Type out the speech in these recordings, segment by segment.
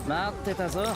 待ってたぞ。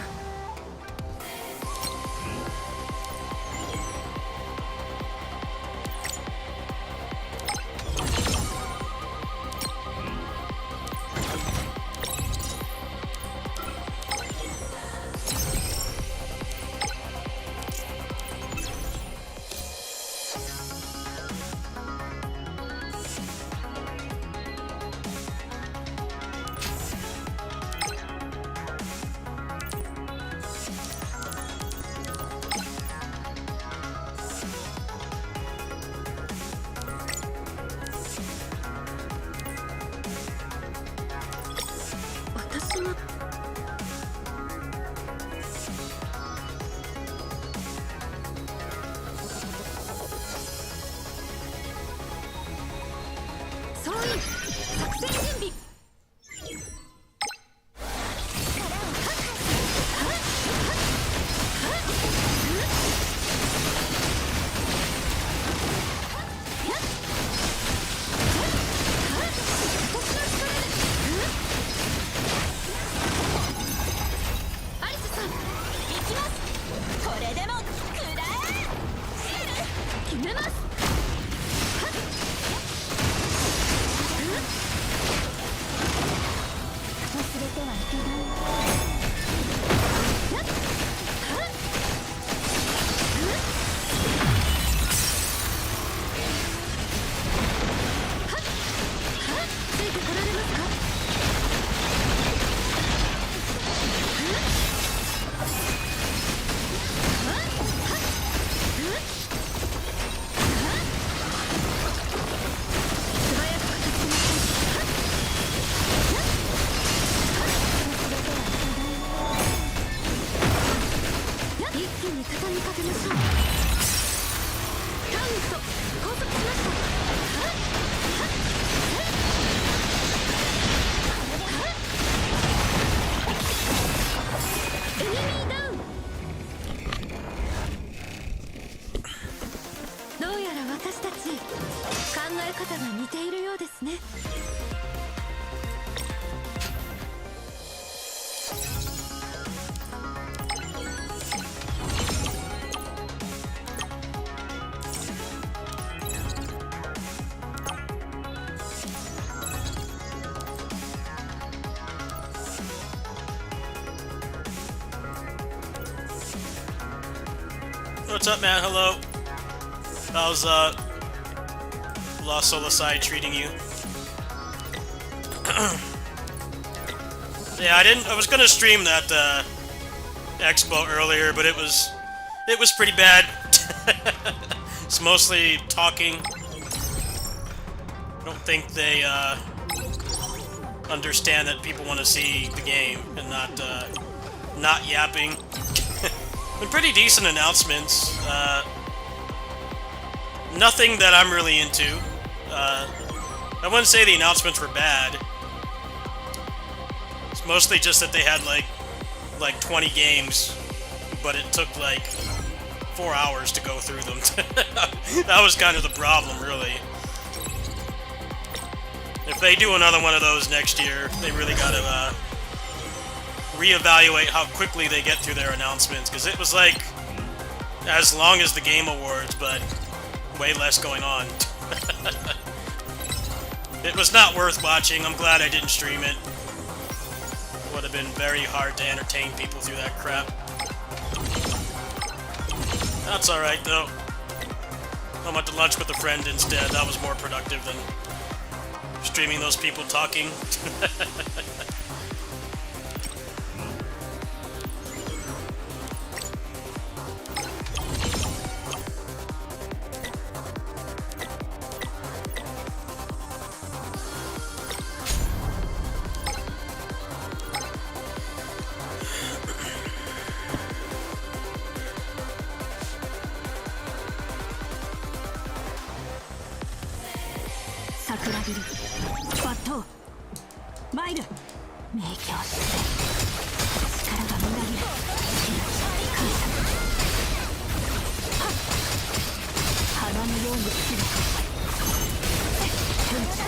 私が総員作戦準備。アリスさん、行きます。これでも食らえ。シール決めます。忘れてはいけない。ついてこられますか。一気に畳みかけましょう。タウンスト拘束しました。エネミーダウン。どうやら私たち考え方が似ているようですね。What's up, man? Hello. How's Lost Solasai treating you? Yeah, I was gonna stream that expo earlier, but it was pretty bad. It's mostly talking. I don't think they understand that people want to see the game and not yapping. Been pretty decent announcements. Nothing that I'm really into. I wouldn't say the announcements were bad. It's mostly just that they had like 20 games, but it took like 4 hours to go through them. That was kind of the problem, really. If they do another one of those next year, they really gotta reevaluate how quickly they get through their announcements, because it was like as long as the Game Awards, but way less going on. It was not worth watching. I'm glad I didn't stream it. It would have been very hard to entertain people through that crap. That's alright, though. I went to lunch with a friend instead. That was more productive than streaming those people talking.桜ビル抜刀参る明鏡止水力がみなぎる感謝はっ花のように散る噴射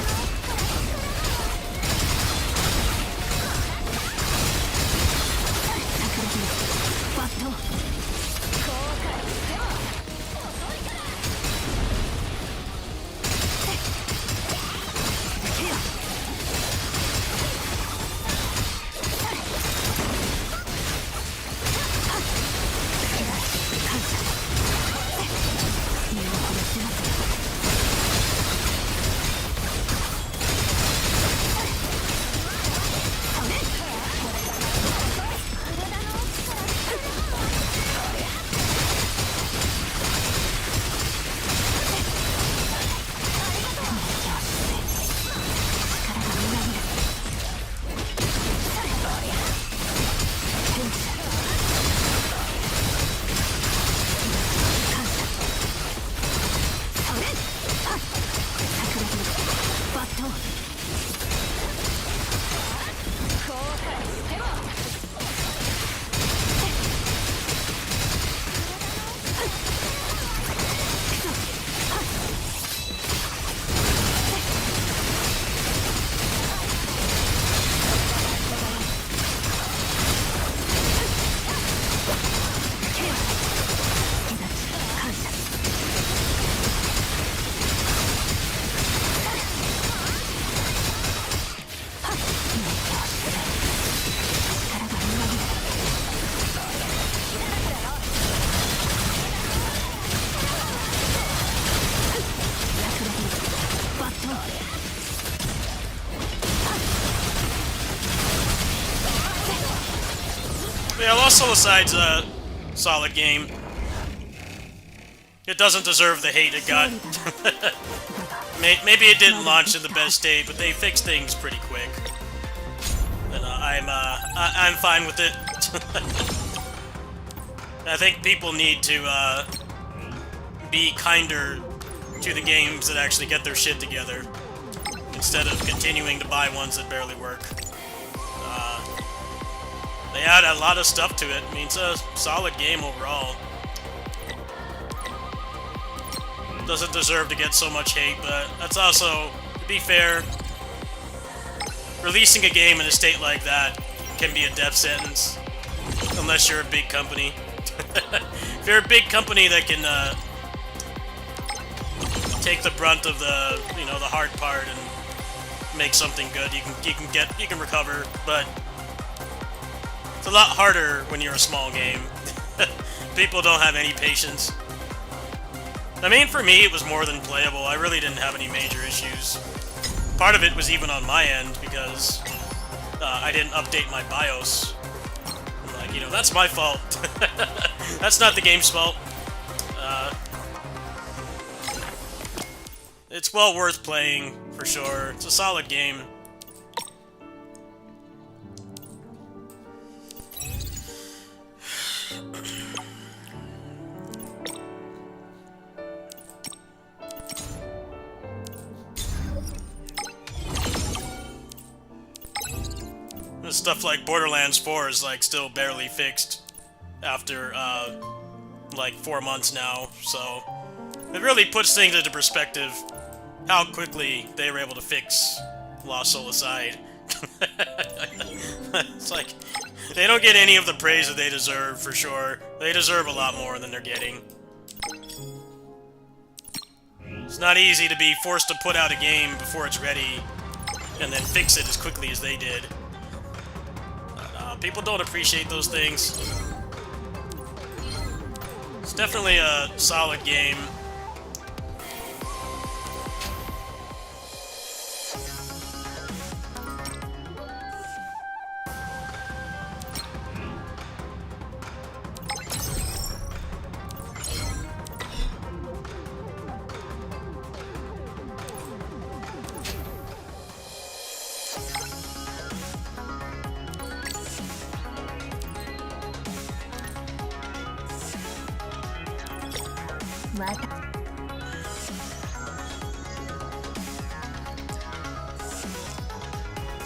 Yeah, Lost Solicide's a solid game. It doesn't deserve the hate it got. Maybe it didn't launch in the best state, but they fixed things pretty quick. And I'm fine with it. I think people need to be kinder to the games that actually get their shit together, instead of continuing to buy ones that barely work. They add a lot of stuff to it. I mean, it's a solid game overall. Doesn't deserve to get so much hate, but that's also, to be fair, releasing a game in a state like that can be a death sentence, unless you're a big company. If you're a big company that can take the brunt of the, you know, the hard part and make something good, you can recover, but it's a lot harder when you're a small game. People don't have any patience. I mean, for me, it was more than playable. I really didn't have any major issues. Part of it was even on my end, because I didn't update my BIOS. I'm like, you know, that's my fault. That's not the game's fault. It's well worth playing, for sure. It's a solid game. Stuff like Borderlands 4 is like still barely fixed after like 4 months now, so it really puts things into perspective how quickly they were able to fix Lost Solicide. It's like they don't get any of the praise that they deserve, for sure. They deserve a lot more than they're getting. It's not easy to be forced to put out a game before it's ready and then fix it as quickly as they did. People don't appreciate those things. It's definitely a solid game.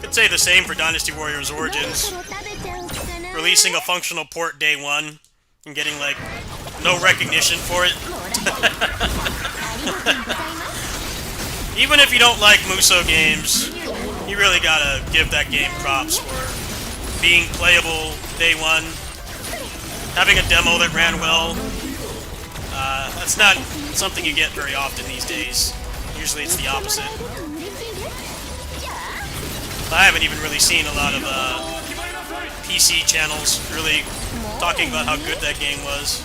I'd say the same for Dynasty Warriors Origins. Releasing a functional port day one and getting, like, no recognition for it. Even if you don't like Musou games, you really gotta give that game props for being playable day one, having a demo that ran well. That's not something you get very often these days. Usually it's the opposite. I haven't even really seen a lot of PC channels really talking about how good that game was.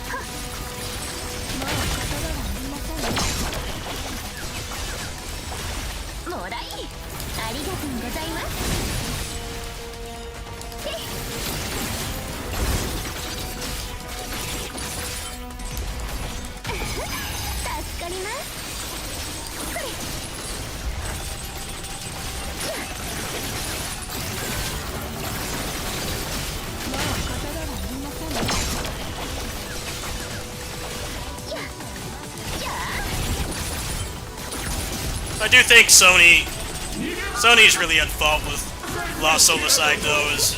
I do think Sony's really at fault with Lost Solicide, though, is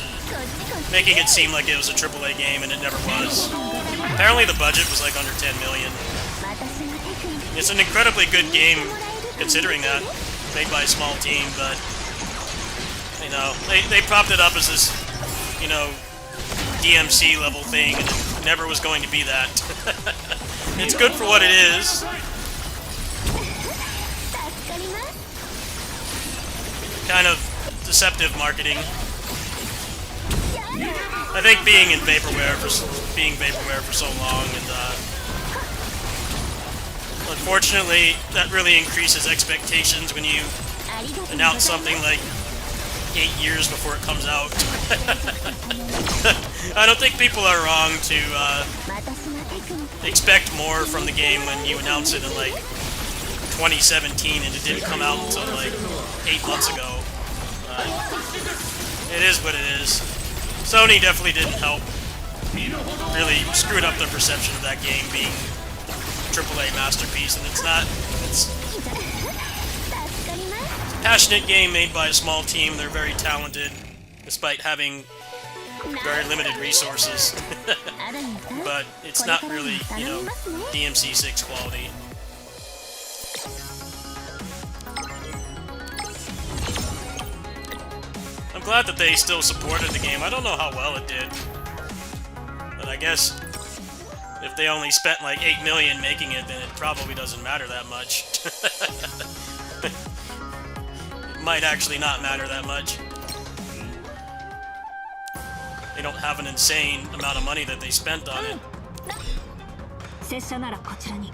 making it seem like it was a AAA game, and it never was. Apparently the budget was like under 10 million. It's an incredibly good game, considering that, made by a small team, but, you know, they propped it up as this, you know, DMC level thing, and it never was going to be that. It's good for what it is. Kind of deceptive marketing. I think being Vaporware for so long, and unfortunately that really increases expectations when you announce something like 8 years before it comes out. I don't think people are wrong to expect more from the game when you announce it in like 2017 and it didn't come out until like 8 months ago. It is what it is. Sony definitely didn't help. Really screwed up the perception of that game being a AAA masterpiece, and it's not. It's a passionate game made by a small team. They're very talented, despite having very limited resources. But it's not really, you know, DMC6 quality. I'm glad that they still supported the game. I don't know how well it did, but I guess if they only spent like 8 million making it, then it probably doesn't matter that much. It might actually not matter that much. They don't have an insane amount of money that they spent on it. 拙者ならこちらに。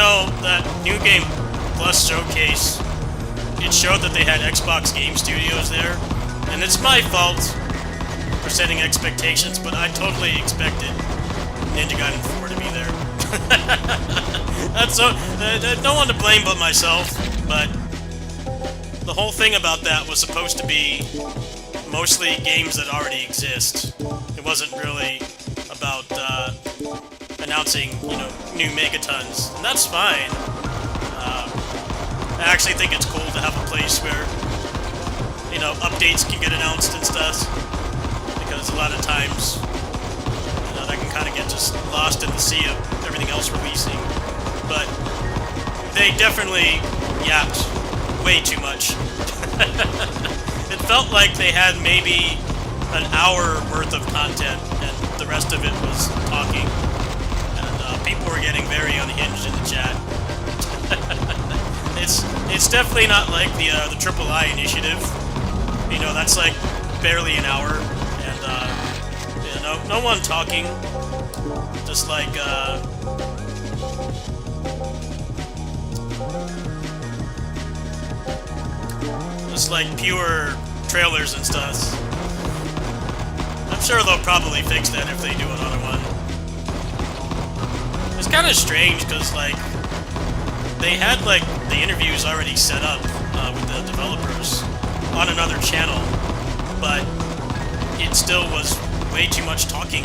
know, that New Game Plus showcase, it showed that they had Xbox Game Studios there, and it's my fault for setting expectations, but I totally expected Ninja Gaiden 4 to be there. That's so, no one to blame but myself, but the whole thing about that was supposed to be mostly games that already exist. It wasn't really about announcing, you know, new Megatons, and that's fine. I actually think it's cool to have a place where, you know, updates can get announced and stuff, because a lot of times, you know, that can kind of get just lost in the sea of everything else releasing. But they definitely yapped way too much. It felt like they had maybe an hour worth of content, and the rest of it was talking. And people were getting very unhinged in the chat. It's definitely not like the III initiative. You know, that's like barely an hour, and you know, no one talking. Just like pure trailers and stuff. I'm sure they'll probably fix that if they do another one. It's kind of strange because, like, they had, like, the interviews already set up with the developers on another channel, but it still was way too much talking.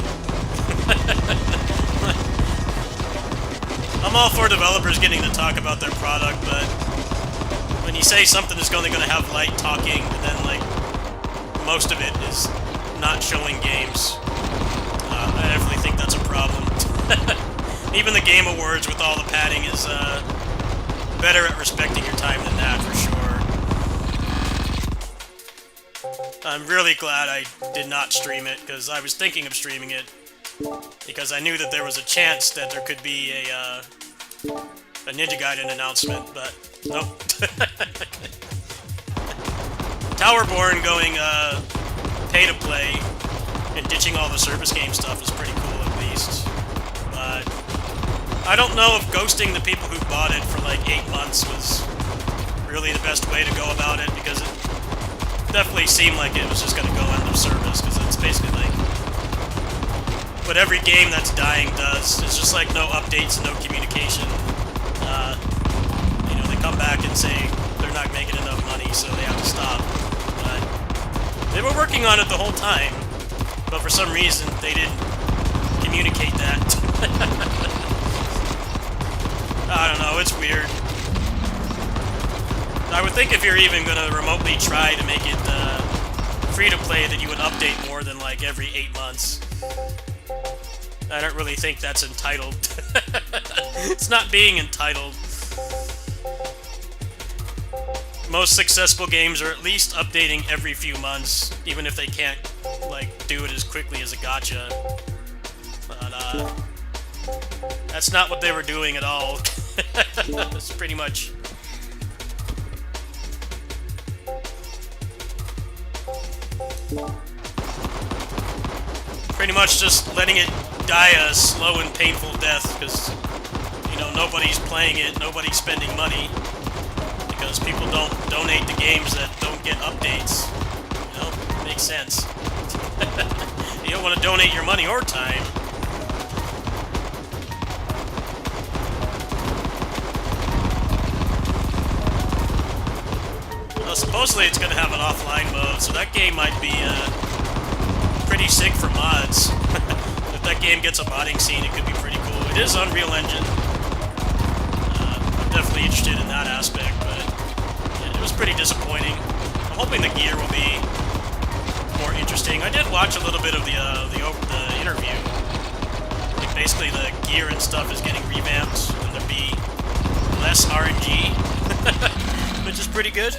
I'm all for developers getting to talk about their product, but when you say something is only going to have light talking, and then, like, most of it is not showing games, I definitely think that's a problem. Even the Game Awards with all the padding is better at respecting your time than that, for sure. I'm really glad I did not stream it, because I was thinking of streaming it, because I knew that there was a chance that there could be a Ninja Gaiden announcement, but nope. Towerborn going pay-to-play and ditching all the service game stuff is pretty cool, at least. But I don't know if ghosting the people who bought it for like 8 months was really the best way to go about it, because it definitely seemed like it was just going to go end of service, because it's basically like what every game that's dying does. It's just like no updates, no communication. You know, they come back and say they're not making enough money, so they have to stop. But they were working on it the whole time, but for some reason they didn't communicate that. I don't know, it's weird. I would think if you're even going to remotely try to make it free-to-play that you would update more than like every 8 months. I don't really think that's entitled. It's not being entitled. Most successful games are at least updating every few months, even if they can't, like, do it as quickly as a gacha. But, that's not what they were doing at all. It's pretty much... pretty much just letting it die a slow and painful death, because, you know, nobody's playing it, nobody's spending money, because people don't donate to games that don't get updates. You know, it makes sense. You don't want to donate your money or time. Well, supposedly it's going to have an offline mode, so that game might be pretty sick for mods. If that game gets a modding scene, it could be pretty cool. It is Unreal Engine. I'm definitely interested in that aspect, but yeah, it was pretty disappointing. I'm hoping the gear will be more interesting. I did watch a little bit of the interview. Like, basically, the gear and stuff is getting revamped, and there'll be less RNG, which is pretty good.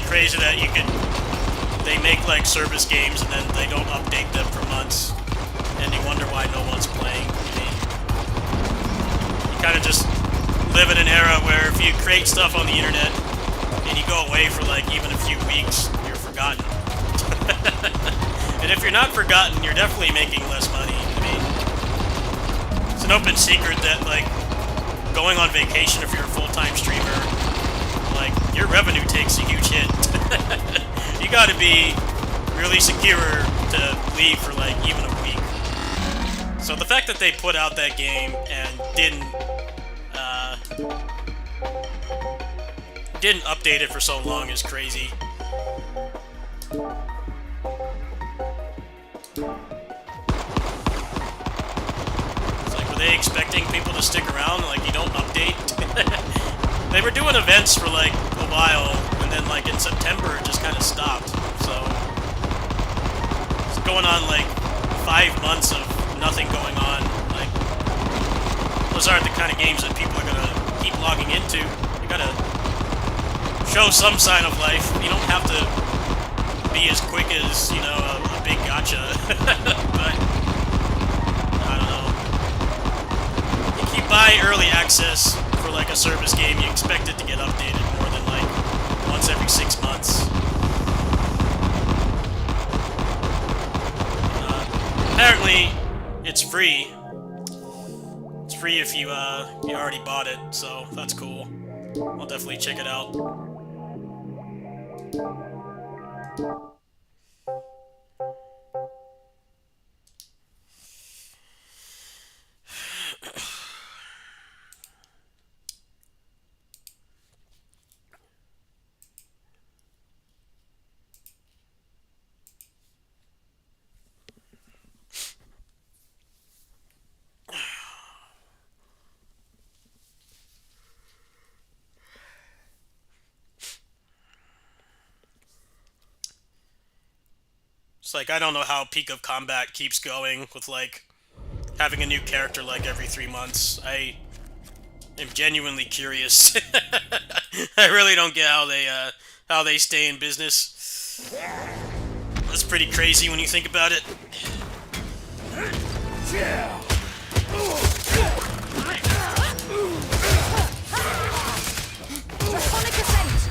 crazy that they make like service games and then they don't update them for months, and you wonder why no one's playing. I mean, you kind of just live in an era where if you create stuff on the internet and you go away for like even a few weeks, you're forgotten. And if you're not forgotten, you're definitely making less money. I mean, it's an open secret that like going on vacation if you're a full-time streamer, like your revenue takes a huge hit. You gotta be really secure to leave for like even a week. So the fact that they put out that game and didn't update it for so long is crazy. It's like, were they expecting people to stick around? Like, you don't update? They were doing events for like a while, and then like in September it just kind of stopped. So it's going on like 5 months of nothing going on. Like, those aren't the kind of games that people are gonna keep logging into. You gotta show some sign of life. You don't have to be as quick as, you know, a big gacha. But I don't know. If you buy early access for like a service game, you expect it to get updated more than like once every 6 months. Apparently, it's free. It's free if you you already bought it, so that's cool. I'll definitely check it out. It's like, I don't know how Peak of Combat keeps going with, like, having a new character, like, every 3 months. I am genuinely curious. I really don't get how they stay in business. That's pretty crazy when you think about it. Draconic Ascent!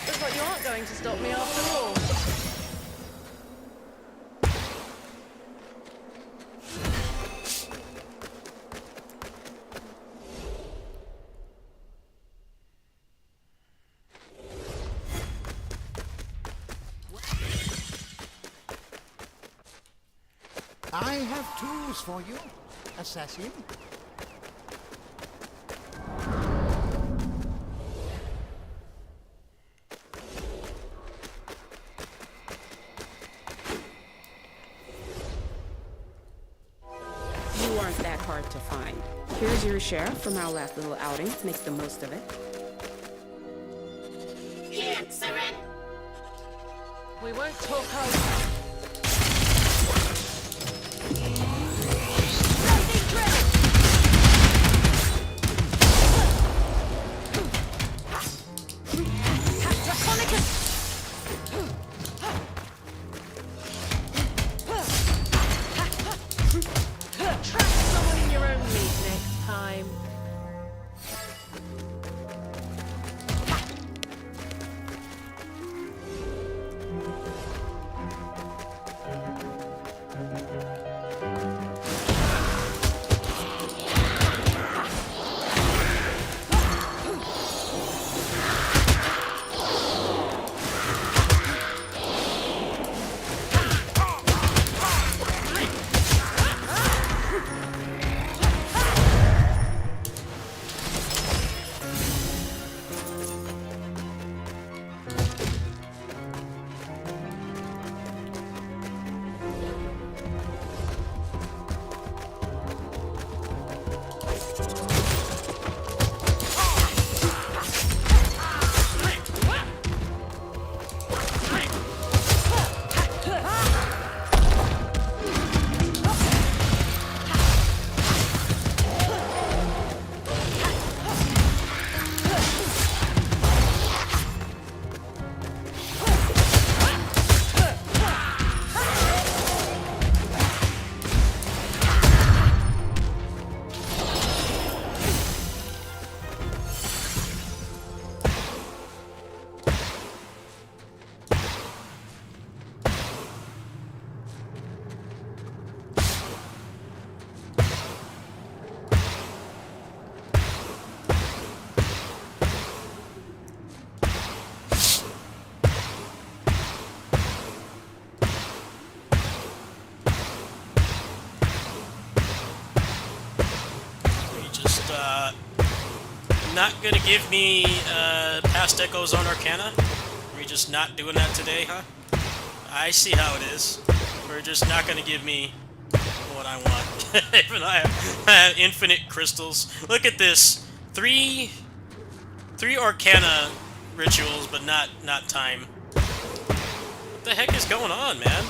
Looks like you aren't going to stop me after all. I have tools for you, assassin. You aren't that hard to find. Here's your share from our last little outing. Make the most of it. We won't talk over. Trap someone in your own meat next time. not gonna give me past echoes on Arcana? Are we just not doing that today, huh? I see how it is. We're just not gonna give me what I want. Even I have infinite crystals. Look at this. Three Arcana rituals, but not time. What the heck is going on, man?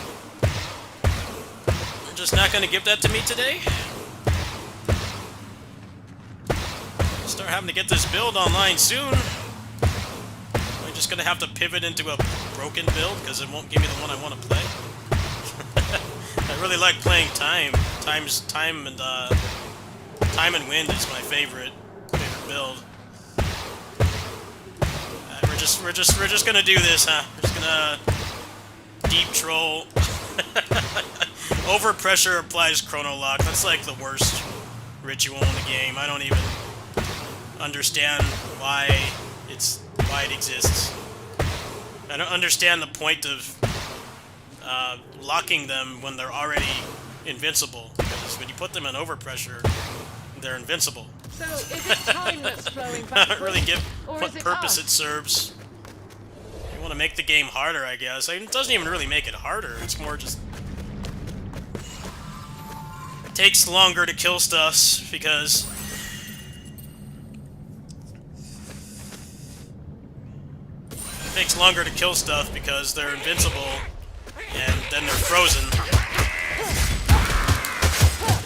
We're just not gonna give that to me today? Start having to get this build online soon. I'm just gonna have to pivot into a broken build because it won't give me the one I want to play. I really like playing Time. Time and Wind is my favorite build. We're just gonna do this, huh? We're just gonna deep troll. Overpressure applies chrono lock. That's like the worst ritual in the game. I don't even understand why it exists. I don't understand the point of locking them when they're already invincible. Because when you put them in overpressure, they're invincible. So, is it time that's flowing I back? don't really get or what is it purpose us? it serves. You want to make the game harder, I guess. I mean, it doesn't even really make it harder. It's more just... It takes longer to kill stuff because... It takes longer to kill stuff because they're invincible and then they're frozen.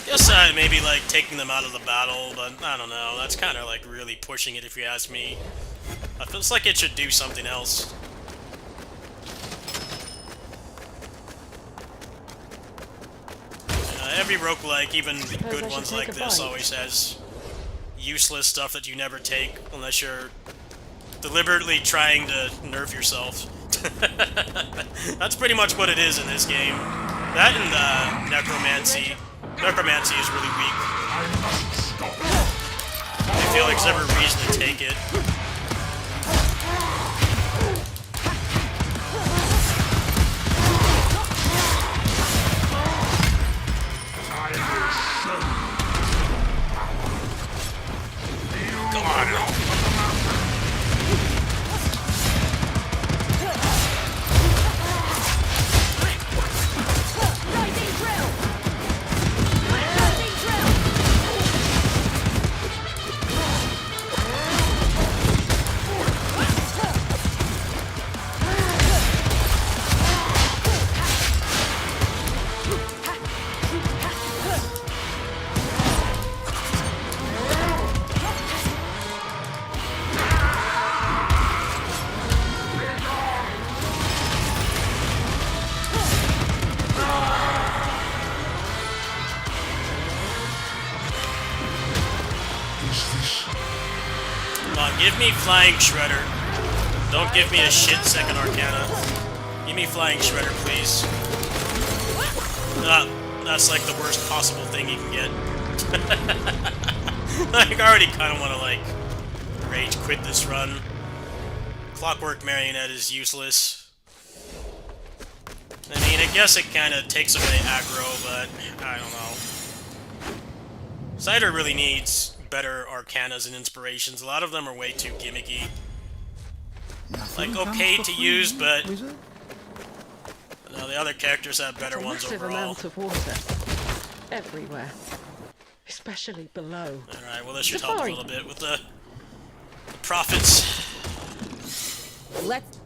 Guess maybe like taking them out of the battle, but I don't know. That's kind of like really pushing it if you ask me. It feels like it should do something else. Every roguelike, even good ones like this, always has useless stuff that you never take unless you're deliberately trying to nerf yourself. That's pretty much what it is in this game. That and Necromancy. Necromancy is really weak. I feel like there's every reason to take it. Come on. Give me Flying Shredder. Don't give me a shit second Arcana. Give me Flying Shredder, please. That's like the worst possible thing you can get. Like, I already kind of want to, like, rage quit this run. Clockwork Marionette is useless. I mean, I guess it kind of takes away aggro, but I don't know. Cider really needs better Arcanas and inspirations. A lot of them are way too gimmicky. Like, okay to use, but no, the other characters have better ones Massive overall. amount of water everywhere, especially below. Alright, well this should help a little bit with the profits. Let's.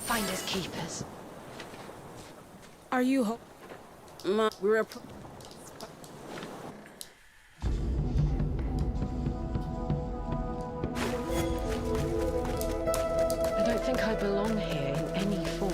Finders keepers. Are you we're I don't think I belong here in any form.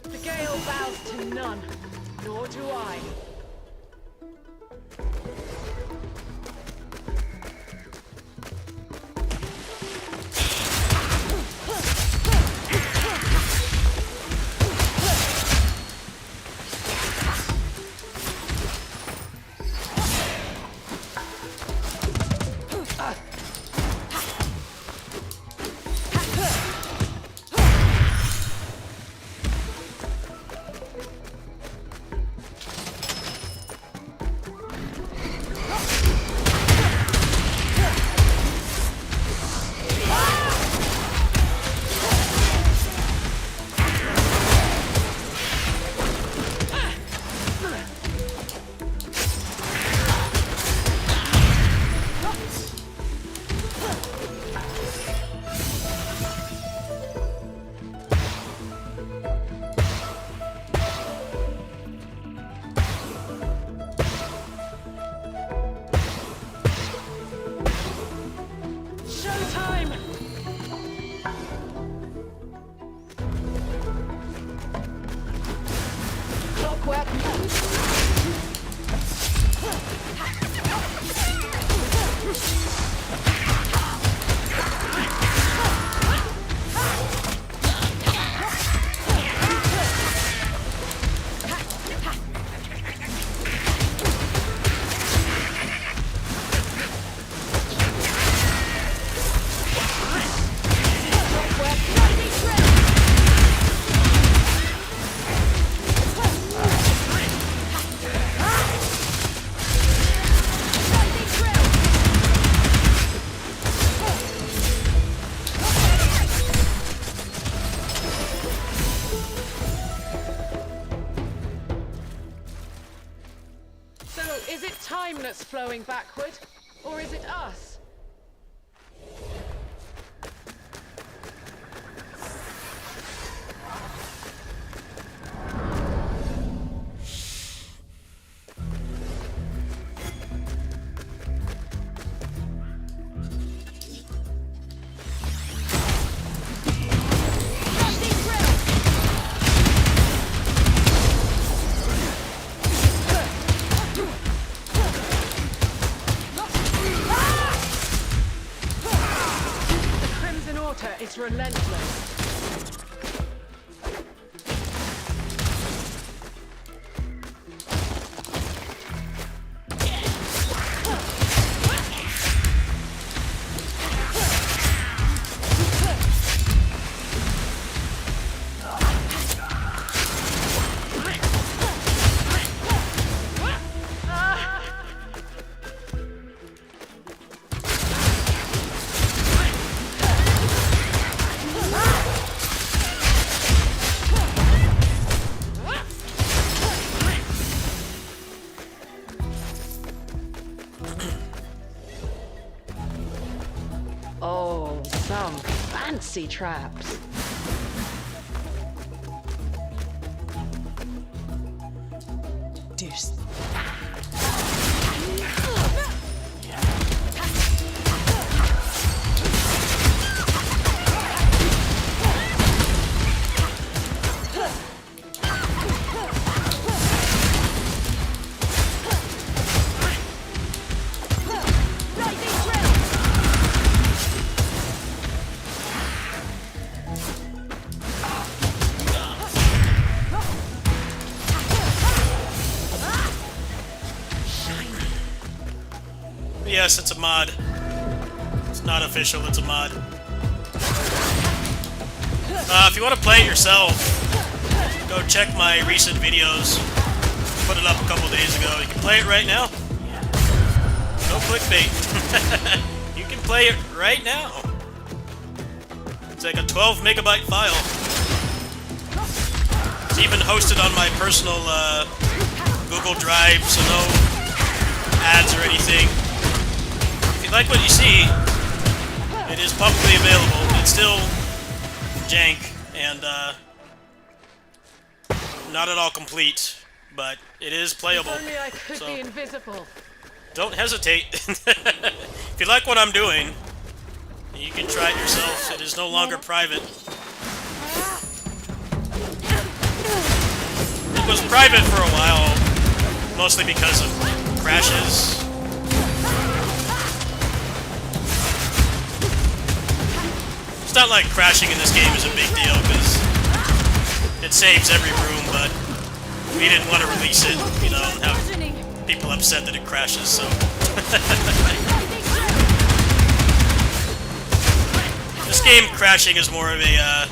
The Gale bows to none, nor do I. Showtime! Clockwork. So, is it time that's flowing backward, or is it us? It's relentless. Ah! Some fancy traps. Deuce. Yes, it's a mod. It's not official, it's a mod. If you want to play it yourself, go check my recent videos. Put it up a couple days ago. You can play it right now. No clickbait. You can play it right now. It's like a 12 megabyte file. It's even hosted on my personal Google Drive, so no ads or anything. If you like what you see, it is publicly available. It's still jank and not at all complete, but it is playable. If only I could So be invisible. don't hesitate. If you like what I'm doing, you can try it yourself. It is no longer private. It was private for a while, mostly because of crashes. It's not like crashing in this game is a big deal, because it saves every room, but we didn't want to release it, you know, and have people upset that it crashes, so... This game crashing is more of a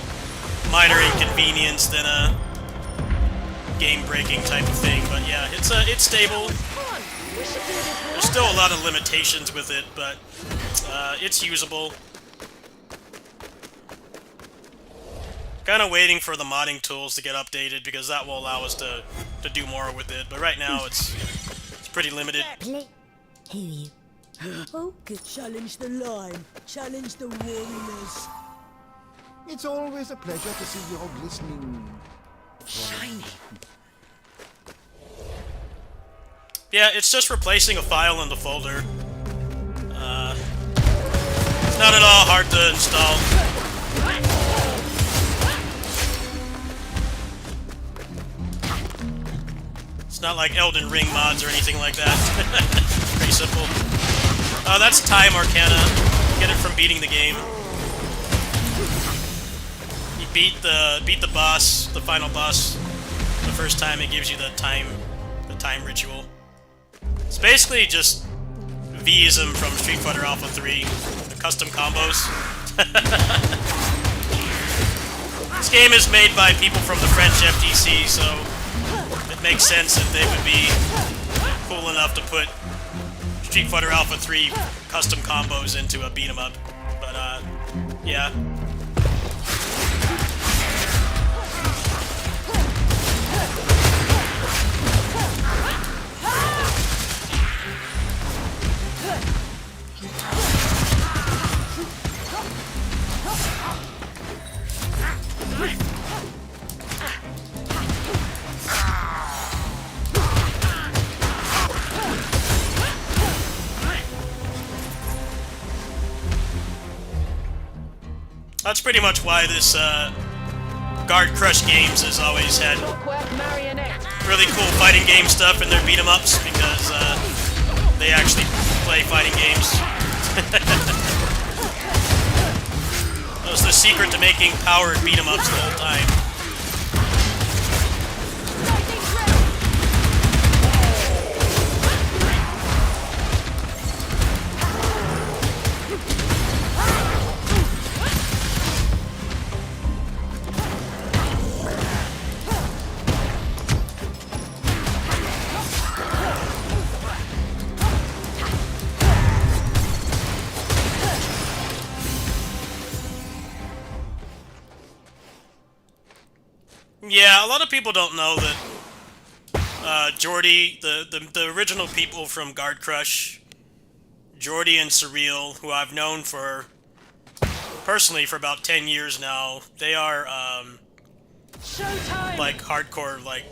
minor inconvenience than a game-breaking type of thing, but yeah, it's stable. There's still a lot of limitations with it, but it's usable. Kind of waiting for the modding tools to get updated because that will allow us to do more with it. But right now it's pretty limited. Play. Hear you. Oh, good. Challenge the line. Challenge the warriors. It's always a pleasure to see your glistening. Shiny. Yeah, it's just replacing a file in the folder. It's not at all hard to install. It's not like Elden Ring mods or anything like that. Pretty simple. That's Time Arcana. Get it from beating the game. You beat the boss, the final boss, the first time. It gives you the time ritual. It's basically just V'ism from Street Fighter Alpha 3, the custom combos. This game is made by people from the French FTC, so it makes sense that they would be cool enough to put Street Fighter Alpha 3 custom combos into a beat 'em up. But yeah. That's pretty much why this Guard Crush Games has always had Clockwork marionette. really cool fighting game stuff in their beat 'em ups, because they actually play fighting games. That was the secret to making powered beat 'em ups the whole time. Yeah, a lot of people don't know that Jordy, the original people from Guard Crush, Jordy and Surreal, who I've known for personally for about 10 years now. They are Showtime! like hardcore like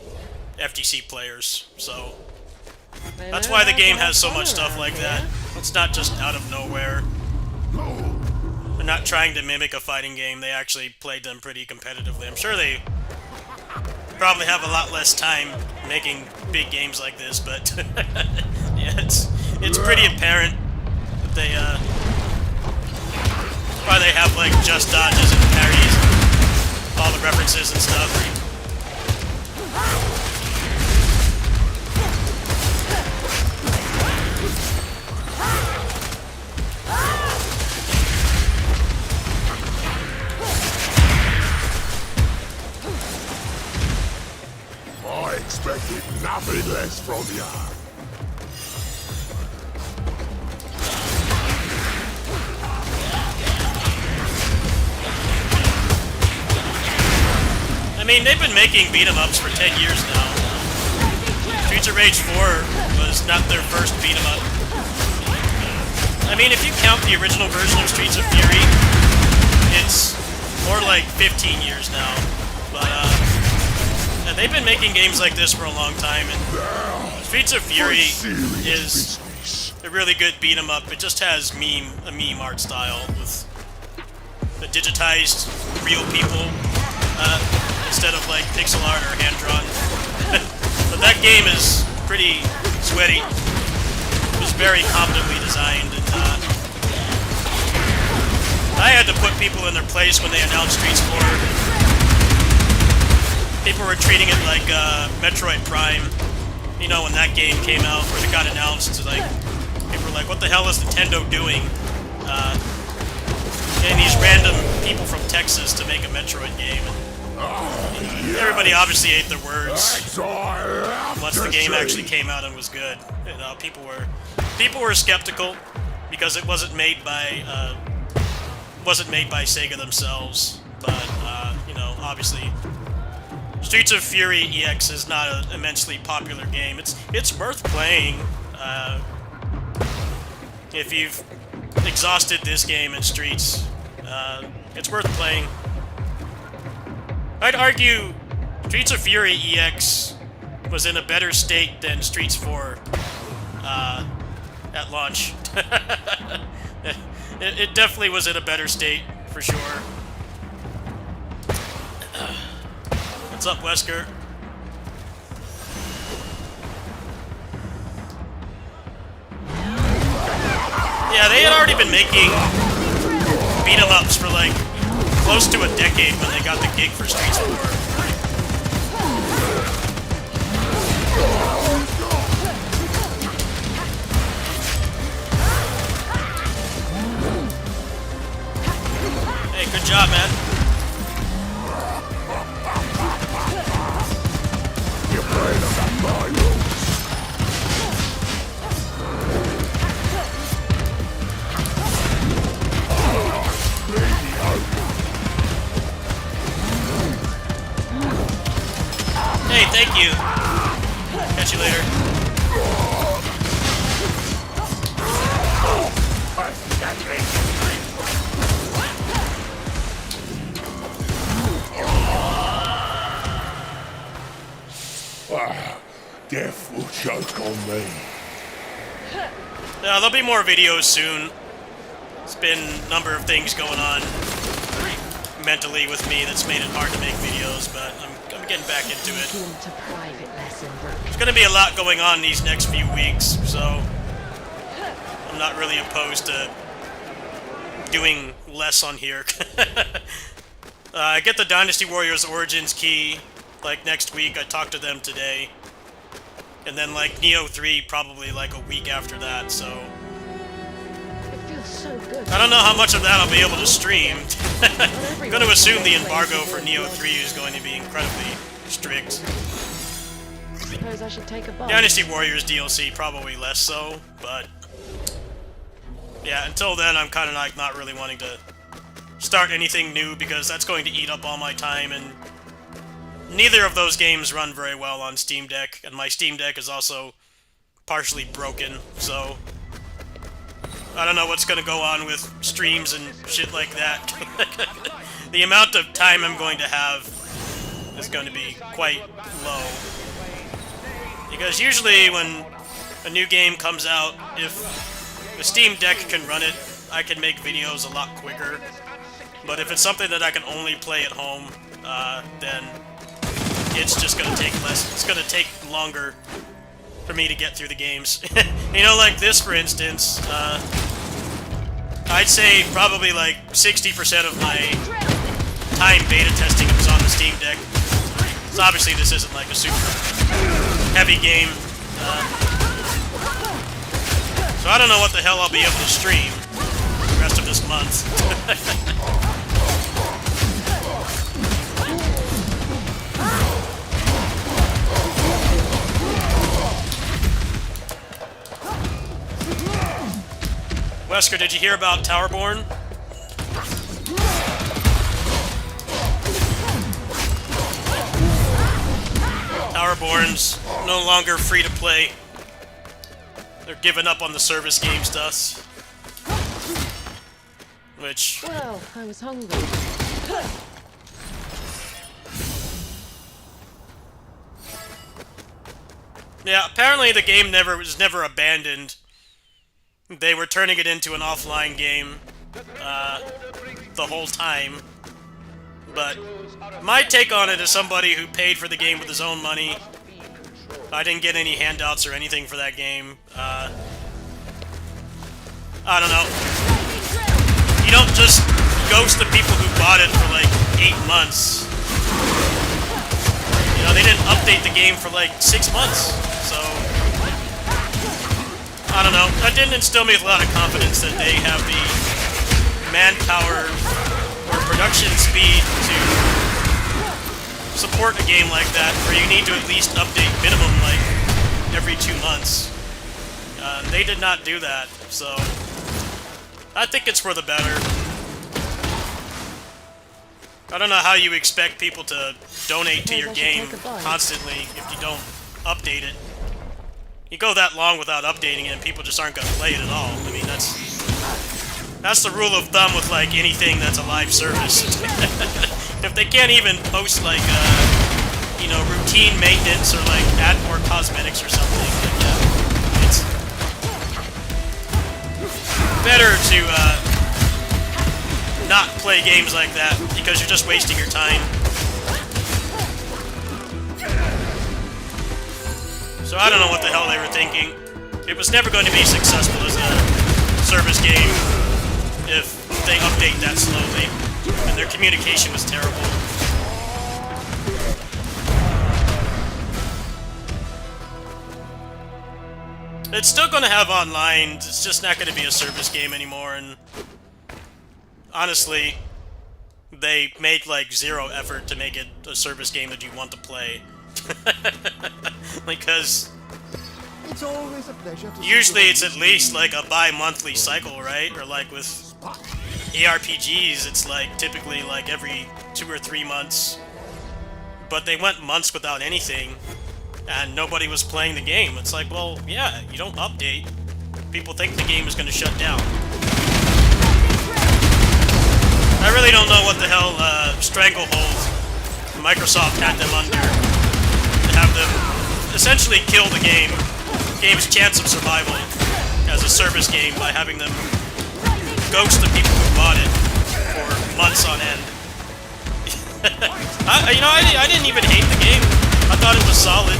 FTC players, so They that's know why the how game to has so have much fun stuff around like here. that. It's not just out of nowhere. They're not trying to mimic a fighting game. They actually played them pretty competitively. I'm sure they probably have a lot less time making big games like this, but yeah, it's pretty apparent that they why they have like just dodges and parries, and all the references and stuff. I expected nothing less from ya. I mean, they've been making beat-em-ups for 10 years now. Streets of Rage 4 was not their first beat-em-up. I mean, if you count the original version of Streets of Fury, it's more like 15 years now. But, yeah, they've been making games like this for a long time, and Streets of Fury is a really good beat-em-up. It just has a meme art style with the digitized real people, instead of like pixel art or hand-drawn. But that game is pretty sweaty. It was very competently designed, and I had to put people in their place when they announced Streets 4. People were treating it like Metroid Prime. You know, when that game came out, or it got announced, like, people were like, what the hell is Nintendo doing? Getting these random people from Texas to make a Metroid game. And everybody obviously ate their words once the game actually came out and was good. You know, people were skeptical because it wasn't made by Sega themselves. But you know, obviously, Streets of Fury EX is not an immensely popular game. It's worth playing if you've exhausted this game in Streets. It's worth playing. I'd argue Streets of Fury EX was in a better state than Streets 4 at launch. It definitely was in a better state, for sure. What's up, Wesker? Yeah, they had already been making beat-em-ups for like close to a decade when they got the gig for Streets 4. Hey, good job, man. You're playing about my rules. Hey, thank you. Catch you later. Death will choke on me. There'll be more videos soon. It's been a number of things going on mentally with me that's made it hard to make videos, but I'm getting back into it. Into private lesson room. There's going to be a lot going on these next few weeks, so I'm not really opposed to doing less on here. I get the Dynasty Warriors Origins key, like, next week. I talked to them today. And then, like, Neo 3 probably, like, a week after that, so It feels so good. I don't know how much of that I'll be able to stream. I'm going to assume the embargo for Neo 3 is going to be incredibly strict. Suppose I should take a bath. Dynasty Warriors DLC, probably less so, but yeah, until then, I'm kind of like not really wanting to start anything new because that's going to eat up all my time, and neither of those games run very well on Steam Deck, and my Steam Deck is also partially broken, so I don't know what's gonna go on with streams and shit like that. The amount of time I'm going to have is going to be quite low. Because usually when a new game comes out, if the Steam Deck can run it, I can make videos a lot quicker. But if it's something that I can only play at home, then it's just gonna take less. It's gonna take longer for me to get through the games. You know, like this, for instance, I'd say probably like 60% of my time beta testing was on the Steam Deck. So obviously this isn't like a super heavy game. So I don't know what the hell I'll be able to stream the rest of this month. Wesker, did you hear about Towerborn? Towerborn's no longer free to play. They're giving up on the service game stuff. Which... Well, I was hungry. Yeah, apparently the game was never abandoned. They were turning it into an offline game the whole time. But my take on it as somebody who paid for the game with his own money, I didn't get any handouts or anything for that game. I don't know. You don't just ghost the people who bought it for like 8 months. You know, they didn't update the game for like 6 months, so... I don't know. That didn't instill me with a lot of confidence that they have the manpower or production speed to support a game like that, where you need to at least update minimum like every 2 months. They did not do that, so I think it's for the better. I don't know how you expect people to donate to your game constantly if you don't update it. You go that long without updating it and people just aren't going to play it at all. I mean, that's the rule of thumb with, like, anything that's a live service. If they can't even post, like, you know, routine maintenance or, like, add more cosmetics or something, like, yeah, it's better to, not play games like that because you're just wasting your time. So I don't know what the hell they were thinking. It was never going to be successful as a service game if they update that slowly. And their communication was terrible. It's still going to have online, it's just not going to be a service game anymore, and honestly, they made like zero effort to make it a service game that you want to play. Because It's always a pleasure to usually it's at least like a bi-monthly cycle, right? Or like with ARPGs, it's like typically like every 2 or 3 months. But they went months without anything, and nobody was playing the game. It's like, well, yeah, you don't update. People think the game is going to shut down. I really don't know what the hell stranglehold Microsoft had them under to have them essentially kill the game's chance of survival as a service game by having them ghost the people who bought it for months on end. I didn't even hate the game. I thought it was solid.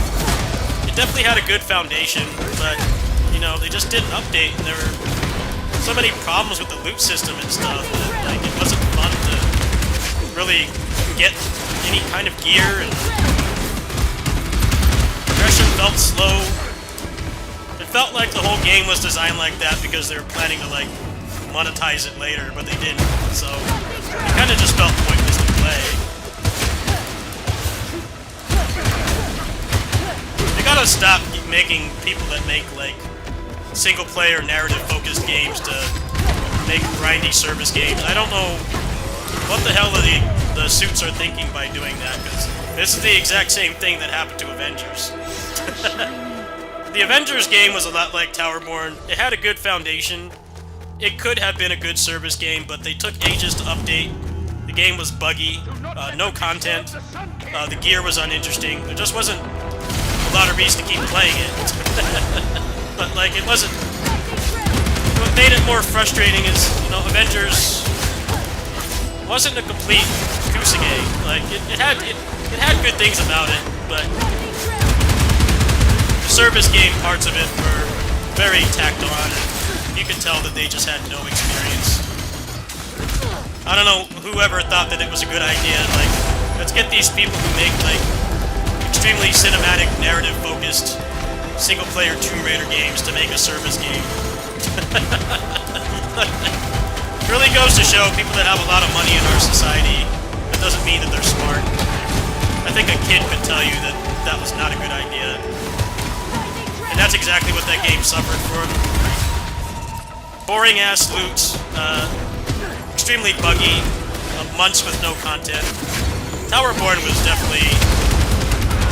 It definitely had a good foundation, but, you know, they just didn't update, and there were so many problems with the loot system and stuff that, like, it wasn't fun to really get any kind of gear, and progression felt slow. It felt like the whole game was designed like that because they were planning to, like, monetize it later, but they didn't, so it kind of just felt pointless to play. They gotta stop making people that make, like, single-player, narrative-focused games to make grindy service games. I don't know what the hell the suits are thinking by doing that, because this is the exact same thing that happened to Avengers. The Avengers game was a lot like Towerborn. It had a good foundation, it could have been a good service game, but they took ages to update. The game was buggy, no content, the gear was uninteresting. There just wasn't a lot of reason to keep playing it. But like, it wasn't... What made it more frustrating is, you know, Avengers wasn't a complete Kusage. Like, it had good things about it, but the service game parts of it were very tacked on. You could tell that they just had no experience. I don't know whoever thought that it was a good idea. Like, let's get these people who make like extremely cinematic, narrative-focused single-player Tomb Raider games to make a service game. It really goes to show people that have a lot of money in our society, that doesn't mean that they're smart. I think a kid could tell you that that was not a good idea. And that's exactly what that game suffered from. Boring-ass loot, extremely buggy, months with no content. Towerborn was definitely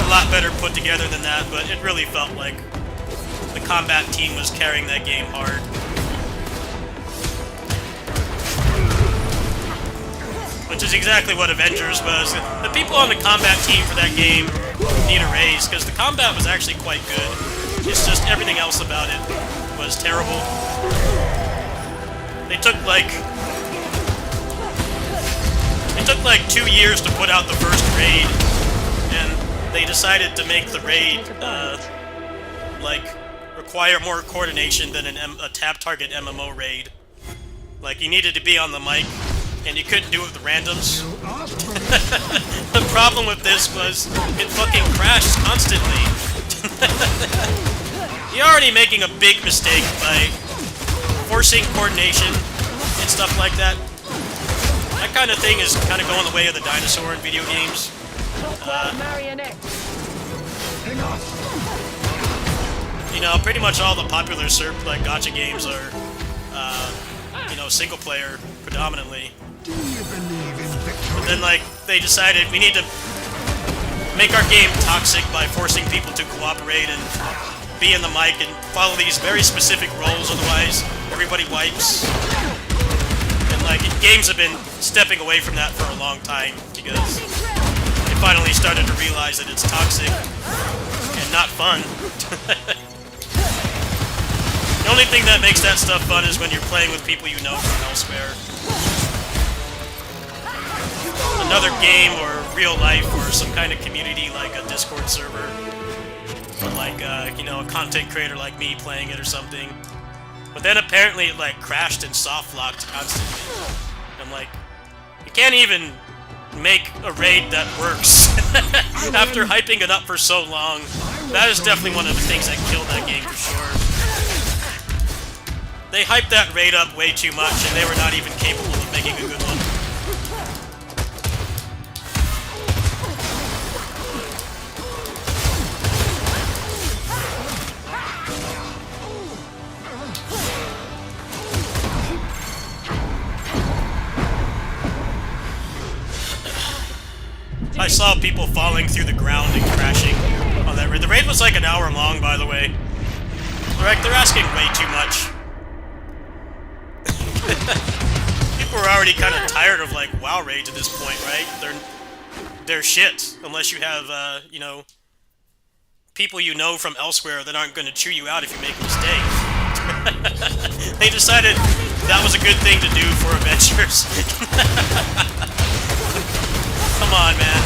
a lot better put together than that, but it really felt like the combat team was carrying that game hard. Which is exactly what Avengers was. The people on the combat team for that game need a raise, because the combat was actually quite good. It's just everything else about it was terrible. They took like 2 years to put out the first raid, and they decided to make the raid require more coordination than a tab target MMO raid. Like, you needed to be on the mic, and you couldn't do it with randoms. The problem with this was it fucking crashed constantly. You're already making a big mistake by forcing coordination and stuff like that. That kind of thing is kind of going the way of the dinosaur in video games. You know, pretty much all the popular gacha games are, you know, single player predominantly. But then, like, they decided we need to make our game toxic by forcing people to cooperate and be in the mic and follow these very specific roles, otherwise everybody wipes. And, like, games have been stepping away from that for a long time because they finally started to realize that it's toxic and not fun. The only thing that makes that stuff fun is when you're playing with people you know from elsewhere. Another game or real life or some kind of community like a Discord server. Or like, you know, a content creator like me playing it or something. But then apparently it like crashed and soft locked constantly. I'm like, you can't even make a raid that works after hyping it up for so long. That is definitely one of the things that killed that game for sure. They hyped that raid up way too much, and they were not even capable of making a good one. I saw people falling through the ground and crashing on that raid. The raid was like an hour long, by the way. They're asking way too much. People are already kind of tired of, like, WoW raids at this point, right? They're shit, unless you have, you know, people you know from elsewhere that aren't going to chew you out if you make a mistake. They decided that was a good thing to do for Avengers. Come on, man.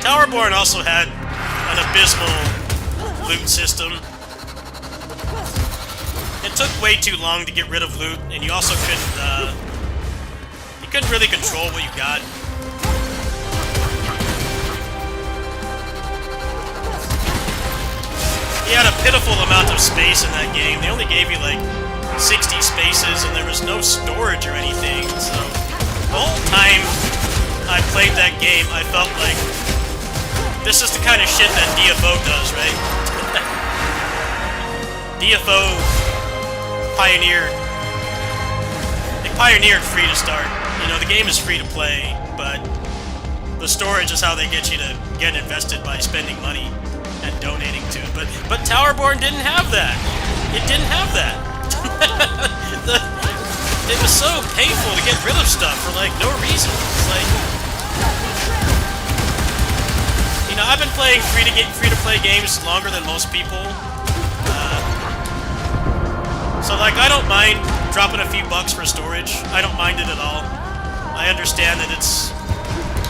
Towerborn also had an abysmal loot system. It took way too long to get rid of loot, and you also couldn't really control what you got. You had a pitiful amount of space in that game. They only gave you like 60 spaces, and there was no storage or anything, so the whole time I played that game, I felt like this is the kind of shit that DFO does, right? DFO pioneered free to start. You know, the game is free to play, but the storage is how they get you to get invested by spending money. and donating to it. But Towerborn didn't have that. It didn't have that. It was so painful to get rid of stuff for like no reason. It's like, you know, I've been playing free-to-play games longer than most people. So like, I don't mind dropping a few bucks for storage. I don't mind it at all. I understand that it's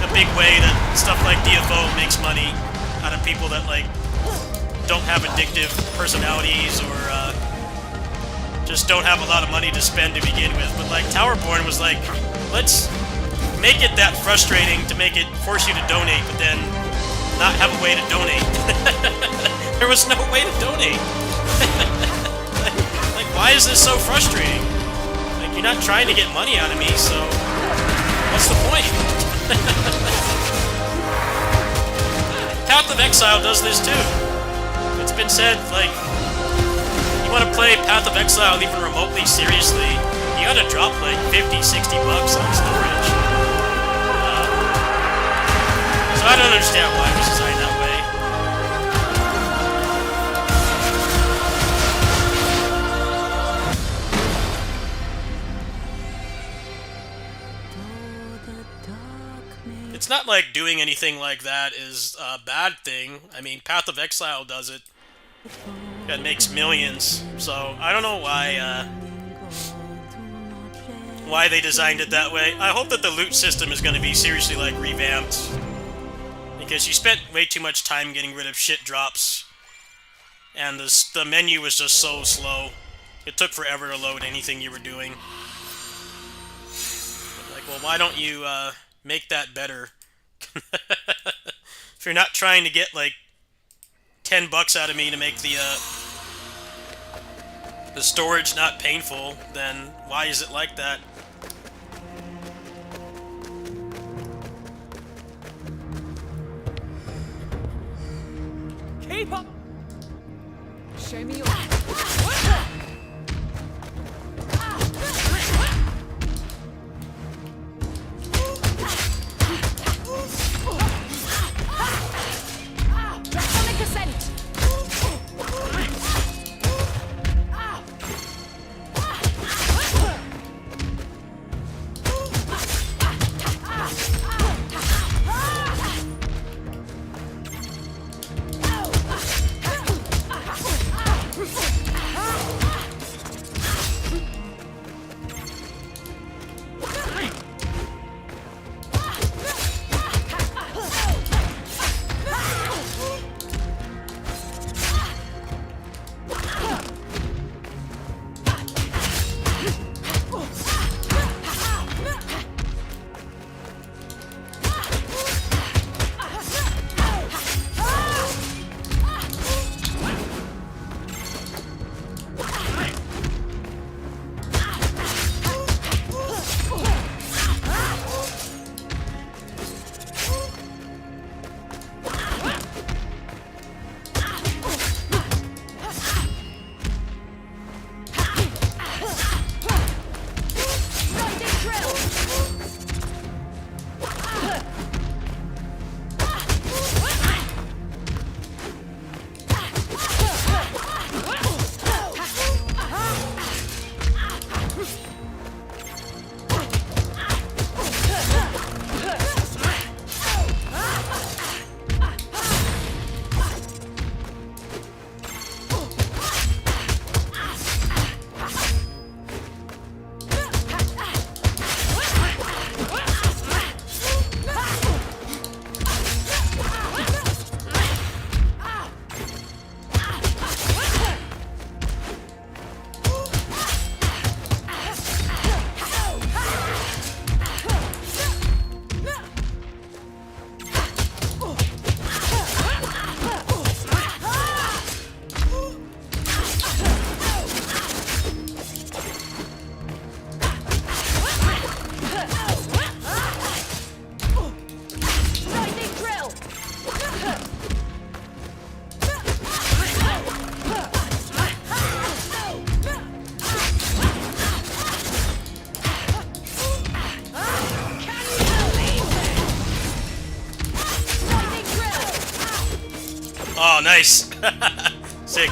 a big way that stuff like DFO makes money out of people that like don't have addictive personalities or just don't have a lot of money to spend to begin with. But like Towerborn was like, let's make it that frustrating to make it force you to donate, but then not have a way to donate. There was no way to donate. Like, why is this so frustrating? Like, you're not trying to get money out of me, so what's the point? Path of Exile does this too. It's been said, like, you want to play Path of Exile even remotely seriously, you gotta drop like 50, 60 bucks on storage. So I don't understand why it was designed that way. It's not like doing anything like that is a bad thing. I mean, Path of Exile does it. That makes millions. So I don't know why they designed it that way. I hope that the loot system is going to be seriously like revamped, because you spent way too much time getting rid of shit drops, and the menu was just so slow. It took forever to load anything you were doing. Like, well, why don't you make that better? If you're not trying to get like 10 bucks out of me to make the storage not painful, then why is it like that? Keep up. Show me your. Draconic Ascent! nice. Sick.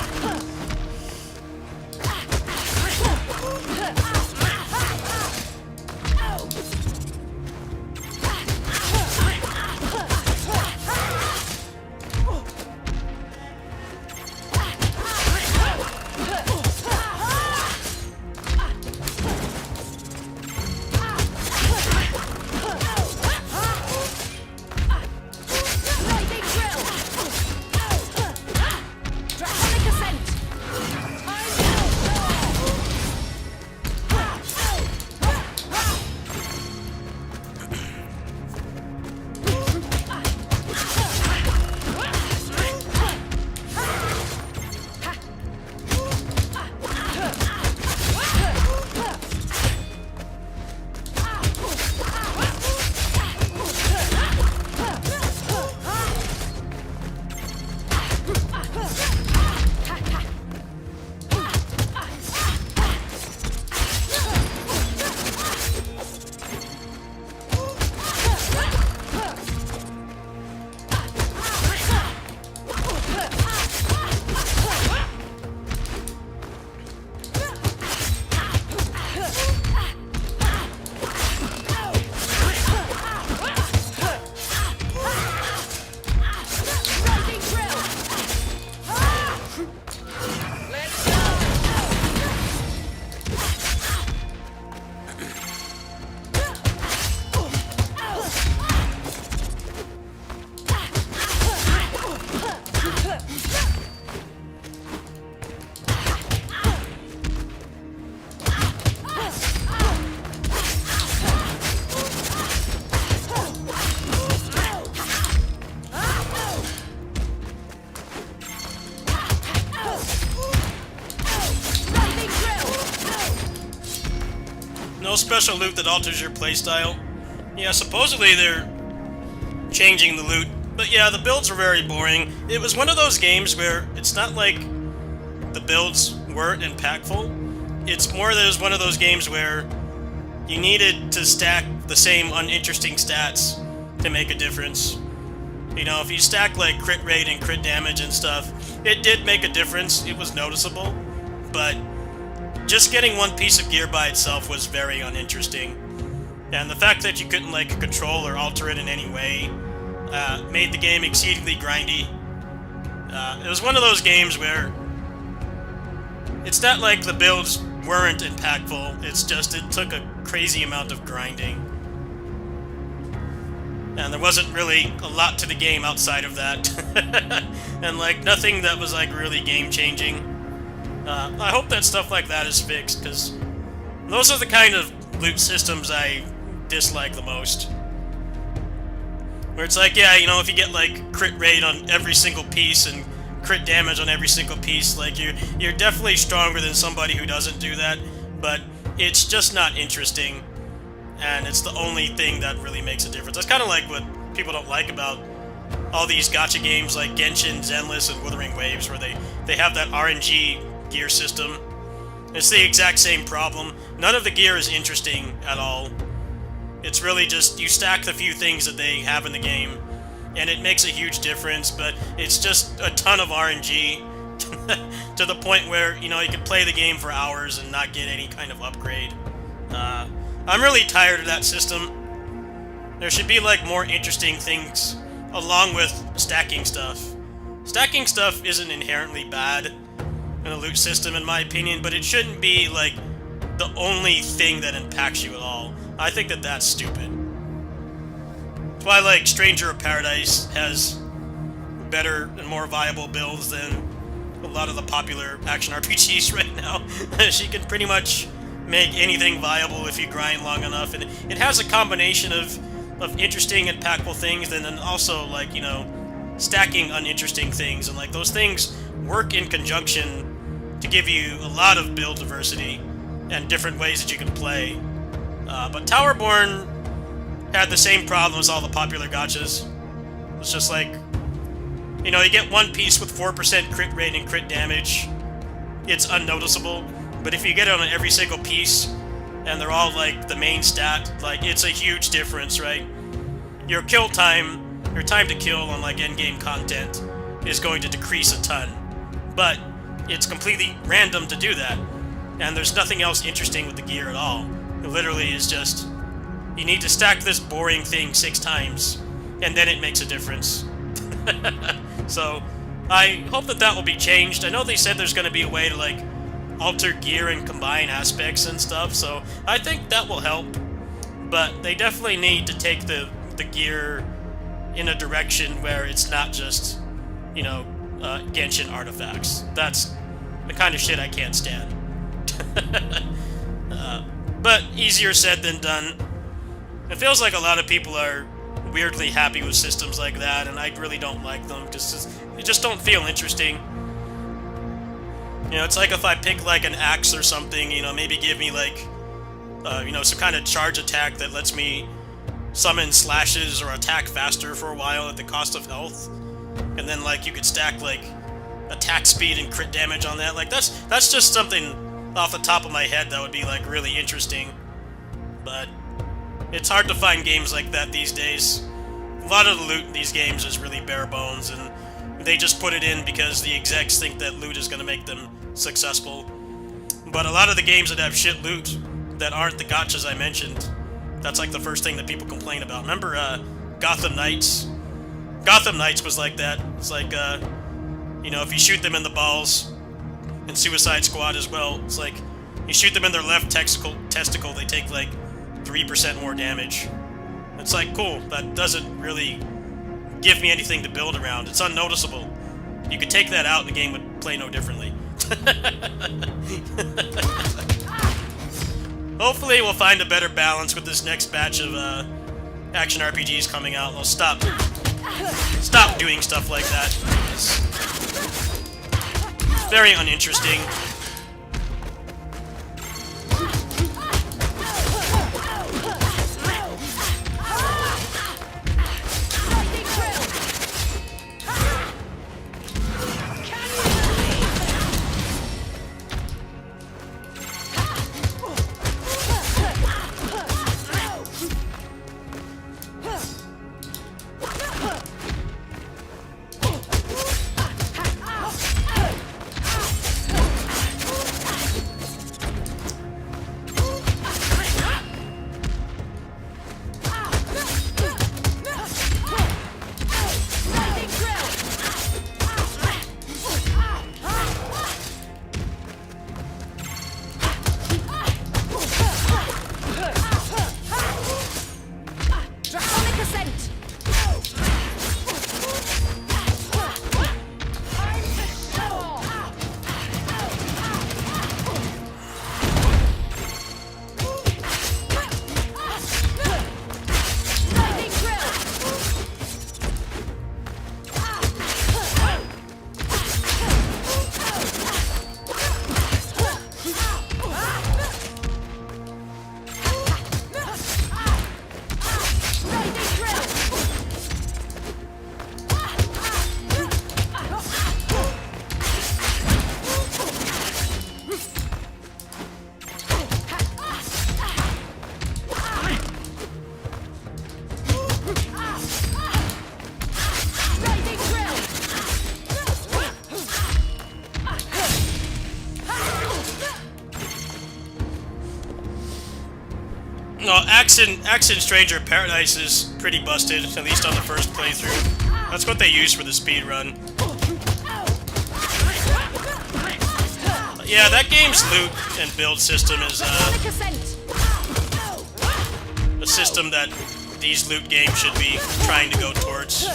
No special loot that alters your playstyle. Yeah, supposedly they're changing the loot. But yeah, the builds were very boring. It was one of those games where it's not like the builds weren't impactful. It's more that it was one of those games where you needed to stack the same uninteresting stats to make a difference. You know, if you stack like crit rate and crit damage and stuff, it did make a difference. It was noticeable. But just getting one piece of gear by itself was very uninteresting. And the fact that you couldn't like control or alter it in any way made the game exceedingly grindy. It was one of those games where it's not like the builds weren't impactful, it's just it took a crazy amount of grinding. And there wasn't really a lot to the game outside of that. And like nothing that was like really game-changing. I hope that stuff like that is fixed, because those are the kind of loot systems I dislike the most. Where it's like, yeah, you know, if you get like crit rate on every single piece and crit damage on every single piece, like you're definitely stronger than somebody who doesn't do that, but it's just not interesting, and it's the only thing that really makes a difference. That's kind of like what people don't like about all these gacha games like Genshin, Zenless, and Wuthering Waves, where they have that RNG gear system. It's the exact same problem. None of the gear is interesting at all. It's really just you stack the few things that they have in the game, and it makes a huge difference, but it's just a ton of RNG to the point where, you know, you can play the game for hours and not get any kind of upgrade. I'm really tired of that system. There should be like more interesting things along with stacking stuff. Stacking stuff isn't inherently bad in a loot system, in my opinion, but it shouldn't be like the only thing that impacts you at all. I think that that's stupid. That's why like Stranger of Paradise has better and more viable builds than a lot of the popular action RPGs right now. She can pretty much make anything viable if you grind long enough, and it has a combination of interesting, impactful things, and then also like, you know, stacking uninteresting things, and like those things work in conjunction to give you a lot of build diversity and different ways that you can play. But Towerborn had the same problem as all the popular gachas. It's just like, you know, you get one piece with 4% crit rate and crit damage, it's unnoticeable. But if you get it on every single piece, and they're all like the main stat, like it's a huge difference, right? Your kill time, your time to kill on like endgame content is going to decrease a ton. But it's completely random to do that. And there's nothing else interesting with the gear at all. It literally is just, you need to stack this boring thing 6 times, and then it makes a difference. So, I hope that that will be changed. I know they said there's going to be a way to, like, alter gear and combine aspects and stuff, so I think that will help. But they definitely need to take the gear in a direction where it's not just, you know, Genshin artifacts. That's the kind of shit I can't stand. But easier said than done. It feels like a lot of people are weirdly happy with systems like that, and I really don't like them because they just don't feel interesting. You know, it's like if I pick like an axe or something, you know, maybe give me like, you know, some kind of charge attack that lets me summon slashes or attack faster for a while at the cost of health, and then like you could stack like attack speed and crit damage on that. Like that's just something off the top of my head that would be like really interesting. But it's hard to find games like that these days. A lot of the loot in these games is really bare bones, and they just put it in because the execs think that loot is going to make them successful. But a lot of the games that have shit loot that aren't the gotchas I mentioned, that's like the first thing that people complain about. Remember Gotham Knights? Gotham Knights was like that. It's like, you know, if you shoot them in the balls, and Suicide Squad as well, it's like, you shoot them in their left testicle, they take like 3% more damage. It's like, cool, that doesn't really give me anything to build around. It's unnoticeable. You could take that out and the game would play no differently. Hopefully we'll find a better balance with this next batch of action RPGs coming out. They'll stop doing stuff like that. It's very uninteresting. No, Axon Stranger Paradise is pretty busted, at least on the first playthrough. That's what they use for the speedrun. Yeah, that game's loot and build system is a system that these loot games should be trying to go towards.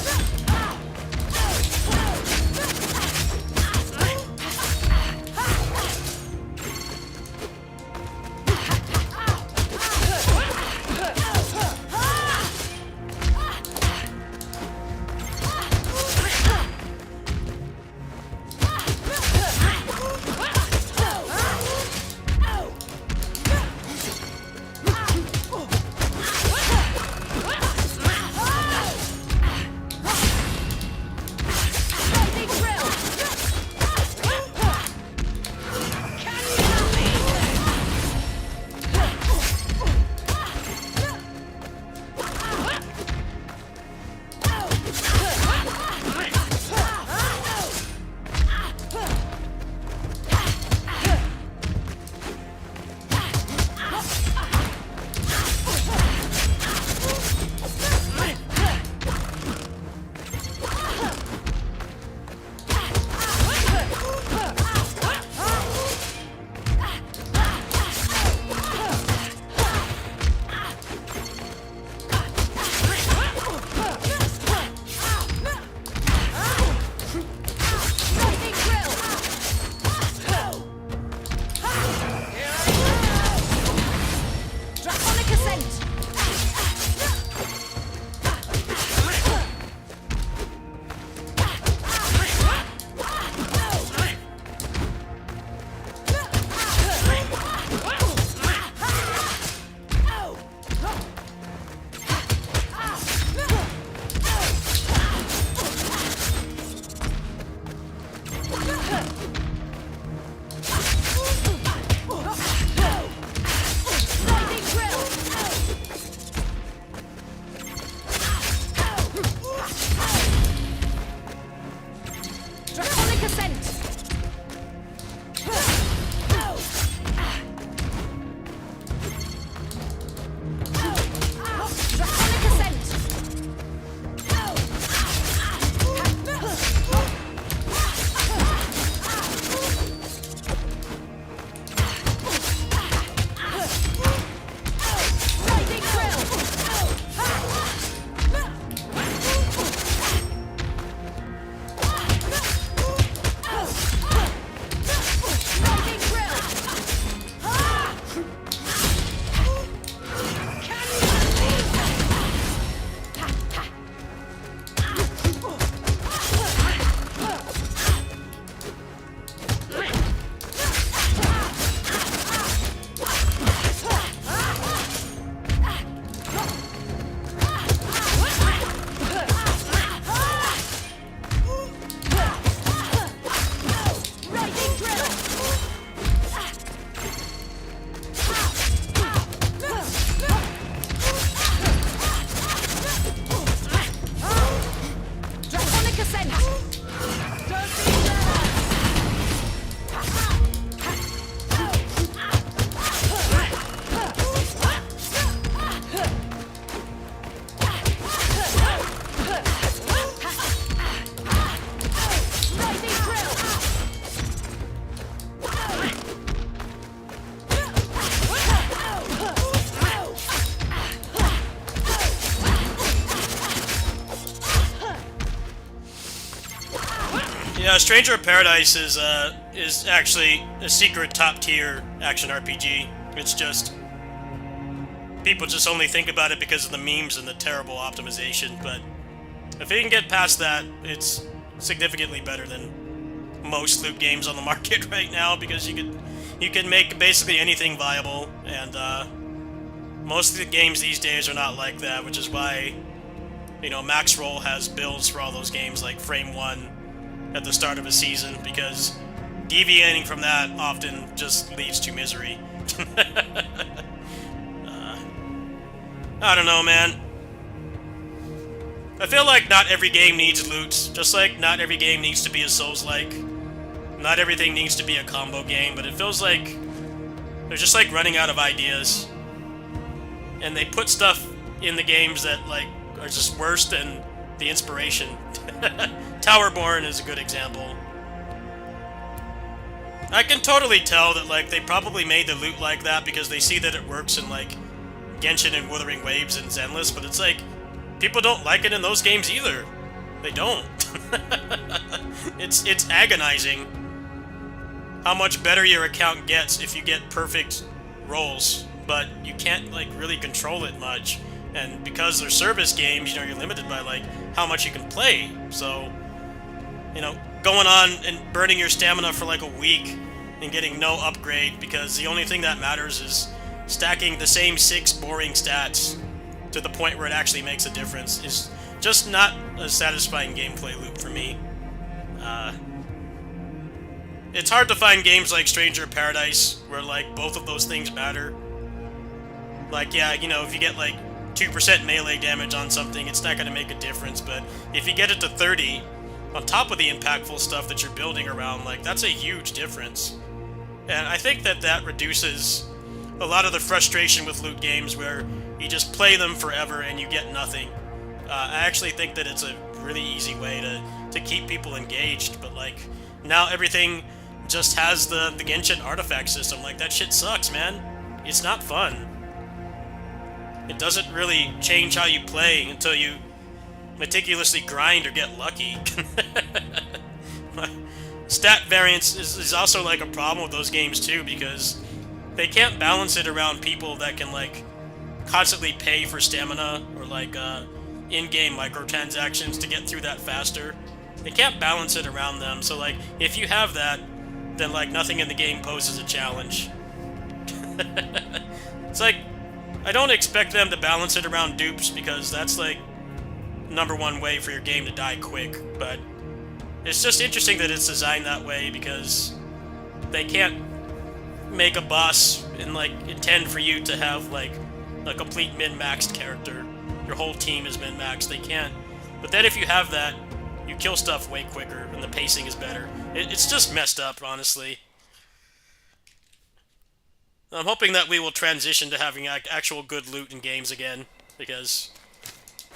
Yeah, Stranger of Paradise is actually a secret top-tier action RPG. It's just people just only think about it because of the memes and the terrible optimization, but if you can get past that, it's significantly better than most loot games on the market right now, because you can make basically anything viable, and most of the games these days are not like that, which is why, you know, Max Roll has builds for all those games like Frame 1 at the start of a season, because deviating from that often just leads to misery. I don't know, man. I feel like not every game needs loot, just like not every game needs to be a Souls-like. Not everything needs to be a combo game, but it feels like they're just like running out of ideas. And they put stuff in the games that like are just worse than the inspiration. Towerborn is a good example. I can totally tell that like they probably made the loot like that because they see that it works in like Genshin and Wuthering Waves and Zenless, but it's like people don't like it in those games either. They don't. It's agonizing how much better your account gets if you get perfect rolls, but you can't like really control it much. And because they're service games, you know, you're limited by like how much you can play. So, you know, going on and burning your stamina for like a week and getting no upgrade because the only thing that matters is stacking the same 6 boring stats to the point where it actually makes a difference is just not a satisfying gameplay loop for me. It's hard to find games like Stranger of Paradise where like both of those things matter. Like, yeah, you know, if you get like 2% melee damage on something, it's not going to make a difference, but if you get it to 30, on top of the impactful stuff that you're building around, like, that's a huge difference. And I think that that reduces a lot of the frustration with loot games where you just play them forever and you get nothing. I actually think that it's a really easy way to keep people engaged, but like, now everything just has the Genshin artifact system. Like, that shit sucks, man. It's not fun. It doesn't really change how you play until you meticulously grind or get lucky. Stat variance is also like a problem with those games too, because they can't balance it around people that can like constantly pay for stamina or like in-game microtransactions to get through that faster. They can't balance it around them, so like if you have that, then like nothing in the game poses a challenge. It's like, I don't expect them to balance it around dupes, because that's like #1 way for your game to die quick, but it's just interesting that it's designed that way, because they can't make a boss and like intend for you to have like a complete min-maxed character. Your whole team is min-maxed. They can't. But then if you have that, you kill stuff way quicker and the pacing is better. It's just messed up, honestly. I'm hoping that we will transition to having actual good loot in games again, because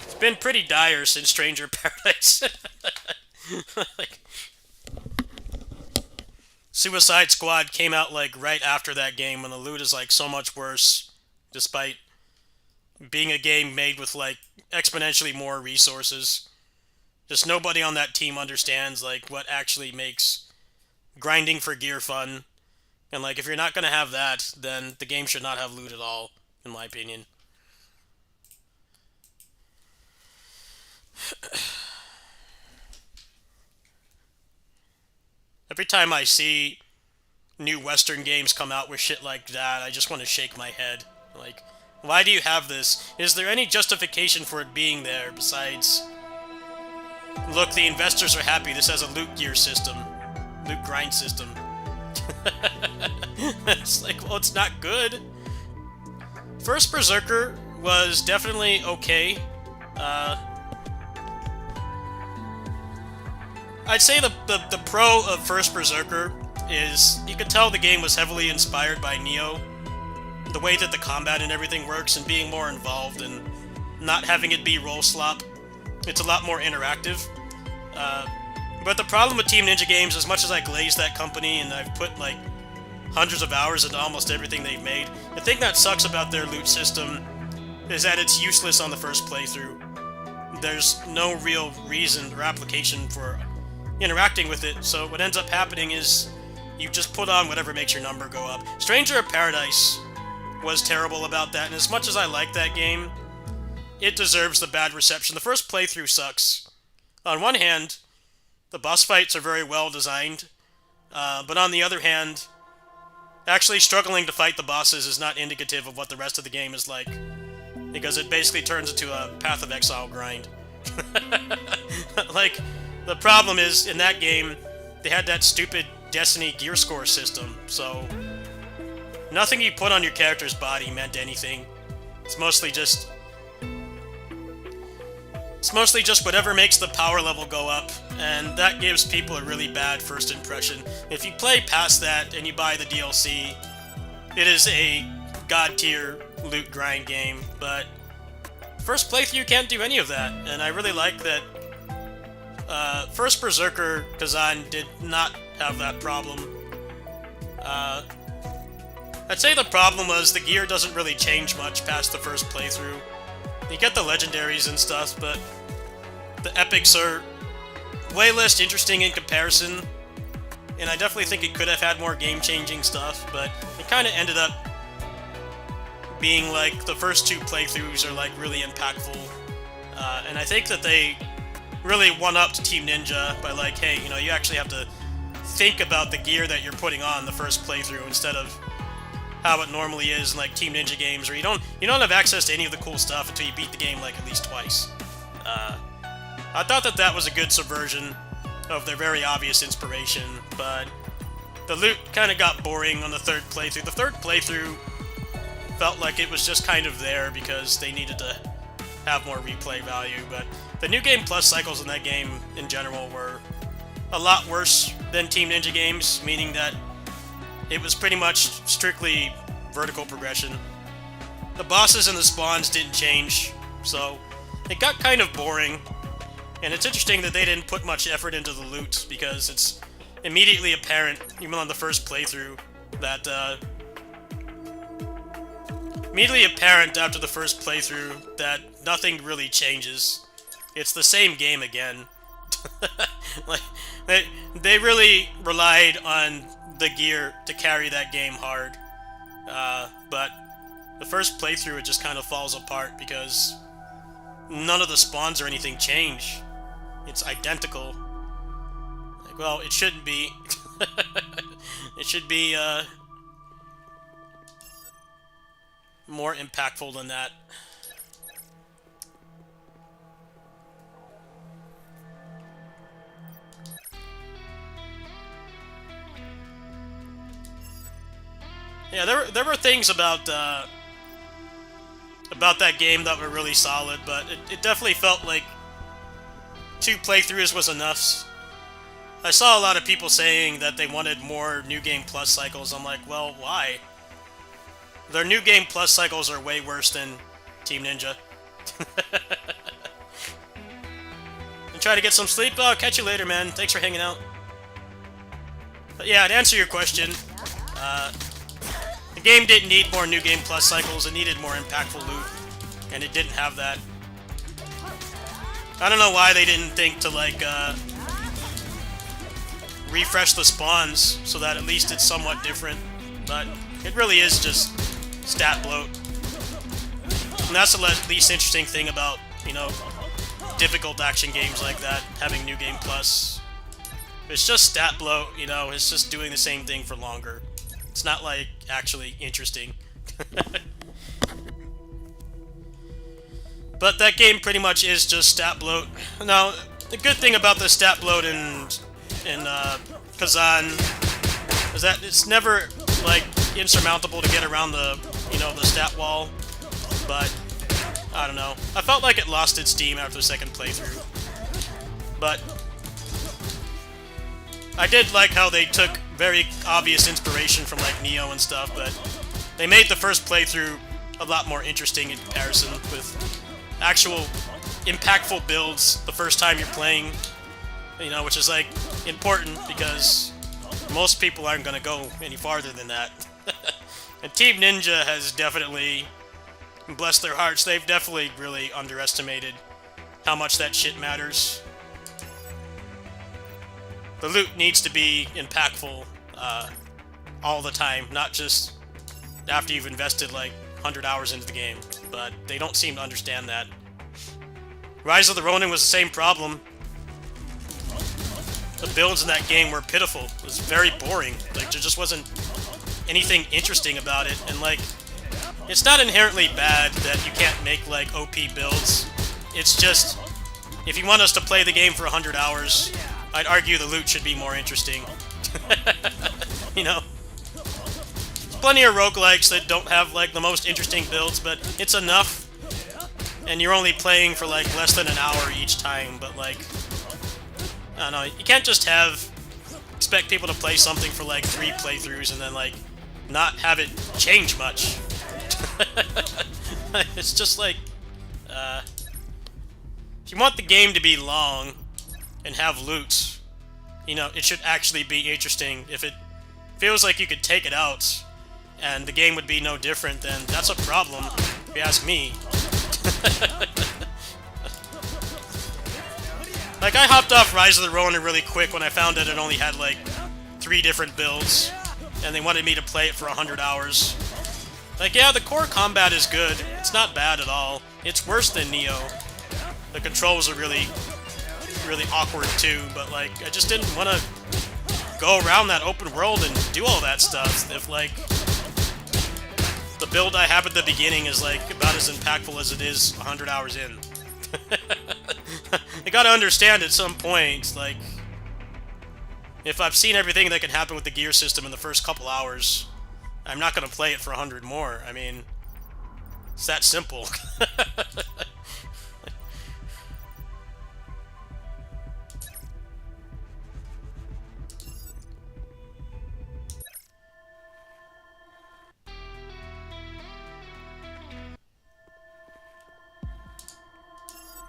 it's been pretty dire since Stranger of Paradise. Like, Suicide Squad came out like right after that game, when the loot is like so much worse, despite being a game made with like exponentially more resources. Just nobody on that team understands like what actually makes grinding for gear fun. And like, if you're not going to have that, then the game should not have loot at all, in my opinion. Every time I see new Western games come out with shit like that, I just want to shake my head. Like, why do you have this? Is there any justification for it being there besides, look, the investors are happy, this has a loot gear system, loot grind system. It's like, well, it's not good. First Berserker was definitely okay. I'd say the pro of First Berserker is you could tell the game was heavily inspired by Nioh. The way that the combat and everything works, and being more involved and not having it be roll slop. It's a lot more interactive. But the problem with Team Ninja games, as much as I glaze that company and I've put like hundreds of hours into almost everything they've made, the thing that sucks about their loot system is that it's useless on the first playthrough. There's no real reason or application for interacting with it. So what ends up happening is you just put on whatever makes your number go up. Stranger of Paradise was terrible about that, and as much as I like that game, it deserves the bad reception. The first playthrough sucks. On one hand, the boss fights are very well designed, but on the other hand, actually struggling to fight the bosses is not indicative of what the rest of the game is like, because it basically turns into a Path of Exile grind. Like, the problem is, in that game, they had that stupid Destiny gear score system, so nothing you put on your character's body meant anything. It's mostly just whatever makes the power level go up, and that gives people a really bad first impression. If you play past that and you buy the DLC, it is a god-tier loot grind game, but first playthrough you can't do any of that, and I really like that first Berserker Kazan did not have that problem. I'd say the problem was the gear doesn't really change much past the first playthrough. You get the legendaries and stuff, but the epics are way less interesting in comparison, and I definitely think it could have had more game-changing stuff, but it kind of ended up being like the first two playthroughs are like really impactful, and I think that they really one-upped Team Ninja by like, hey, you know, you actually have to think about the gear that you're putting on the first playthrough instead of how it normally is in like Team Ninja games, where you don't have access to any of the cool stuff until you beat the game like at least twice. I thought that was a good subversion of their very obvious inspiration, but the loot kind of got boring on the third playthrough. The third playthrough felt like it was just kind of there because they needed to have more replay value, but the New Game Plus cycles in that game in general were a lot worse than Team Ninja games, meaning that it was pretty much strictly vertical progression. The bosses and the spawns didn't change, so it got kind of boring. And it's interesting that they didn't put much effort into the loot, because it's immediately apparent, even on the first playthrough, that, immediately apparent after the first playthrough that nothing really changes. It's the same game again. Like, they really relied on the gear to carry that game hard. But the first playthrough, it just kind of falls apart because none of the spawns or anything change. It's identical. Like, well, it shouldn't be. It should be, more impactful than that. Yeah, there were things about that game that were really solid, but it definitely felt like 2 playthroughs was enough. I saw a lot of people saying that they wanted more New Game Plus cycles. I'm like, well, why? Their New Game Plus cycles are way worse than Team Ninja. And try to get some sleep. Oh, catch you later, man. Thanks for hanging out. But yeah, to answer your question, the game didn't need more New Game Plus cycles. It needed more impactful loot, and it didn't have that. I don't know why they didn't think to, like, refresh the spawns so that at least it's somewhat different, but it really is just stat bloat. And that's the least interesting thing about, you know, difficult action games like that, having New Game Plus. It's just stat bloat, you know, it's just doing the same thing for longer. It's not, like, actually interesting. But that game pretty much is just stat bloat. Now, the good thing about the stat bloat in Kazan is that it's never, like, insurmountable to get around the, you know, the stat wall. But, I don't know. I felt like it lost its steam after the second playthrough. But I did like how they took very obvious inspiration from, like, Neo and stuff, but they made the first playthrough a lot more interesting in comparison, with actual impactful builds the first time you're playing, you know, which is, like, important because most people aren't going to go any farther than that. And Team Ninja has definitely, bless their hearts, they've definitely really underestimated how much that shit matters. the loot needs to be impactful all the time, not just after you've invested like 100 hours into the game. But they don't seem to understand that. Rise of the Ronin was the same problem. The builds in that game were pitiful. It was very boring. Like, there just wasn't anything interesting about it. And like, it's not inherently bad that you can't make like OP builds. It's just, if you want us to play the game for 100 hours, I'd argue the loot should be more interesting. You know? There's plenty of roguelikes that don't have like the most interesting builds, but it's enough. And you're only playing for like less than an hour each time, but like, I don't know, you can't just expect people to play something for like 3 playthroughs and then like not have it change much. It's just like, if you want the game to be long and have loot, you know, it should actually be interesting. If it feels like you could take it out and the game would be no different, then that's a problem, if you ask me. Like, I hopped off Rise of the Ronin really quick when I found that it only had like 3 different builds, and they wanted me to play it for 100 hours. Like, yeah, the core combat is good. It's not bad at all. It's worse than Neo. The controls are really, really awkward too, but like, I just didn't want to go around that open world and do all that stuff if like the build I have at the beginning is like about as impactful as it is 100 hours in. I gotta understand at some point, like, if I've seen everything that can happen with the gear system in the first couple hours, I'm not gonna play it for 100 more. I mean, it's that simple.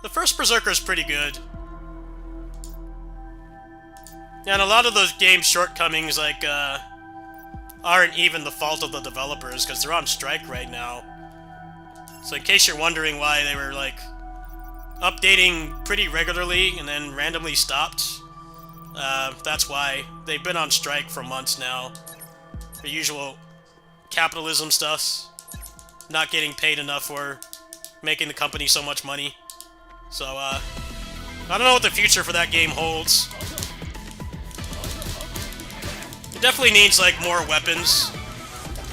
The first Berserker is pretty good. And a lot of those game's shortcomings, like, aren't even the fault of the developers, because they're on strike right now. So in case you're wondering why they were, like, updating pretty regularly and then randomly stopped, that's why. They've been on strike for months now. The usual capitalism stuff. Not getting paid enough for making the company so much money. So, I don't know what the future for that game holds. It definitely needs, like, more weapons.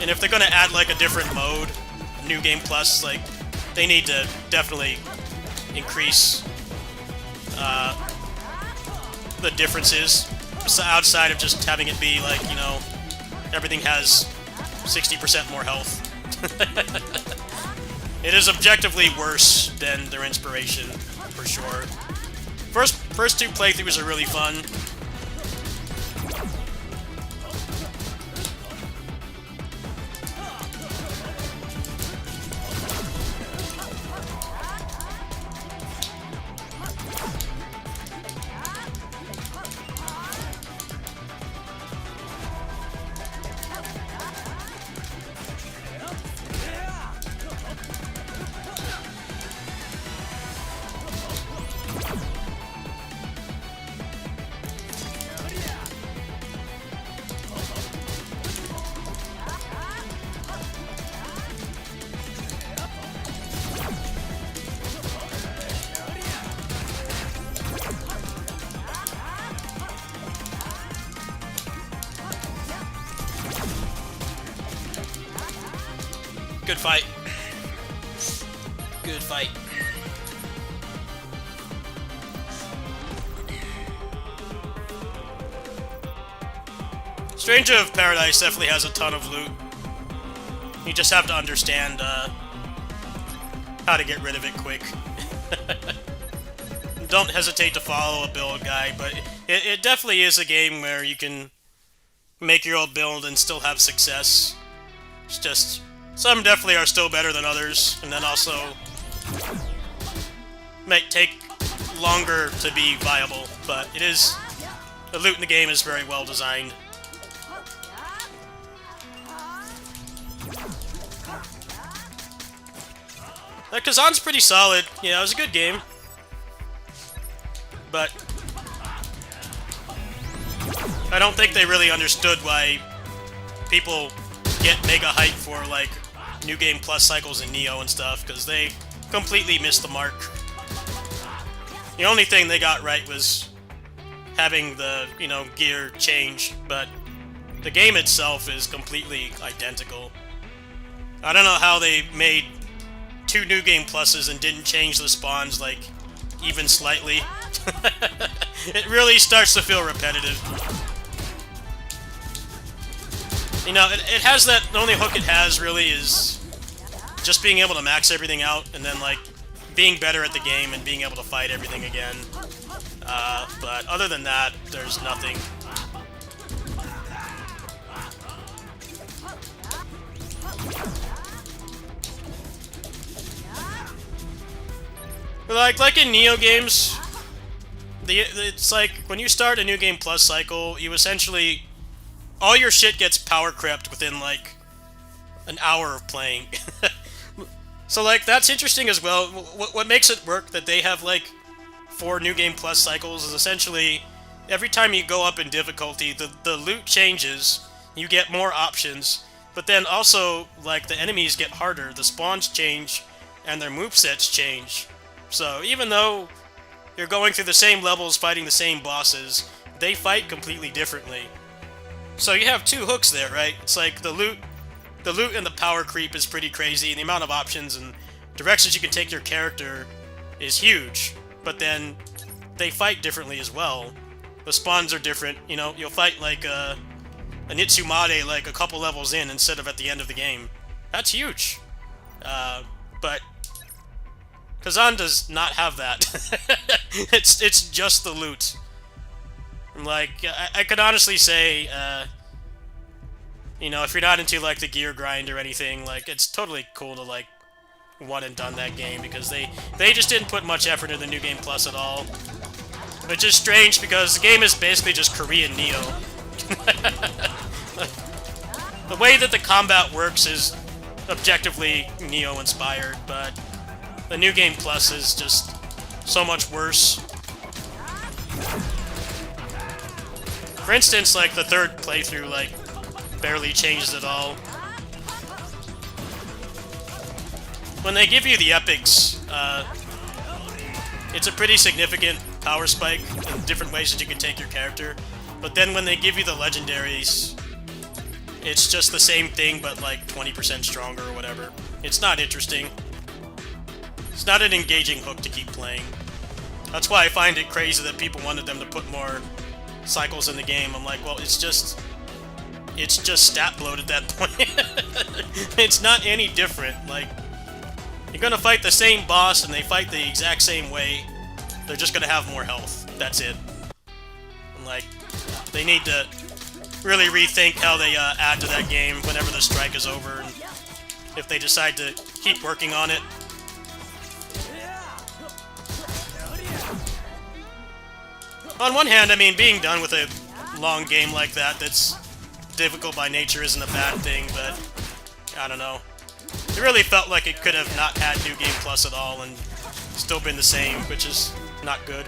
And if they're gonna add, like, a different mode, New Game Plus, like, they need to definitely increase, the differences outside of just having it be, like, you know, everything has 60% more health. It is objectively worse than their inspiration, for sure. First 2 playthroughs are really fun. Good fight. Good fight. Stranger of Paradise definitely has a ton of loot. You just have to understand how to get rid of it quick. Don't hesitate to follow a build guide, but it definitely is a game where you can make your own build and still have success. It's just, some definitely are still better than others, and then also might take longer to be viable, but it is, the loot in the game is very well designed. Kazan's pretty solid. Yeah, it was a good game. But I don't think they really understood why people get mega hype for, like, New Game Plus cycles in Neo and stuff, because they completely missed the mark. The only thing they got right was having the, you know, gear change, but the game itself is completely identical. I don't know how they made 2 New Game Pluses and didn't change the spawns, like, even slightly. It really starts to feel repetitive. You know, it has that, the only hook it has, really, is just being able to max everything out, and then, like, being better at the game and being able to fight everything again. But other than that, there's nothing. Like in Neo games, it's like, when you start a New Game Plus cycle, you essentially, all your shit gets power crept within, like, an hour of playing. So, like, that's interesting as well. What makes it work that they have, like, 4 New Game Plus cycles is essentially, every time you go up in difficulty, the loot changes, you get more options, but then also, like, the enemies get harder, the spawns change, and their movesets change. So, even though you're going through the same levels, fighting the same bosses, they fight completely differently. So you have 2 hooks there, right? It's like the loot and the power creep is pretty crazy, and the amount of options and directions you can take your character is huge. But then they fight differently as well. The spawns are different. You know, you'll fight like an Itsumade like a couple levels in instead of at the end of the game. That's huge. But Kazan does not have that. It's just the loot. Like, I could honestly say, you know, if you're not into, like, the gear grind or anything, like, it's totally cool to, like, one and done that game, because they just didn't put much effort into the New Game Plus at all. Which is strange, because the game is basically just Korean Neo. The way that the combat works is objectively Neo-inspired, but the New Game Plus is just so much worse. For instance, like, the 3rd playthrough, like, barely changes at all. When they give you the epics, it's a pretty significant power spike in different ways that you can take your character. But then when they give you the legendaries, it's just the same thing, but like 20% stronger or whatever. It's not interesting. It's not an engaging hook to keep playing. That's why I find it crazy that people wanted them to put more cycles in the game. I'm like, well, it's just stat bloat at that point. It's not any different. Like, you're gonna fight the same boss and they fight the exact same way. They're just gonna have more health. That's it. And, like, they need to really rethink how they add to that game whenever the strike is over, and if they decide to keep working on it. On one hand, I mean, being done with a long game like that that's difficult by nature isn't a bad thing, but I don't know. It really felt like it could have not had New Game Plus at all and still been the same, which is not good.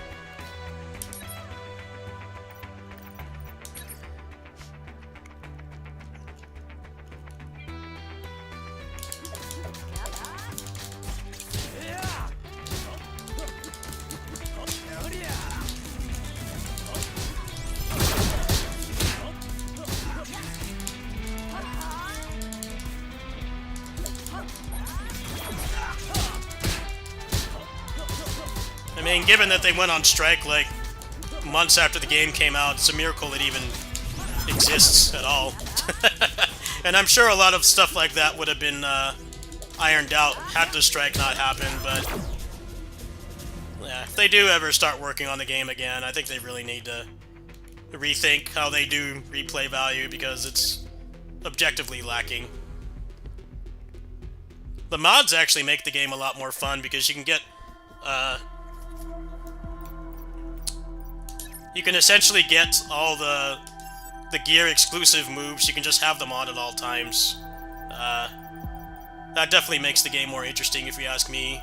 I mean, given that they went on strike, like, months after the game came out, it's a miracle it even exists at all. And I'm sure a lot of stuff like that would have been ironed out had the strike not happened, but yeah, if they do ever start working on the game again, I think they really need to rethink how they do replay value, because it's objectively lacking. The mods actually make the game a lot more fun, because you can get you can essentially get all the gear exclusive moves. You can just have them on at all times. That definitely makes the game more interesting, if you ask me.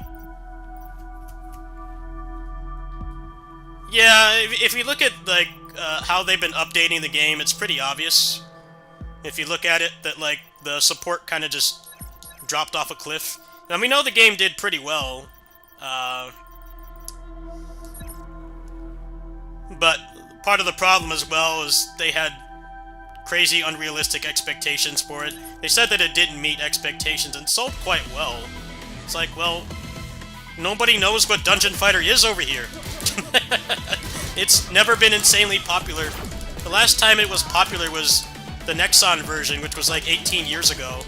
Yeah, if you look at, like, how they've been updating the game, it's pretty obvious. If you look at it, that like the support kind of just dropped off a cliff. Now we know the game did pretty well, but part of the problem as well is they had crazy, unrealistic expectations for it. They said that it didn't meet expectations and sold quite well. It's like, well, nobody knows what Dungeon Fighter is over here. It's never been insanely popular. The last time it was popular was the Nexon version, which was like 18 years ago.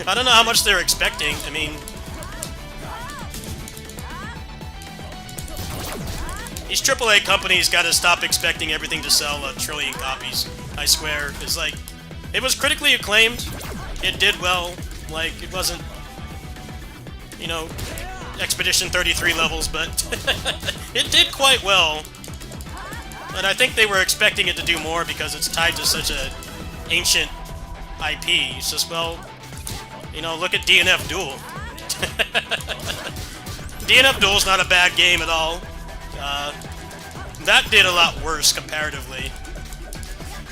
I don't know how much they're expecting. I mean, these AAA companies gotta stop expecting everything to sell a trillion copies. I swear. It's like, it was critically acclaimed. It did well. Like, it wasn't, you know, Expedition 33 levels, but it did quite well. And I think they were expecting it to do more because it's tied to such a ancient IP. It's just, well, you know, look at DNF Duel. DNF Duel's not a bad game at all. That did a lot worse comparatively.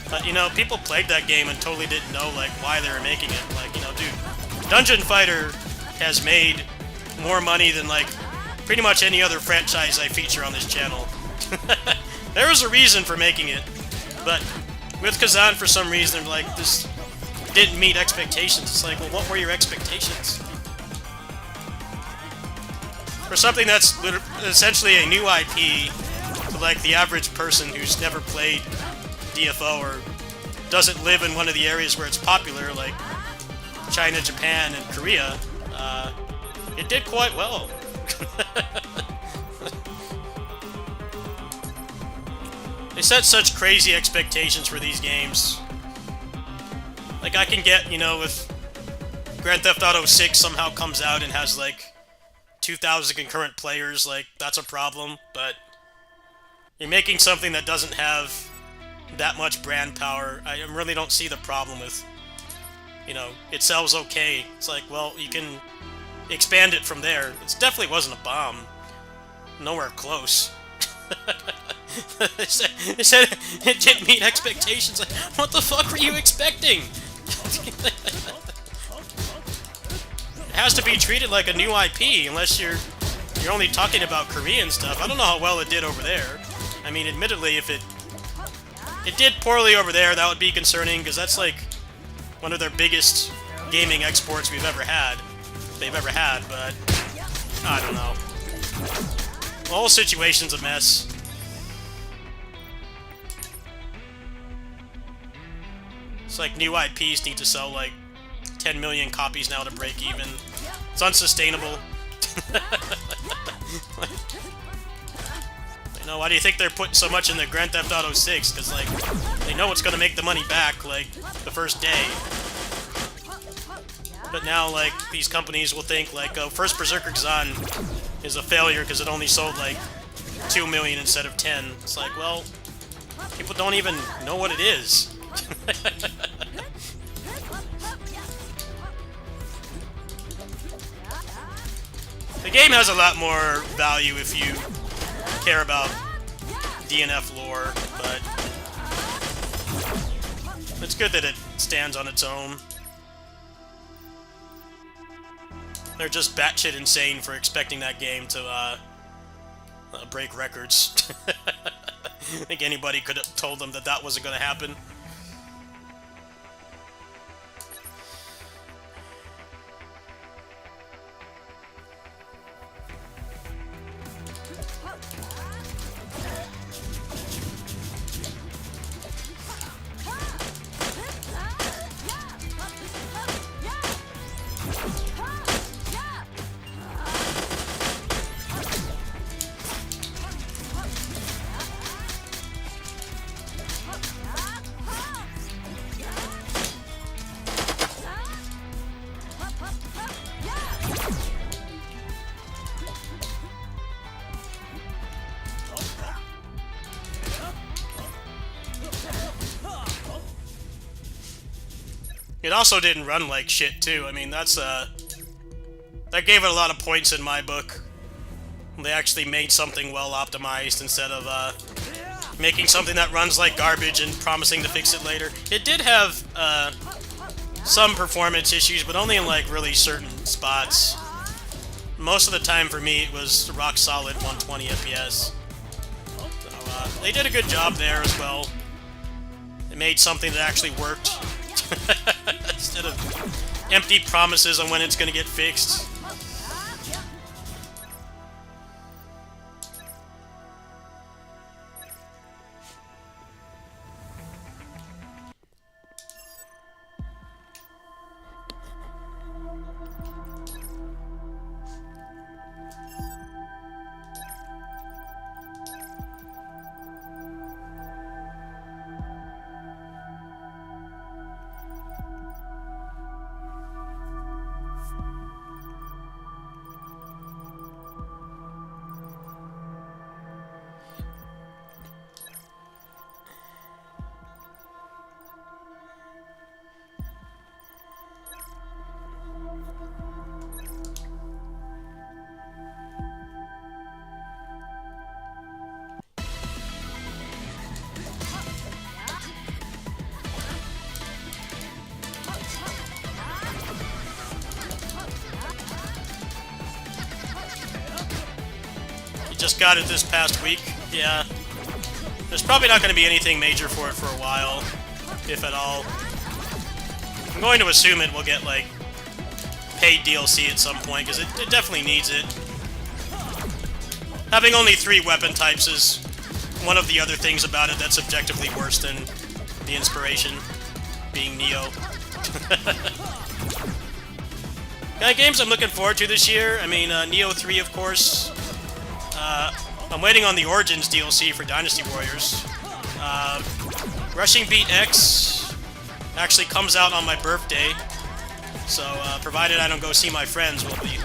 But, you know, people played that game and totally didn't know, like, why they were making it. Like, you know, dude, Dungeon Fighter has made more money than, like, pretty much any other franchise I feature on this channel. There was a reason for making it. But with Kazan, for some reason, like, this didn't meet expectations. It's like, well, what were your expectations? For something that's essentially a new IP, to, like, the average person who's never played DFO or doesn't live in one of the areas where it's popular, like China, Japan, and Korea, it did quite well. They set such crazy expectations for these games. Like, I can get, you know, if Grand Theft Auto 6 somehow comes out and has, like, 2,000 concurrent players, like, that's a problem, but you're making something that doesn't have that much brand power. I really don't see the problem with, you know, it sells okay. It's like, well, you can expand it from there. It definitely wasn't a bomb. Nowhere close. They said it didn't meet expectations. Like, what the fuck were you expecting? It has to be treated like a new IP, unless you're only talking about Korean stuff. I don't know how well it did over there. I mean, admittedly, if it did poorly over there, that would be concerning, because that's like one of their biggest gaming exports they've ever had, but I don't know. The whole situation's a mess. It's like new IPs need to sell like 10 million copies now to break even. It's unsustainable. You know, why do you think they're putting so much in the Grand Theft Auto 6? Because, like, they know it's gonna make the money back, like, the first day. But now, like, these companies will think, like, oh, first Berserker Kazan is a failure because it only sold, like, 2 million instead of 10. It's like, well, people don't even know what it is. The game has a lot more value if you care about DNF lore, but it's good that it stands on its own. They're just batshit insane for expecting that game to break records. I think anybody could have told them that that wasn't going to happen. It also didn't run like shit, too. I mean, that's, that gave it a lot of points in my book. They actually made something well optimized instead of making something that runs like garbage and promising to fix it later. It did have some performance issues, but only in like really certain spots. Most of the time for me it was rock solid 120 FPS. So they did a good job there as well. They made something that actually worked instead of empty promises on when it's going to get fixed. Just got it this past week. Yeah. There's probably not going to be anything major for it for a while, if at all. I'm going to assume it will get, like, paid DLC at some point, because it definitely needs it. Having only 3 weapon types is one of the other things about it that's objectively worse than the inspiration, being Neo. Games I'm looking forward to this year, I mean, Neo 3, of course. I'm waiting on the Origins DLC for Dynasty Warriors. Rushing Beat X actually comes out on my birthday, so provided I don't go see my friends, we'll be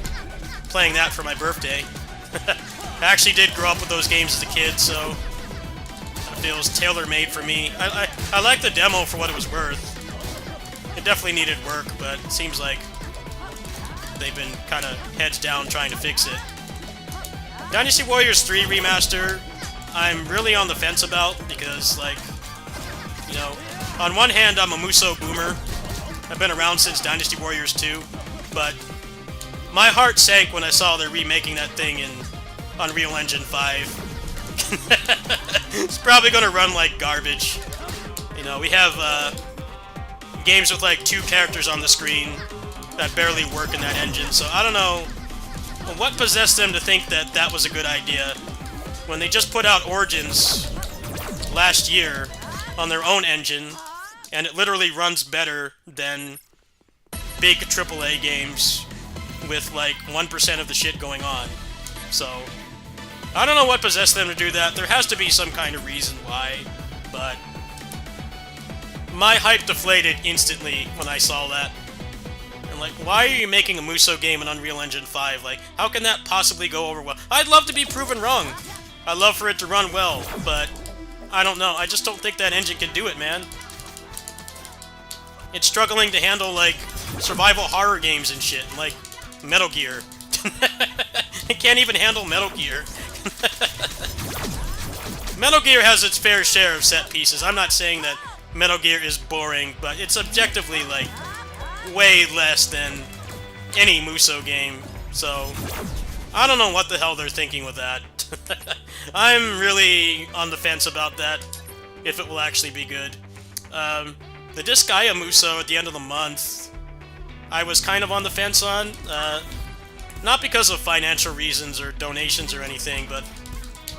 playing that for my birthday. I actually did grow up with those games as a kid, so it feels tailor-made for me. I like the demo for what it was worth. It definitely needed work, but it seems like they've been kind of heads down trying to fix it. Dynasty Warriors 3 Remaster, I'm really on the fence about, because, like, you know, on one hand, I'm a Musou boomer. I've been around since Dynasty Warriors 2, but my heart sank when I saw they're remaking that thing in Unreal Engine 5. It's probably going to run like garbage. You know, we have games with, like, 2 characters on the screen that barely work in that engine, so I don't know what possessed them to think that that was a good idea when they just put out Origins last year on their own engine, and it literally runs better than big AAA games with like 1% of the shit going on. So I don't know what possessed them to do that. There has to be some kind of reason why, but my hype deflated instantly when I saw that. Like, why are you making a Musou game in Unreal Engine 5? Like, how can that possibly go over well? I'd love to be proven wrong. I'd love for it to run well, but I don't know. I just don't think that engine can do it, man. It's struggling to handle, like, survival horror games and shit, like Metal Gear. It can't even handle Metal Gear. Metal Gear has its fair share of set pieces. I'm not saying that Metal Gear is boring, but it's objectively, like, way less than any Musou game, so I don't know what the hell they're thinking with that. I'm really on the fence about that, if it will actually be good. The Disgaea Musou at the end of the month, I was kind of on the fence on, not because of financial reasons or donations or anything, but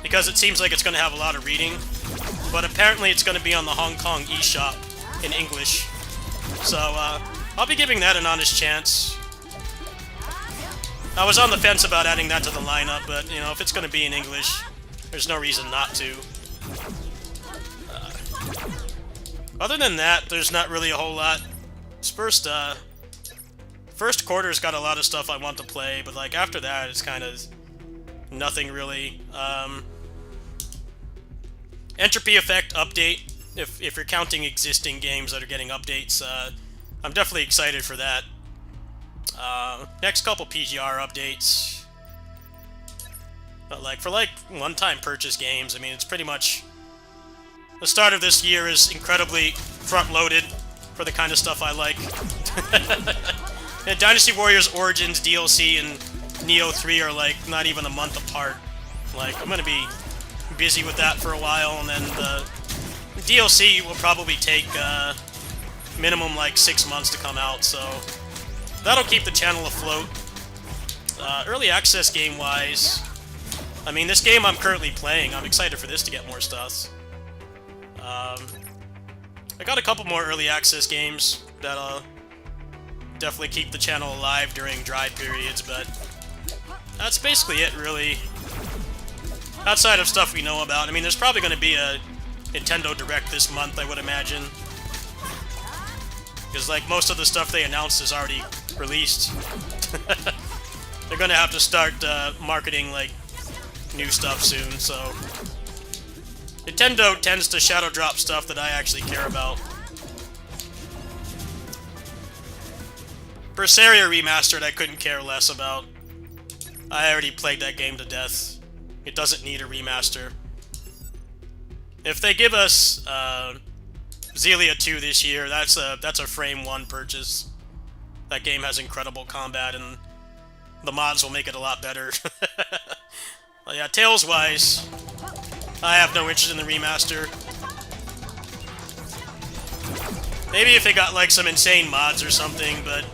because it seems like it's going to have a lot of reading, but apparently it's going to be on the Hong Kong eShop in English, so I'll be giving that an honest chance. I was on the fence about adding that to the lineup, but, you know, if it's going to be in English, there's no reason not to. Other than that, there's not really a whole lot. First quarter's got a lot of stuff I want to play, but, like, after that, it's kind of nothing really. Entropy Effect update, if you're counting existing games that are getting updates, I'm definitely excited for that. Next couple PGR updates. But like for like one-time purchase games, I mean, it's pretty much the start of this year is incredibly front-loaded for the kind of stuff I like. Yeah, Dynasty Warriors Origins DLC and Neo 3 are like not even a month apart. Like I'm gonna be busy with that for a while, and then the DLC will probably take minimum like 6 months to come out, so that'll keep the channel afloat. Early access game-wise, I mean, this game I'm currently playing, I'm excited for this to get more stuff. I got a couple more early access games that'll definitely keep the channel alive during dry periods, but that's basically it, really. Outside of stuff we know about, I mean, there's probably going to be a Nintendo Direct this month, I would imagine. Because, like, most of the stuff they announced is already released. They're going to have to start marketing, like, new stuff soon, so... Nintendo tends to shadow drop stuff that I actually care about. Berseria Remastered I couldn't care less about. I already played that game to death. It doesn't need a remaster. If they give us Xillia 2 this year, that's a Frame 1 purchase. That game has incredible combat, and the mods will make it a lot better. Well, yeah, Tales-wise, I have no interest in the remaster. Maybe if they got like some insane mods or something, but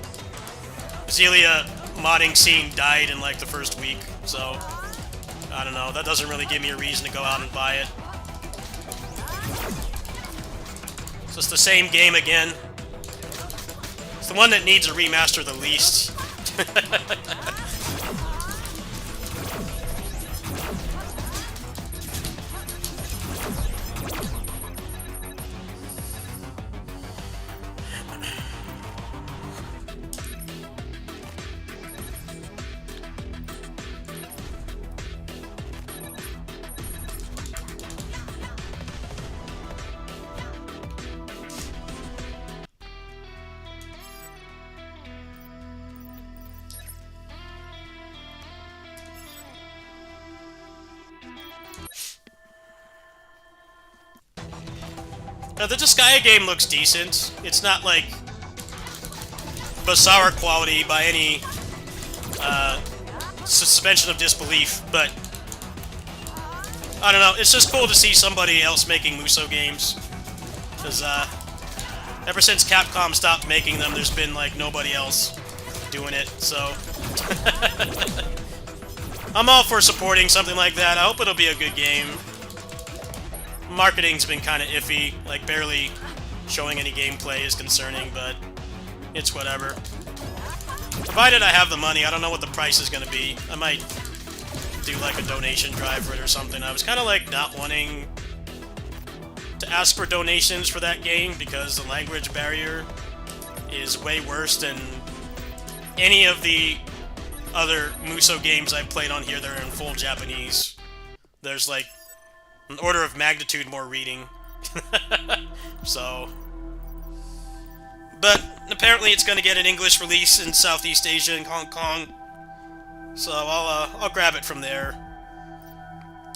Xillia modding scene died in like the first week, so I don't know. That doesn't really give me a reason to go out and buy it. It's just the same game again. It's the one that needs a remaster the least. The Disgaea game looks decent. It's not like Basara quality by any suspension of disbelief, but I don't know. It's just cool to see somebody else making Musou games. Because ever since Capcom stopped making them, there's been like nobody else doing it. So I'm all for supporting something like that. I hope it'll be a good game. Marketing's been kind of iffy, like barely showing any gameplay is concerning, but it's whatever. Provided I have the money, I don't know what the price is going to be. I might do like a donation drive for it or something. I was kind of like not wanting to ask for donations for that game because the language barrier is way worse than any of the other Musou games I've played on here that are in full Japanese. There's like an order of magnitude more reading. So, but apparently it's going to get an English release in Southeast Asia and Hong Kong, so I'll grab it from there.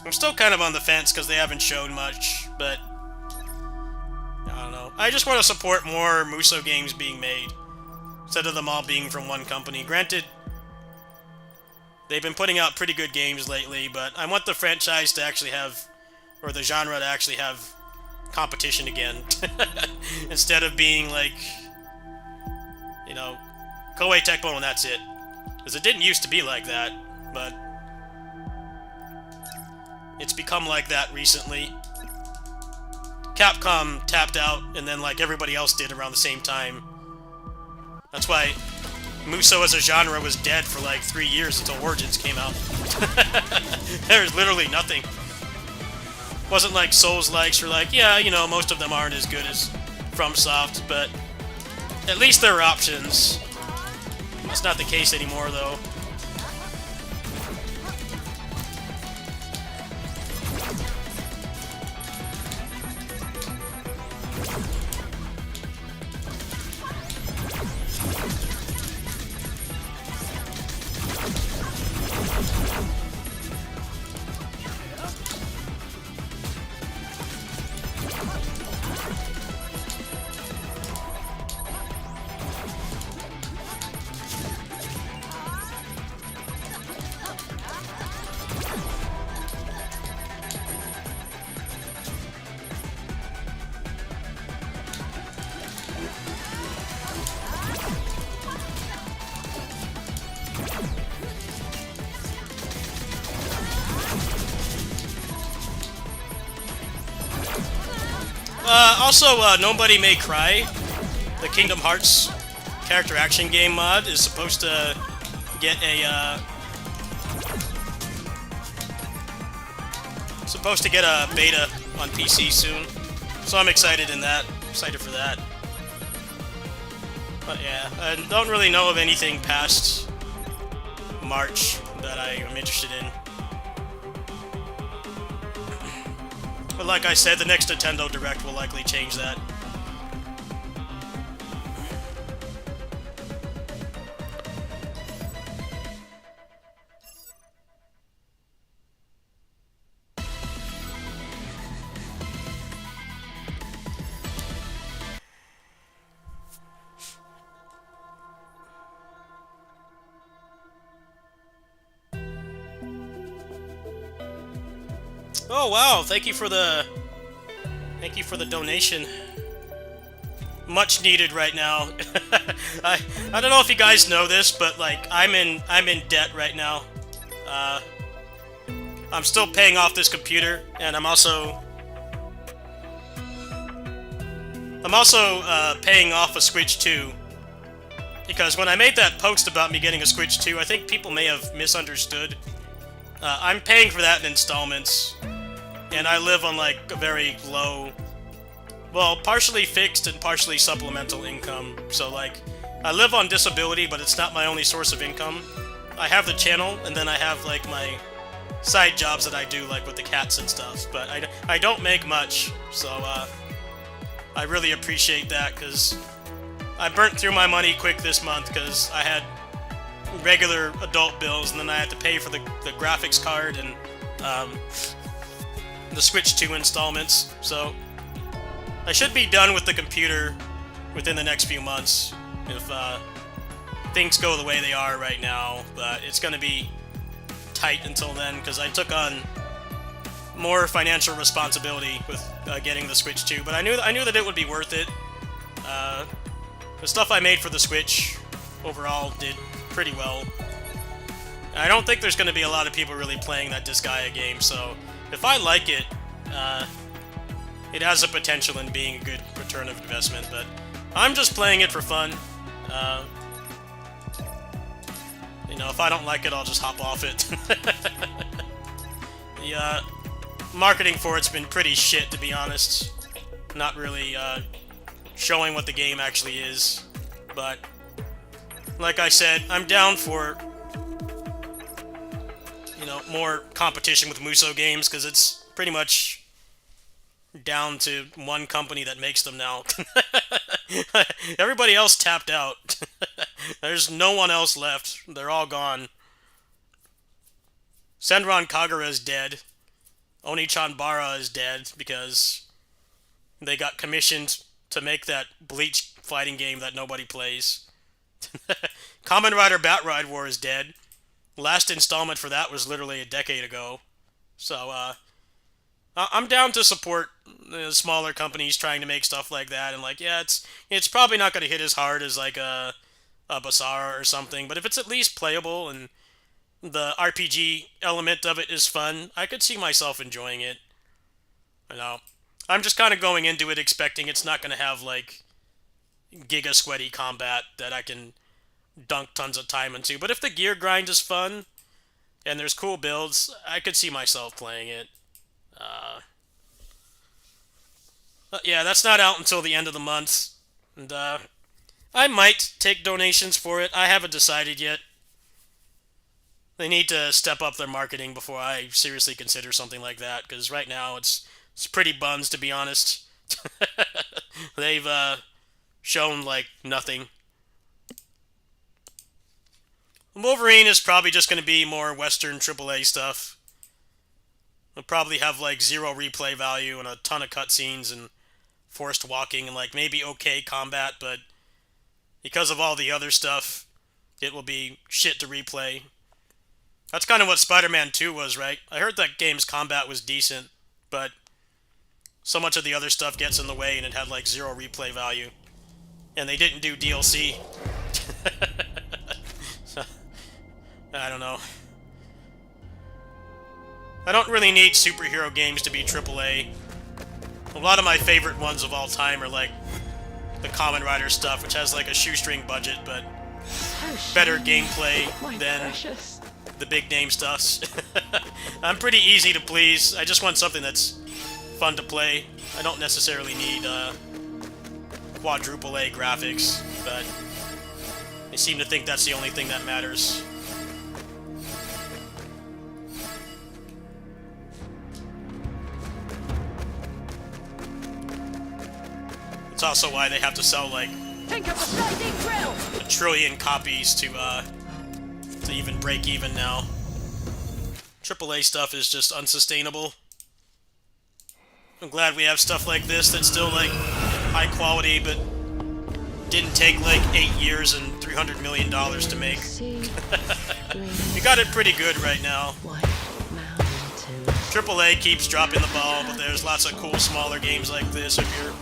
I'm still kind of on the fence because they haven't shown much, but I don't know. I just want to support more Musou games being made instead of them all being from one company. Granted, they've been putting out pretty good games lately, but I want the franchise to actually have, or the genre to actually have competition again. Instead of being like, you know, Koei Tecmo and that's it. Because it didn't used to be like that, but it's become like that recently. Capcom tapped out, and then like everybody else did around the same time. That's why Musou as a genre was dead for like 3 years until Origins came out. There's literally nothing. Wasn't like Souls-likes were like, yeah, you know, most of them aren't as good as FromSoft, but at least there are options. That's not the case anymore, though. Also, Nobody May Cry, the Kingdom Hearts character action game mod, is supposed to get a, beta on PC soon. So I'm excited for that. But yeah, I don't really know of anything past March that I am interested in. But like I said, the next Nintendo Direct will likely change that. Oh wow, thank you for the donation. Much needed right now. I don't know if you guys know this, but like I'm in debt right now. I'm still paying off this computer, and I'm also paying off a Switch 2. Because when I made that post about me getting a Switch 2, I think people may have misunderstood. I'm paying for that in installments. And I live on, like, a very low... Well, partially fixed and partially supplemental income. So, like, I live on disability, but it's not my only source of income. I have the channel, and then I have, like, my side jobs that I do, like, with the cats and stuff. But I don't make much, so, I really appreciate that, because I burnt through my money quick this month, because I had regular adult bills, and then I had to pay for the graphics card, and, the Switch 2 installments, so I should be done with the computer within the next few months if things go the way they are right now, but it's going to be tight until then because I took on more financial responsibility with getting the Switch 2, but I knew that it would be worth it. The stuff I made for the Switch overall did pretty well. I don't think there's going to be a lot of people really playing that Disgaea game, so if I like it, it has a potential in being a good return of investment, but I'm just playing it for fun. You know, if I don't like it, I'll just hop off it. The marketing for it's been pretty shit, to be honest. Not really showing what the game actually is, but like I said, I'm down for, you know, more competition with Muso games, because it's pretty much down to one company that makes them now. Everybody else tapped out. There's no one else left. They're all gone. Senran Kagura is dead. Oni-chan is dead because they got commissioned to make that Bleach fighting game that nobody plays. Kamen Rider Batride War is dead. Last installment for that was literally a decade ago. So, I'm down to support smaller companies trying to make stuff like that, and like, yeah, it's probably not going to hit as hard as like a Basara or something, but if it's at least playable and the RPG element of it is fun, I could see myself enjoying it. You know, I'm just kind of going into it expecting it's not going to have like giga sweaty combat that I can dunk tons of time into, but if the gear grind is fun and there's cool builds, I could see myself playing it. Yeah, that's not out until the end of the month, and I might take donations for it. I haven't decided yet. They need to step up their marketing before I seriously consider something like that, because right now it's pretty buns, to be honest. They've shown like nothing. Wolverine is probably just going to be more Western AAA stuff. It'll probably have like 0 replay value and a ton of cutscenes and forced walking and like maybe okay combat, but because of all the other stuff, it will be shit to replay. That's kind of what Spider-Man 2 was, right? I heard that game's combat was decent, but so much of the other stuff gets in the way and it had like 0 replay value. And they didn't do DLC. So, I don't know. I don't really need superhero games to be AAA. A lot of my favorite ones of all time are like the Kamen Rider stuff, which has like a shoestring budget, but better gameplay than Precious. the big name stuffs. I'm pretty easy to please. I just want something that's fun to play. I don't necessarily need quadruple A graphics, but I seem to think that's the only thing that matters. It's also why they have to sell like Think of the sliding drill. 1 trillion copies to even break even now. AAA stuff is just unsustainable. I'm glad we have stuff like this that's still like high quality, but didn't take like 8 years and $300 million to make. We got it pretty good right now. AAA keeps dropping the ball, but there's lots of cool smaller games like this if you're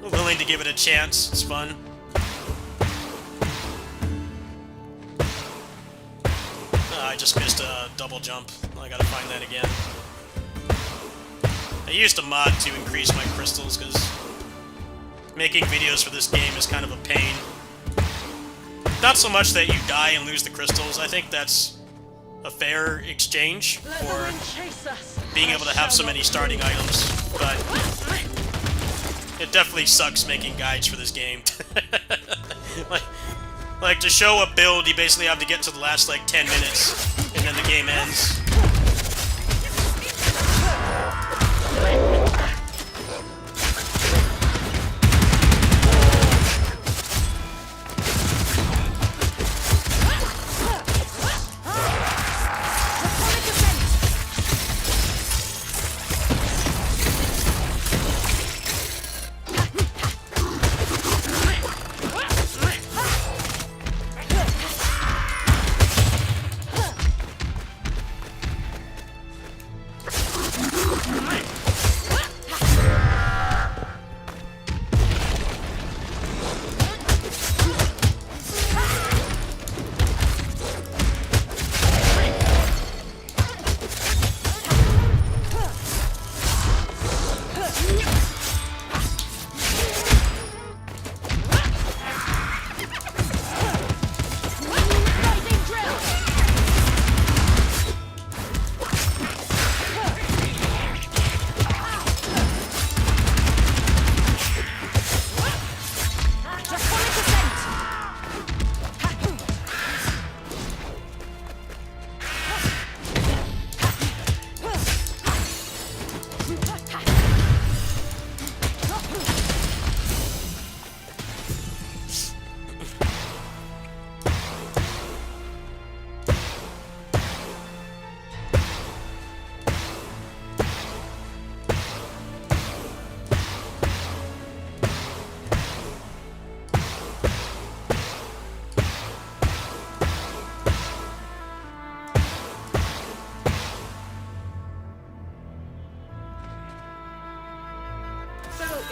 willing to give it a chance. It's fun. I just missed a double jump. I gotta find that again. I used a mod to increase my crystals, because making videos for this game is kind of a pain. Not so much that you die and lose the crystals. I think that's a fair exchange for being able to have so many starting items, but it definitely sucks making guides for this game. Like, to show a build, you basically have to get to the last, like, 10 minutes, and then the game ends.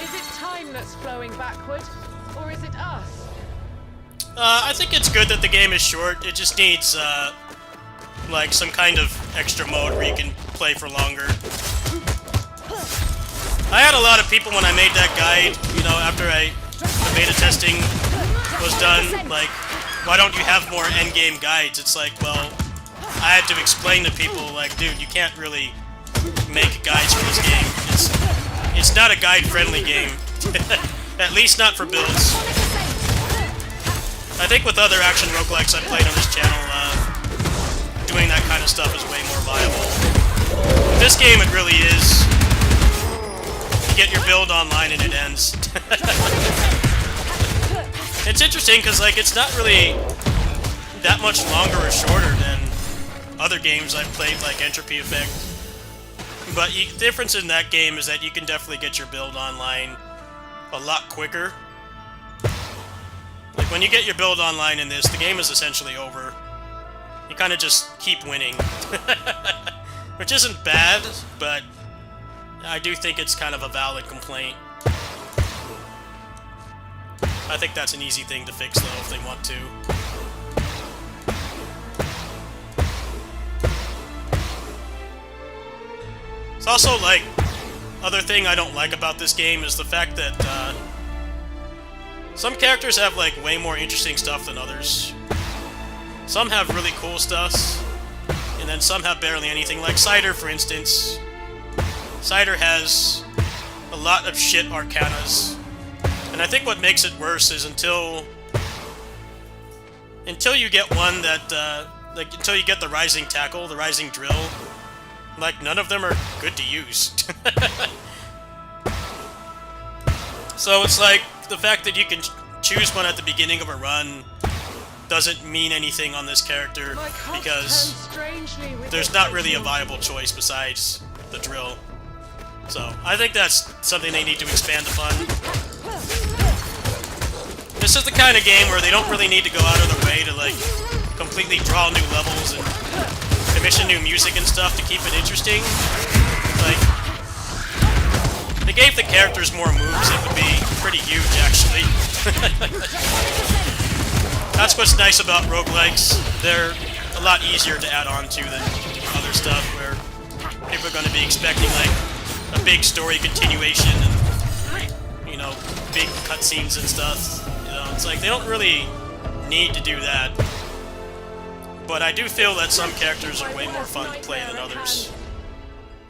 Is it time that's flowing backward, or is it us? I think it's good that the game is short. It just needs, like, some kind of extra mode where you can play for longer. I had a lot of people when I made that guide, you know, after the beta testing was done, like, why don't you have more endgame guides? It's like, well, I had to explain to people, like, dude, you can't really make guides for this game. It's not a guide-friendly game. At least not for builds. I think with other action roguelikes I played on this channel, doing that kind of stuff is way more viable. With this game, it really is. You get your build online and it ends. It's interesting because, like, it's not really that much longer or shorter than other games I've played, like Entropy Effect. But the difference in that game is that you can definitely get your build online a lot quicker. Like, when you get your build online in this, the game is essentially over. You kind of just keep winning. Which isn't bad, but I do think it's kind of a valid complaint. I think that's an easy thing to fix, though, if they want to. It's also, like, other thing I don't like about this game is the fact that some characters have like way more interesting stuff than others. Some have really cool stuff, and then some have barely anything. Like Cider, for instance. Cider has a lot of shit arcanas, and I think what makes it worse is until you get one that like until you get the Rising Tackle, the Rising Drill, like none of them are good to use. So it's like the fact that you can choose one at the beginning of a run doesn't mean anything on this character My cogs because turn strangely with there's the not really a signal. viable choice besides the drill. So I think that's something they need to expand upon. This is the kind of game where they don't really need to go out of their way to like completely draw new levels and commission new music and stuff to keep it interesting. Like, if they gave the characters more moves, it would be pretty huge, actually. That's what's nice about roguelikes. They're a lot easier to add on to than other stuff, where people are going to be expecting, like, a big story continuation and, you know, big cutscenes and stuff. You know, it's like, they don't really need to do that. But I do feel that some characters are way more fun to play than others.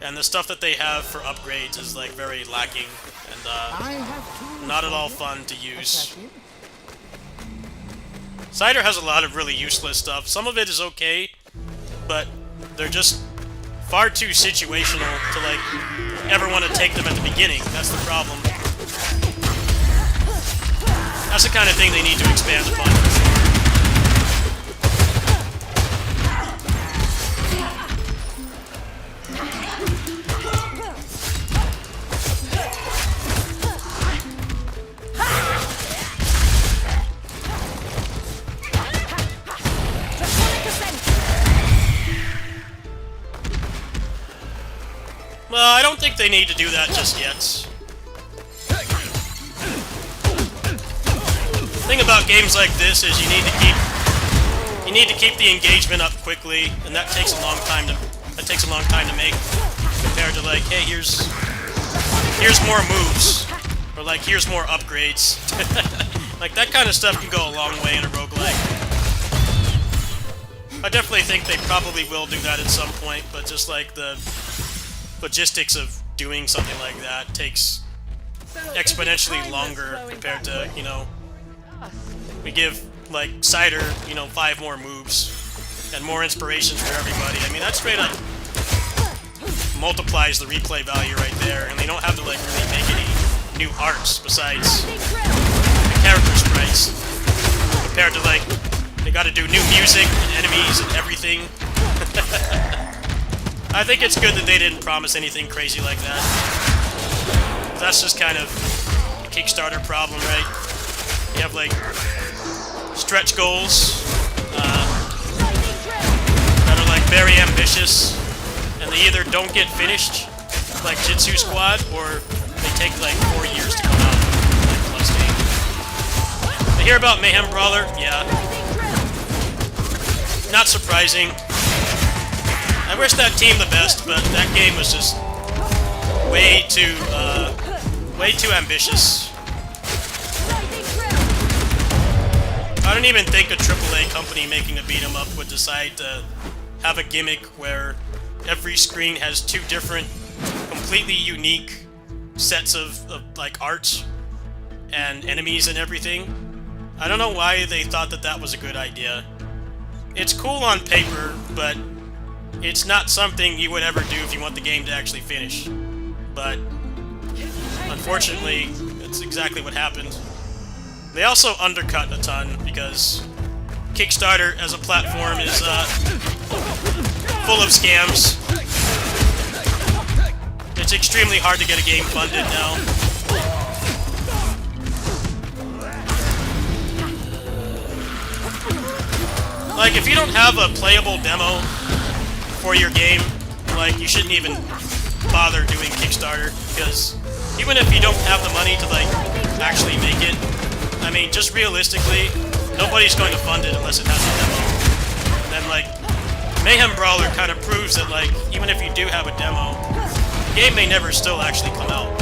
And the stuff that they have for upgrades is, like, very lacking and, I have tools not at for all you, fun to use. assassin. Cider has a lot of really useless stuff. Some of it is okay, but they're just far too situational to, like, ever want to take them at the beginning. That's the problem. That's the kind of thing they need to expand upon. Well, I don't think they need to do that just yet. The thing about games like this is you need to keep the engagement up quickly, and that takes a long time to make compared to like, hey, here's more moves, or like here's more upgrades. Like that kind of stuff can go a long way in a roguelike. I definitely think they probably will do that at some point, but just like the logistics of doing something like that takes So, is it exponentially time longer that's flowing compared to, backward? you know, we give, like, Cider, you know, 5 more moves and more inspirations for everybody. I mean, that straight up multiplies the replay value right there, and they don't have to, like, really make any new arts besides the character sprites. Compared to, like, they gotta do new music and enemies and everything. I think it's good that they didn't promise anything crazy like that. That's just kind of a Kickstarter problem, right? You have, like, stretch goals that are, like, very ambitious, and they either don't get finished, like Jitsu Squad, or they take, like, 4 years to come out, like Bloodstained. I hear about Mayhem Brawler? Yeah. Not surprising. I wish that team the best, but that game was just way too ambitious. I don't even think a AAA company making a beat-em-up would decide to have a gimmick where every screen has 2 different, completely unique sets of like, art and enemies and everything. I don't know why they thought that that was a good idea. It's cool on paper, but it's not something you would ever do if you want the game to actually finish. But unfortunately, it's exactly what happened. They also undercut a ton because Kickstarter as a platform is full of scams. It's extremely hard to get a game funded now. Like, if you don't have a playable demo for your game, like, you shouldn't even bother doing Kickstarter, because even if you don't have the money to, like, actually make it, I mean, just realistically, nobody's going to fund it unless it has a demo. And then, like, Mayhem Brawler kind of proves that, like, even if you do have a demo, The game may never still actually come out.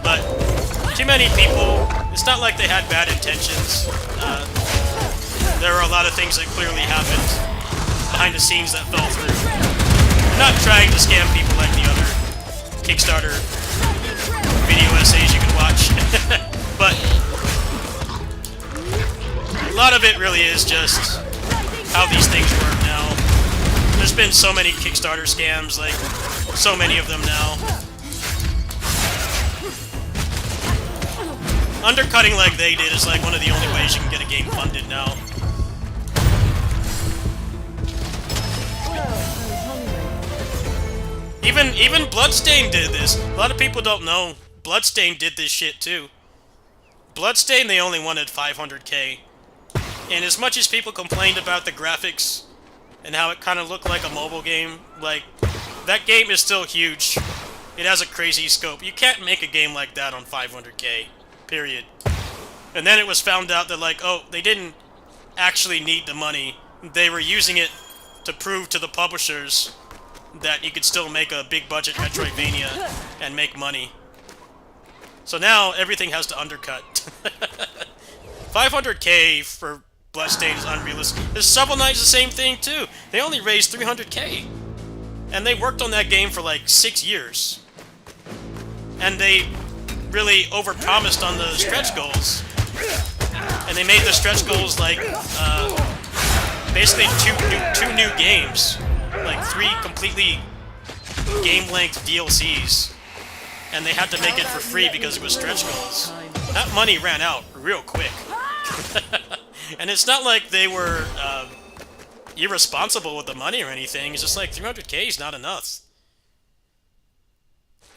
But too many people, it's not like they had bad intentions. There are a lot of things that clearly happened behind the scenes that fell through. They're not trying to scam people like the other Kickstarter video essays you can watch. But a lot of it really is just how these things work now. There's been so many Kickstarter scams, like, so many of them now. Undercutting like they did is like one of the only ways you can get a game funded now. Even Bloodstained did this. A lot of people don't know Bloodstained did this shit too. Bloodstained, they only wanted 500k. And as much as people complained about the graphics and how it kind of looked like a mobile game, like, that game is still huge. It has a crazy scope. You can't make a game like that on 500k. Period. And then it was found out that, like, oh, they didn't actually need the money. They were using it to prove to the publishers that you could still make a big budget Metroidvania and make money. So now everything has to undercut. 500k for Bloodstained is unrealistic. Shovel Knight is the same thing too. They only raised 300k. And they worked on that game for like 6 years. And they really overpromised on the stretch goals. And they made the stretch goals like basically two new games. Like 3 completely game-length DLCs. And they had to make it for free because it was stretch goals. That money ran out real quick. And it's not like they were irresponsible with the money or anything. It's just like 300k is not enough.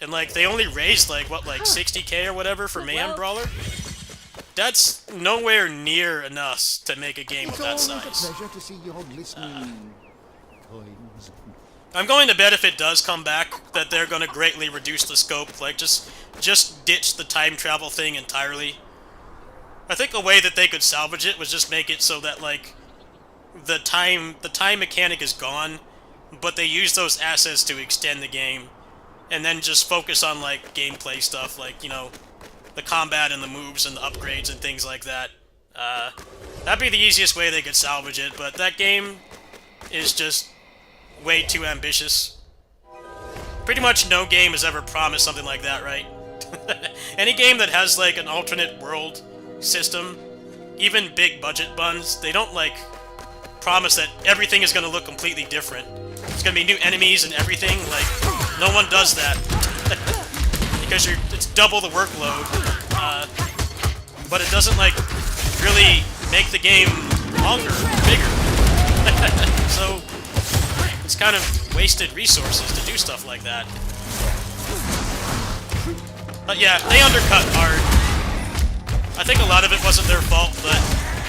And like they only raised like what, like 60k or whatever for Mayhem Brawler. That's nowhere near enough to make a game of that size. Pleasure to see your glistening coins. I'm going to bet if it does come back that they're going to greatly reduce the scope. Like just ditch the time travel thing entirely. I think a way that they could salvage it was just make it so that like the time mechanic is gone, but they use those assets to extend the game, and then just focus on like gameplay stuff, like, you know, the combat and the moves and the upgrades and things like that. That'd be the easiest way they could salvage it, but that game is just way too ambitious. Pretty much no game has ever promised something like that, right? Any game that has like an alternate world system, even big budget buns, they don't like promise that everything is going to look completely different. There's going to be new enemies and everything. Like, no one does that. Because it's double the workload. But it doesn't like really make the game longer, bigger. So it's kind of wasted resources to do stuff like that. But yeah, they undercut hard. I think a lot of it wasn't their fault, but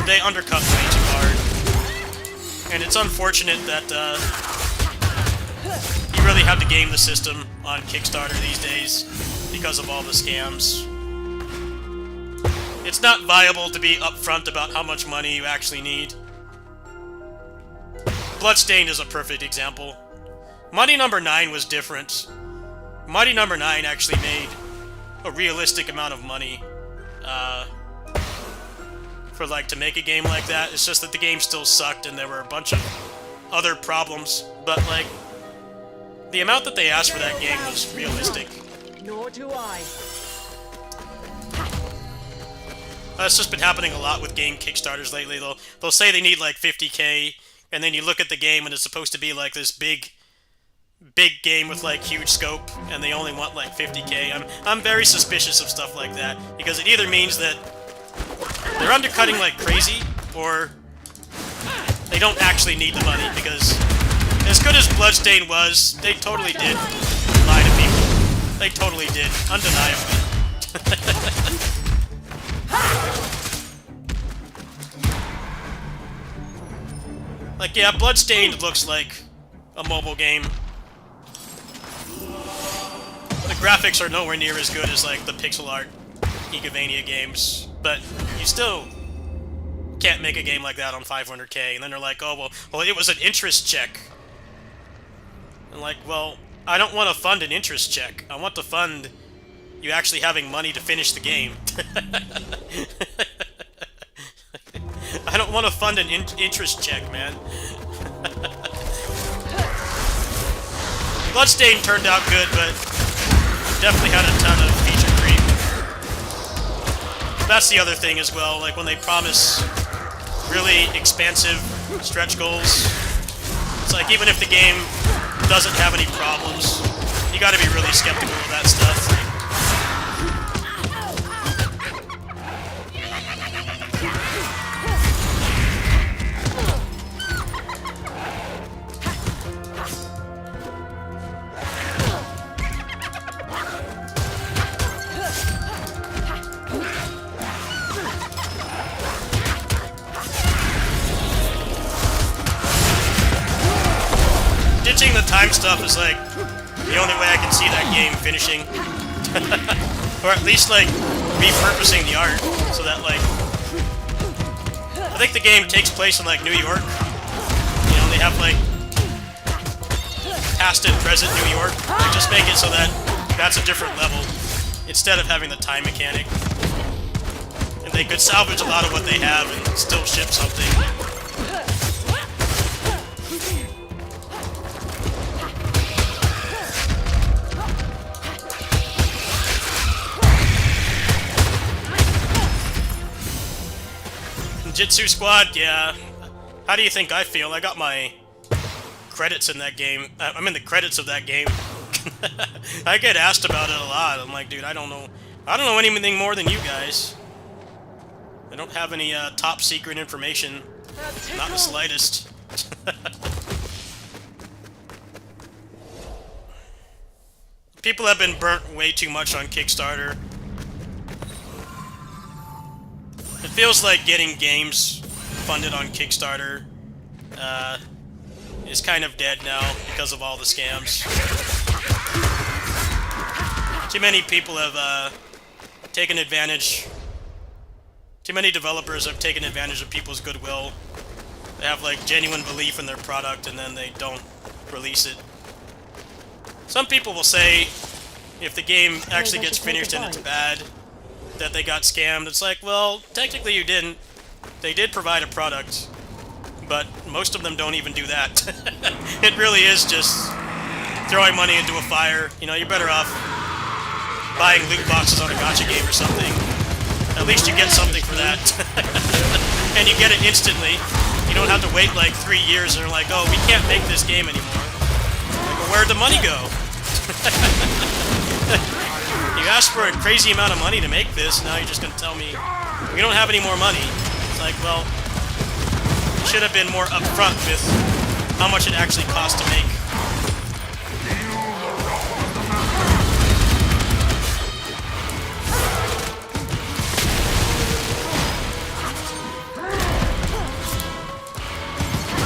they undercut way too hard. And it's unfortunate that you really have to game the system on Kickstarter these days because of all the scams. It's not viable to be upfront about how much money you actually need. Bloodstained is a perfect example. Mighty Number 9 was different. Mighty Number 9 actually made a realistic amount of money. For like to make a game like that. It's just that the game still sucked and there were a bunch of other problems. But like, the amount that they asked for that game was realistic. Nor do I. That's just been happening a lot with game Kickstarters lately. They'll say they need like 50k, and then you look at the game and it's supposed to be like this big game with like huge scope, and they only want like 50k. I'm very suspicious of stuff like that, because it either means that they're undercutting like crazy, or they don't actually need the money, because as good as Bloodstained was, they totally did lie to people. They totally did, undeniably. Like, yeah, Bloodstained looks like a mobile game. The graphics are nowhere near as good as like the pixel art Geekovania games, but you still can't make a game like that on 500k. And then they're like, oh well, it was an interest check. And like, well, I don't want to fund an interest check. I want to fund you actually having money to finish the game. I don't want to fund an interest check, man. Bloodstained turned out good, but definitely had a ton of feature creep. That's the other thing as well, like when they promise really expansive stretch goals, it's like even if the game doesn't have any problems, you gotta be really skeptical of that stuff. Ditching the time stuff is like the only way I can see that game finishing. Or at least like repurposing the art so that like I think the game takes place in like New York. You know, they have like past and present New York. Like, just make it so that that's a different level instead of having the time mechanic. And they could salvage a lot of what they have and still ship something. Jitsu Squad, yeah. How do you think I feel? I got my credits in that game. I'm in the credits of that game. I get asked about it a lot. I'm like, dude, I don't know anything more than you guys. I don't have any top secret information. Not the slightest. People have been burnt way too much on Kickstarter. It feels like getting games funded on Kickstarter is kind of dead now because of all the scams. Too many people have taken advantage. Too many developers have taken advantage of people's goodwill. They have like genuine belief in their product and then they don't release it. Some people will say if the game actually gets finished and it's bad, that they got scammed. It's like, well, technically you didn't. They did provide a product, but most of them don't even do that. It really is just throwing money into a fire. You know, you're better off buying loot boxes on a gacha game or something. At least you get something for that. And you get it instantly. You don't have to wait like 3 years and they're like, oh, we can't make this game anymore. Like, well, where'd the money go? You asked for a crazy amount of money to make this, now you're just going to tell me we don't have any more money. It's like, well, you should have been more upfront with how much it actually cost to make.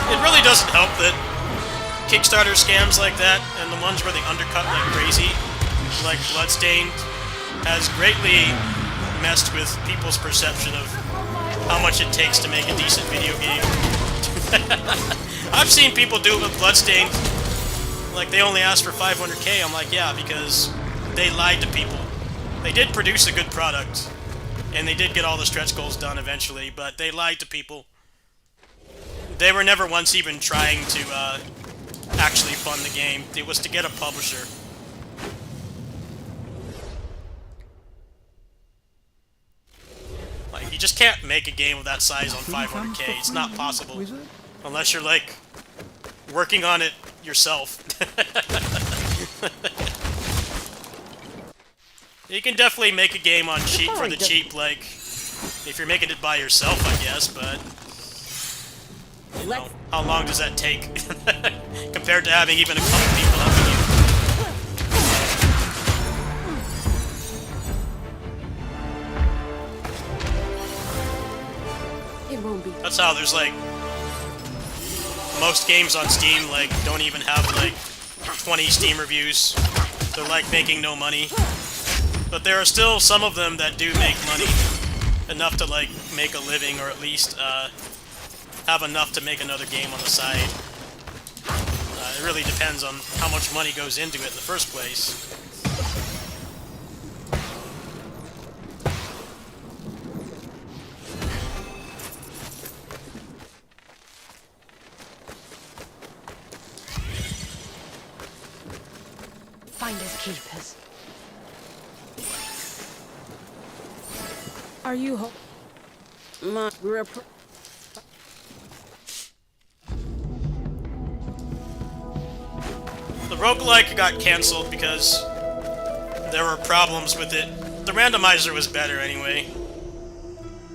It really doesn't help that Kickstarter scams like that, and the ones where they undercut like crazy, like Bloodstained, has greatly messed with people's perception of how much it takes to make a decent video game. I've seen people do it with Bloodstained, like they only asked for 500k. I'm like, yeah, because they lied to people. They did produce a good product, and they did get all the stretch goals done eventually, but they lied to people. They were never once even trying to actually fund the game. It was to get a publisher. Like, you just can't make a game of that size on 500k. It's not possible. Unless you're, like, working on it yourself. You can definitely make a game on cheap for the cheap, like, if you're making it by yourself, I guess, but... You know, how long does that take? Compared to having even a couple people helping you. It won't be. That's how there's like most games on Steam like don't even have like 20 Steam reviews. They're like making no money. But there are still some of them that do make money enough to like make a living, or at least have enough to make another game on the side. It really depends on how much money goes into it in the first place. Finders keepers. Are you my grip? The roguelike got cancelled because there were problems with it. The randomizer was better anyway.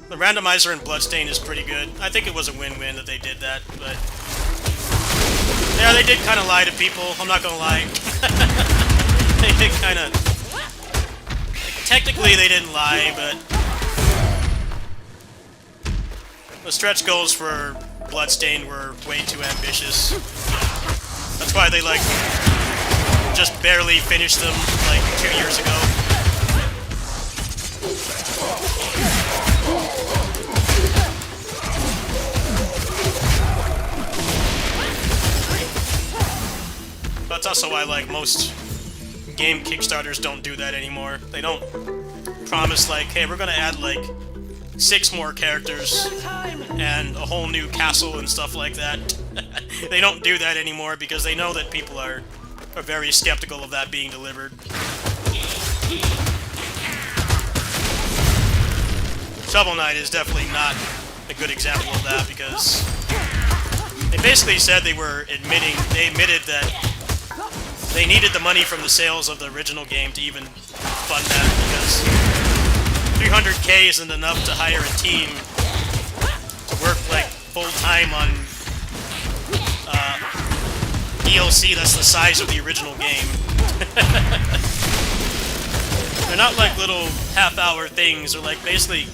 The randomizer in Bloodstain is pretty good. I think it was a win-win that they did that, but... yeah, they did kind of lie to people, I'm not gonna lie. They did kind of... technically they didn't lie, but... the stretch goals for Bloodstain were way too ambitious. That's why they, like, just barely finished them, like, 2 years ago. That's also why, like, most game Kickstarters don't do that anymore. They don't promise, like, hey, we're gonna add, like, 6 more characters and a whole new castle and stuff like that. They don't do that anymore because they know that people are very skeptical of that being delivered. Shovel Knight is definitely not a good example of that because they basically said they admitted that they needed the money from the sales of the original game to even fund that because 300k isn't enough to hire a team to work like full-time on DLC that's the size of the original game. They're not like little half-hour things, they're like basically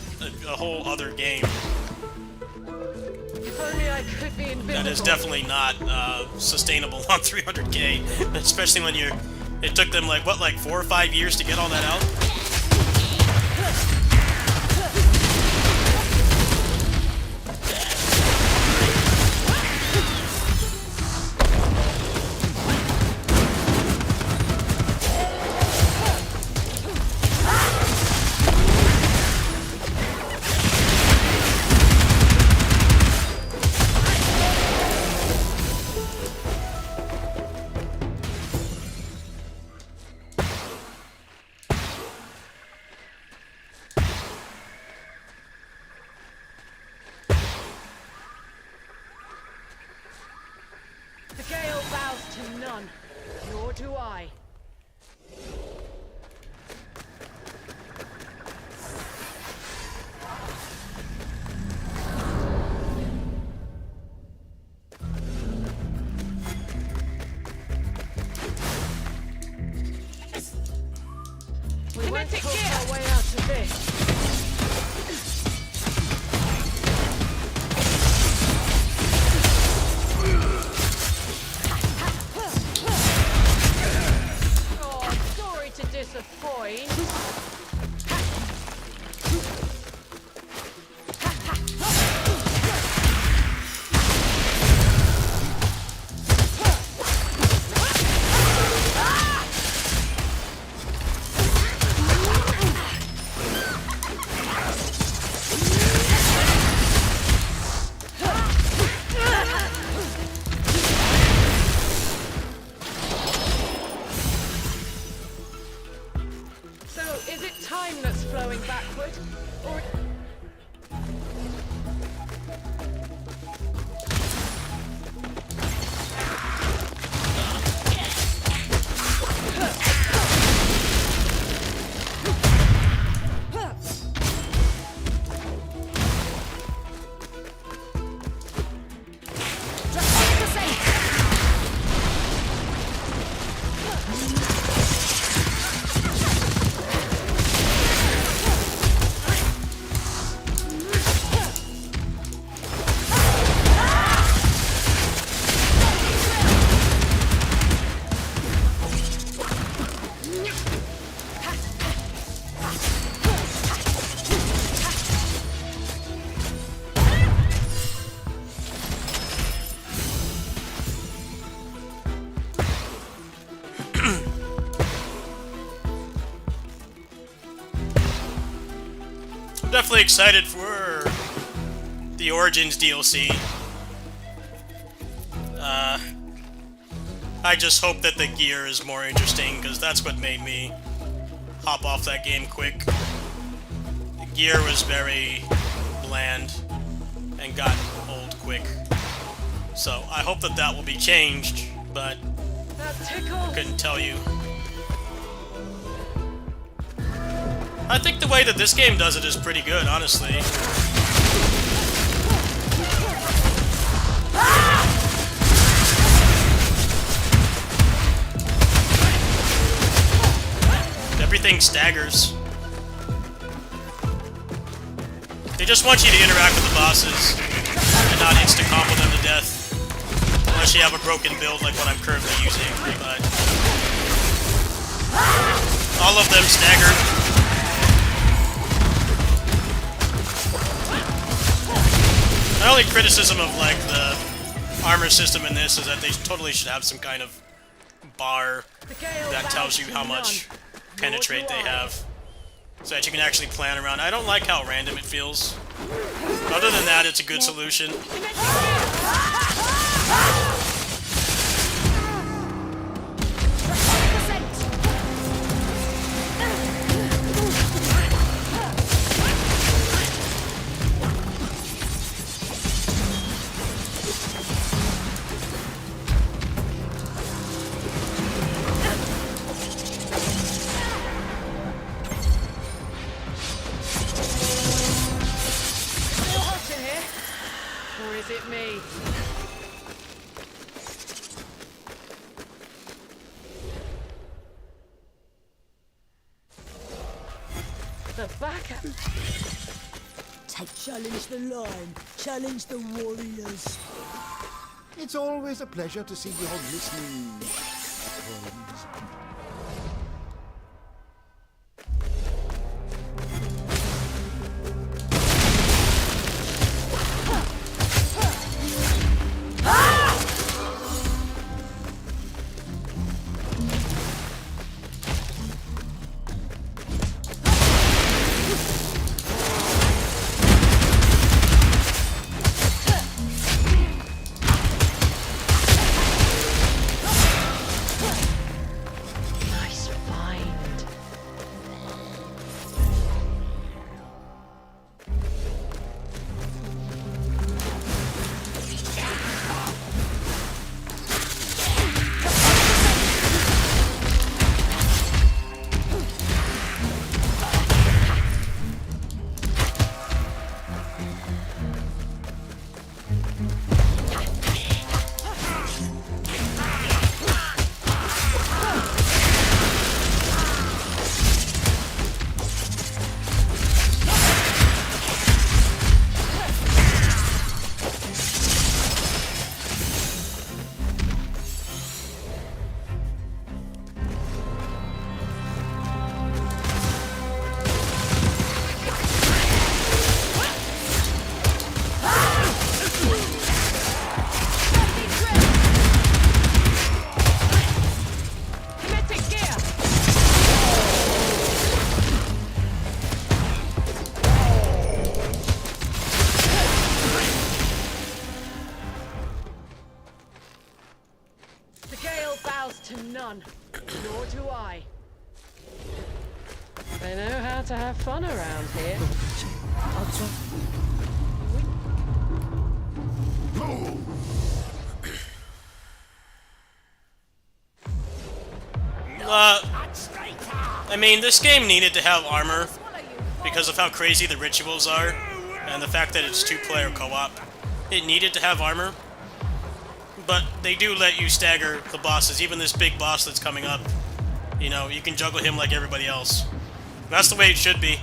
a whole other game. If only I could be invisible. That is definitely not sustainable on 300k, especially when it took them like, what, like 4 or 5 years to get all that out? The Gale bows to none, nor do I. We won't force our way out of this. Disappoint. definitely excited for the Origins DLC. I just hope that the gear is more interesting, because that's what made me hop off that game quick. The gear was very bland and got old quick. So I hope that that will be changed, but That tickles. couldn't tell you. I think the way that this game does it is pretty good, honestly. Everything staggers. They just want you to interact with the bosses and not insta-combo them to death. Unless you have a broken build like what I'm currently using, but all of them stagger. My only criticism of like the armor system in this is that they totally should have some kind of bar The gale that tells you bows how to much none. penetrate they Nor do I. have, so that you can actually plan around. I don't like how random it feels. Other than that, it's a good solution. Still hot in here? Or is it me? The back. Challenge the line. Challenge the warriors. It's always a pleasure to see your listening. Friends. Nice find. Kinetic gear. The gale bows to none, nor do I. They know how to have fun around here. I mean, this game needed to have armor because of how crazy the rituals are, and the fact that it's two-player co-op. It needed to have armor, but they do let you stagger the bosses. Even this big boss that's coming up, you know, you can juggle him like everybody else. That's the way it should be.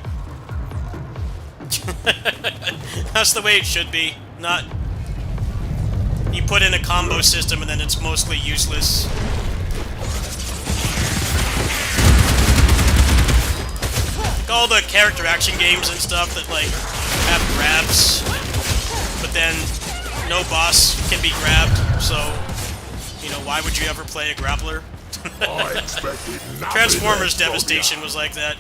That's the way it should be. Not you put in a combo system and then it's mostly useless. Like all the character action games and stuff that like have grabs, but then no boss can be grabbed, so you know, why would you ever play a grappler? I expected nothing Transformers less from Devastation was like that.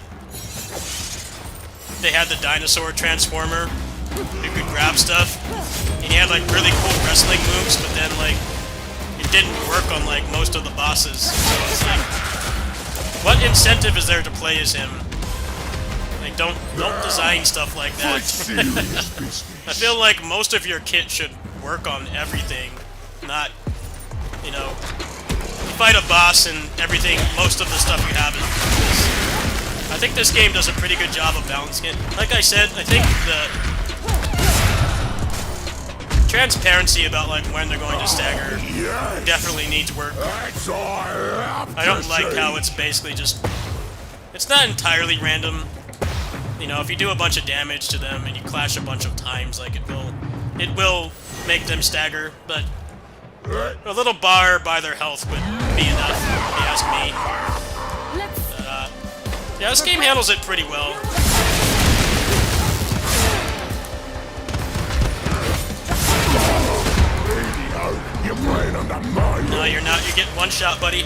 they had the dinosaur transformer who could grab stuff, and he had like really cool wrestling moves, but then like it didn't work on like most of the bosses. So it's like, what incentive is there to play as him? Like, don't design stuff like that. I feel like most of your kit should work on everything, not, you know, fight a boss and everything, most of the stuff you have is. I think this game does a pretty good job of balancing it. Like I said, I think the transparency about like when they're going to stagger definitely needs work. I don't like how it's basically just, it's not entirely random. You know, if you do a bunch of damage to them and you clash a bunch of times, like it will make them stagger, but a little bar by their health would be enough, if you ask me. Yeah, this game handles it pretty well. No, you're not. You get one shot, buddy.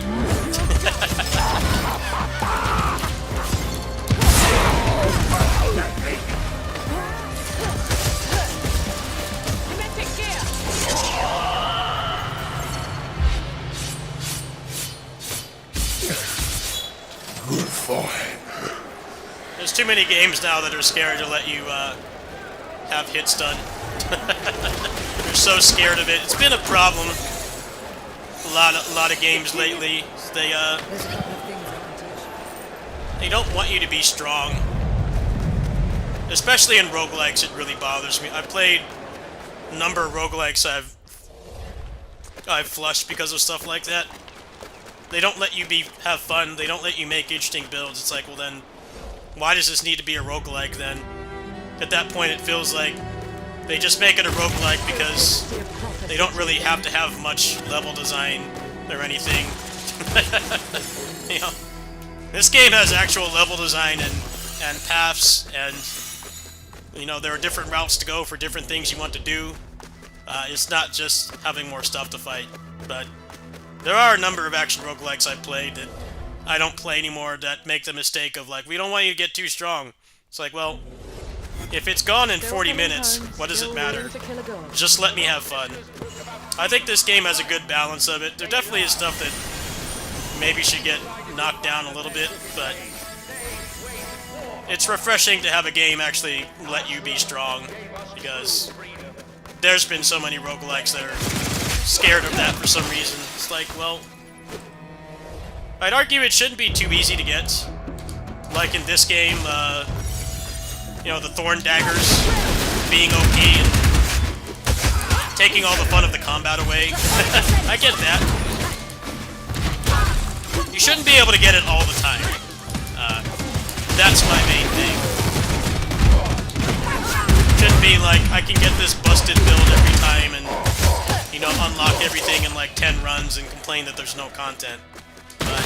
Good fight. There's too many games now that are scared to let you have hits done. They're so scared of it. It's been a problem. A lot of games lately. They don't want you to be strong. Especially in roguelikes, it really bothers me. I've played a number of roguelikes I've flushed because of stuff like that. They don't let you have fun. They don't let you make interesting builds. It's like, well then, why does this need to be a roguelike then? At that point, it feels like they just make it a roguelike because they don't really have to have much level design or anything. You know, this game has actual level design and paths, and you know, there are different routes to go for different things you want to do. It's not just having more stuff to fight, but there are a number of action roguelikes I've played that I don't play anymore that make the mistake of like, we don't want you to get too strong. It's like, well, if it's gone in 40 minutes, what does it matter? Just let me have fun. I think this game has a good balance of it. There definitely is stuff that maybe should get knocked down a little bit, but it's refreshing to have a game actually let you be strong, because there's been so many roguelikes that are scared of that for some reason. It's like, well, I'd argue it shouldn't be too easy to get. Like in this game, you know, the Thorn Daggers being OP and taking all the fun of the combat away. I get that. You shouldn't be able to get it all the time. That's my main thing. Shouldn't be like, I can get this busted build every time and, you know, unlock everything in like 10 runs and complain that there's no content. But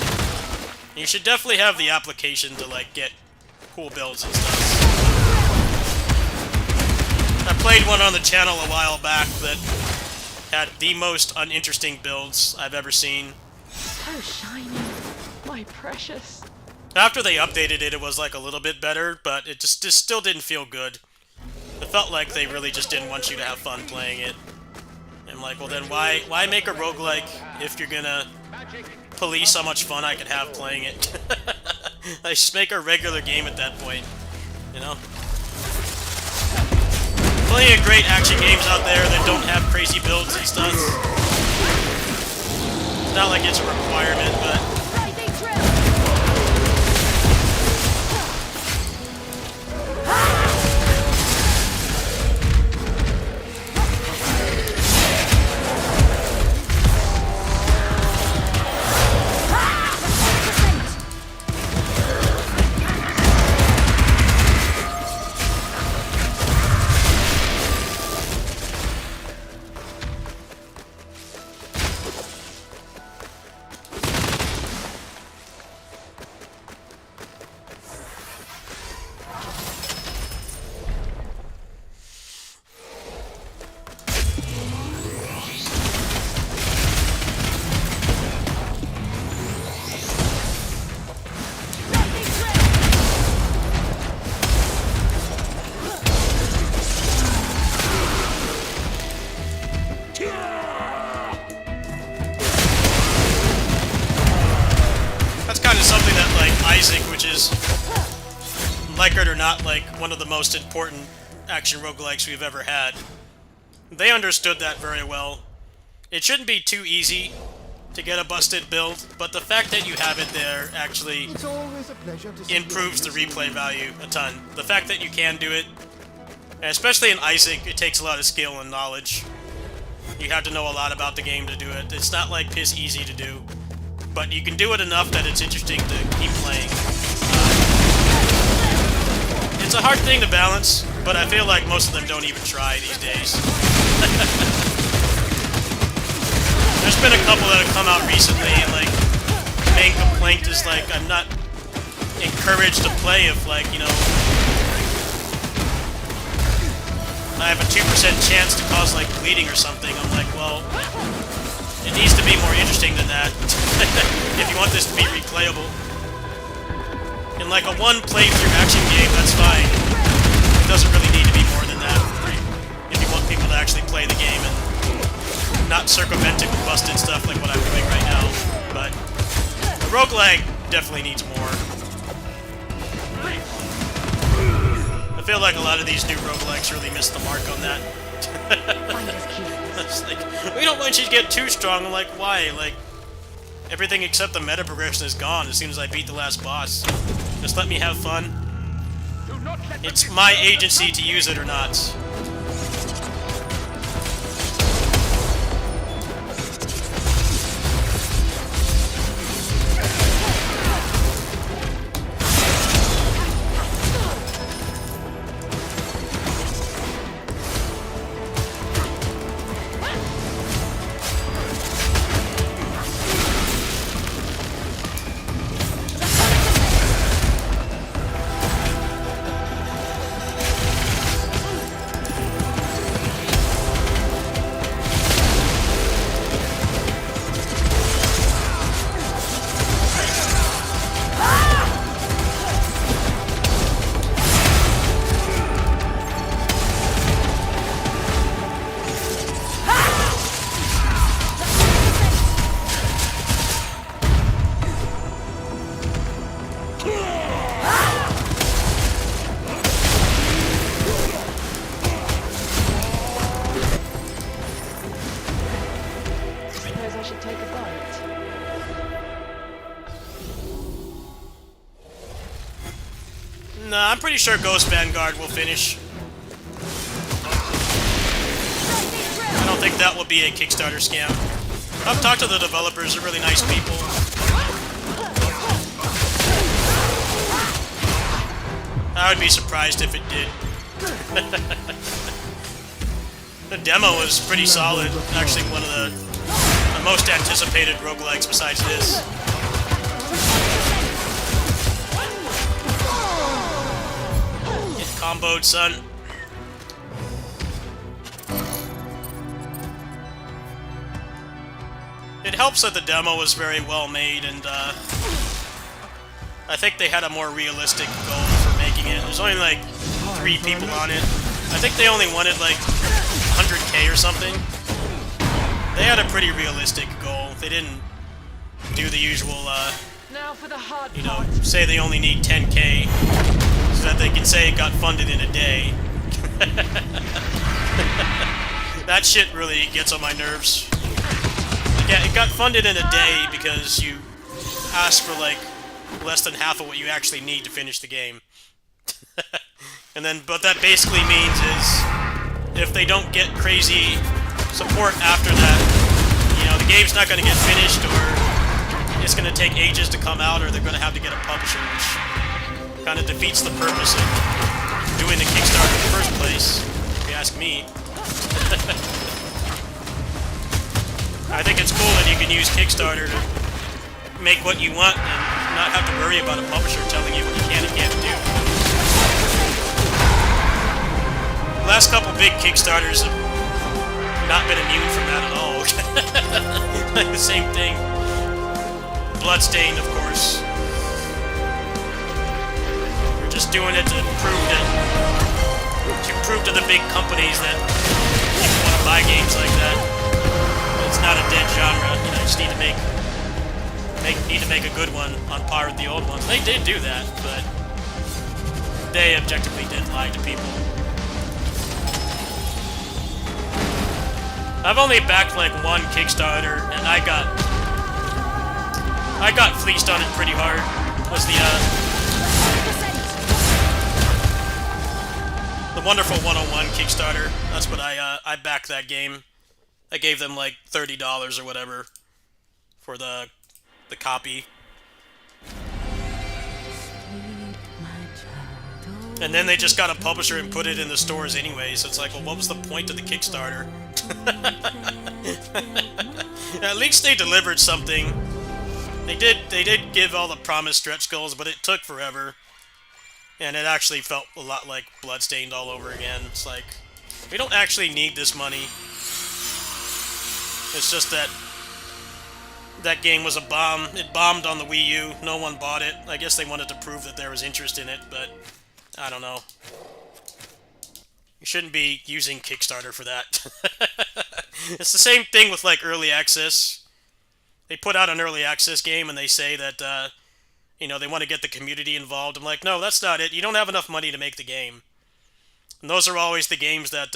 you should definitely have the application to like get cool builds and stuff. I played one on the channel a while back that had the most uninteresting builds I've ever seen. So shiny, my precious. After they updated it, it was like a little bit better, but it just still didn't feel good. It felt like they really just didn't want you to have fun playing it. And I'm like, well then why make a roguelike if you're gonna police how much fun I could have playing it? I just make a regular game at that point, you know? Plenty of great action games out there that don't have crazy builds and stuff. It's not like it's a requirement, but Isaac, which is, like it or not, like one of the most important action roguelikes we've ever had. They understood that very well. It shouldn't be too easy to get a busted build, but the fact that you have it there actually It's always a pleasure to see improves the you replay value a ton. The fact that you can do it, and especially in Isaac, it takes a lot of skill and knowledge. You have to know a lot about the game to do it. It's not like piss easy to do, but you can do it enough that it's interesting to keep playing. It's a hard thing to balance, but I feel like most of them don't even try these days. There's been a couple that have come out recently, and like, main complaint is like, I'm not encouraged to play if, like, you know, I have a 2% chance to cause like bleeding or something. I'm like, well, it needs to be more interesting than that if you want this to be replayable. In like a one playthrough action game, that's fine. It doesn't really need to be more than that if you want people to actually play the game and not circumvent it with busted stuff like what I'm doing right now. But the roguelike definitely needs more. I feel like a lot of these new roguelikes really missed the mark on that. It's like, we don't want you to get too strong. I'm like, why? Like, everything except the meta progression is gone as soon as I beat the last boss. Just let me have fun. It's my agency to use it or not. Suppose I should take a bite. Nah, I'm pretty sure Ghost Vanguard will finish. I don't think that will be a Kickstarter scam. I've talked to the developers, they're really nice people. I would be surprised if it did. The demo was pretty solid. Actually, one of the most anticipated roguelikes besides this. Get comboed, son. It helps that the demo was very well made, and I think they had a more realistic goal for making it. There's only like 3 people on it. I think they only wanted like 100K or something. They had a pretty realistic goal. They didn't do the usual, Now for the hard you know, part. say they only need 10K so that they can say it got funded in a day. That shit really gets on my nerves. Like, yeah, it got funded in a day because you asked for like less than half of what you actually need to finish the game. And then, what that basically means is, if they don't get crazy support after that, you know, the game's not going to get finished, or it's going to take ages to come out, or they're going to have to get a publisher, which kind of defeats the purpose of doing the Kickstarter in the first place, if you ask me. I think it's cool that you can use Kickstarter to make what you want and not have to worry about a publisher telling you what you can and can't do. The last couple big Kickstarters have not been immune from that at all. Like the same thing. Bloodstained, of course. We're just doing it to prove to the big companies that people want to buy games like that. It's not a dead genre. You know, you just need to make need to make a good one on par with the old ones. They did do that, but they objectively did lie to people. I've only backed like one Kickstarter, and I got fleeced on it pretty hard. Was the Wonderful 101 Kickstarter. That's what I backed that game. I gave them like $30 or whatever for the copy. And then they just got a publisher and put it in the stores anyway, so it's like, well, what was the point of the Kickstarter? At least they delivered something. They did give all the promised stretch goals, but it took forever. And it actually felt a lot like Bloodstained all over again. It's like, we don't actually need this money. It's just that that game was a bomb. It bombed on the Wii U. No one bought it. I guess they wanted to prove that there was interest in it, but I don't know. You shouldn't be using Kickstarter for that. It's the same thing with, like, early access. They put out an early access game and they say that, you know, they want to get the community involved. I'm like, no, that's not it. You don't have enough money to make the game. And those are always the games that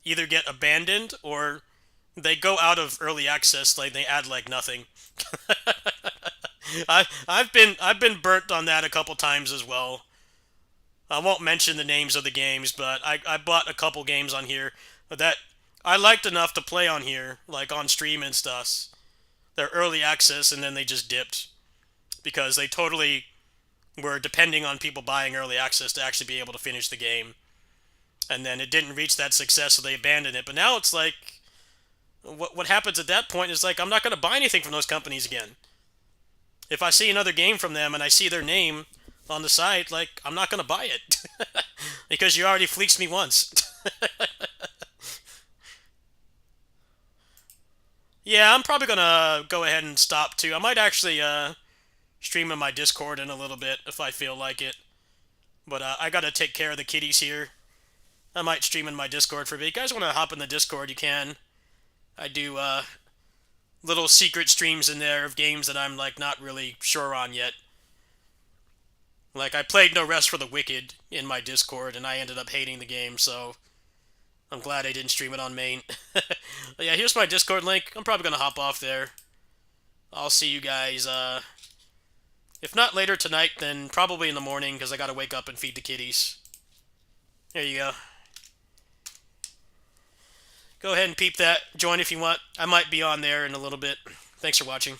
either get abandoned or they go out of early access, like they add like nothing. I've been burnt on that a couple times as well. I won't mention the names of the games, but I bought a couple games on here that I liked enough to play on here, like on stream and stuff. They're early access, and then they just dipped because they totally were depending on people buying early access to actually be able to finish the game. And then it didn't reach that success, so they abandoned it. But now it's like, what happens at that point is like, I'm not going to buy anything from those companies again. If I see another game from them and I see their name on the site, like, I'm not going to buy it. Because you already fleeced me once. Yeah, I'm probably going to go ahead and stop too. I might actually stream in my Discord in a little bit if I feel like it. But I got to take care of the kitties here. I might stream in my Discord for a bit. You guys want to hop in the Discord, you can. I do little secret streams in there of games that I'm like not really sure on yet. Like, I played No Rest for the Wicked in my Discord, and I ended up hating the game, so I'm glad I didn't stream it on main. But yeah, here's my Discord link. I'm probably going to hop off there. I'll see you guys, if not later tonight, then probably in the morning, because I got to wake up and feed the kitties. There you go. Go ahead and peep that. Join if you want. I might be on there in a little bit. Thanks for watching.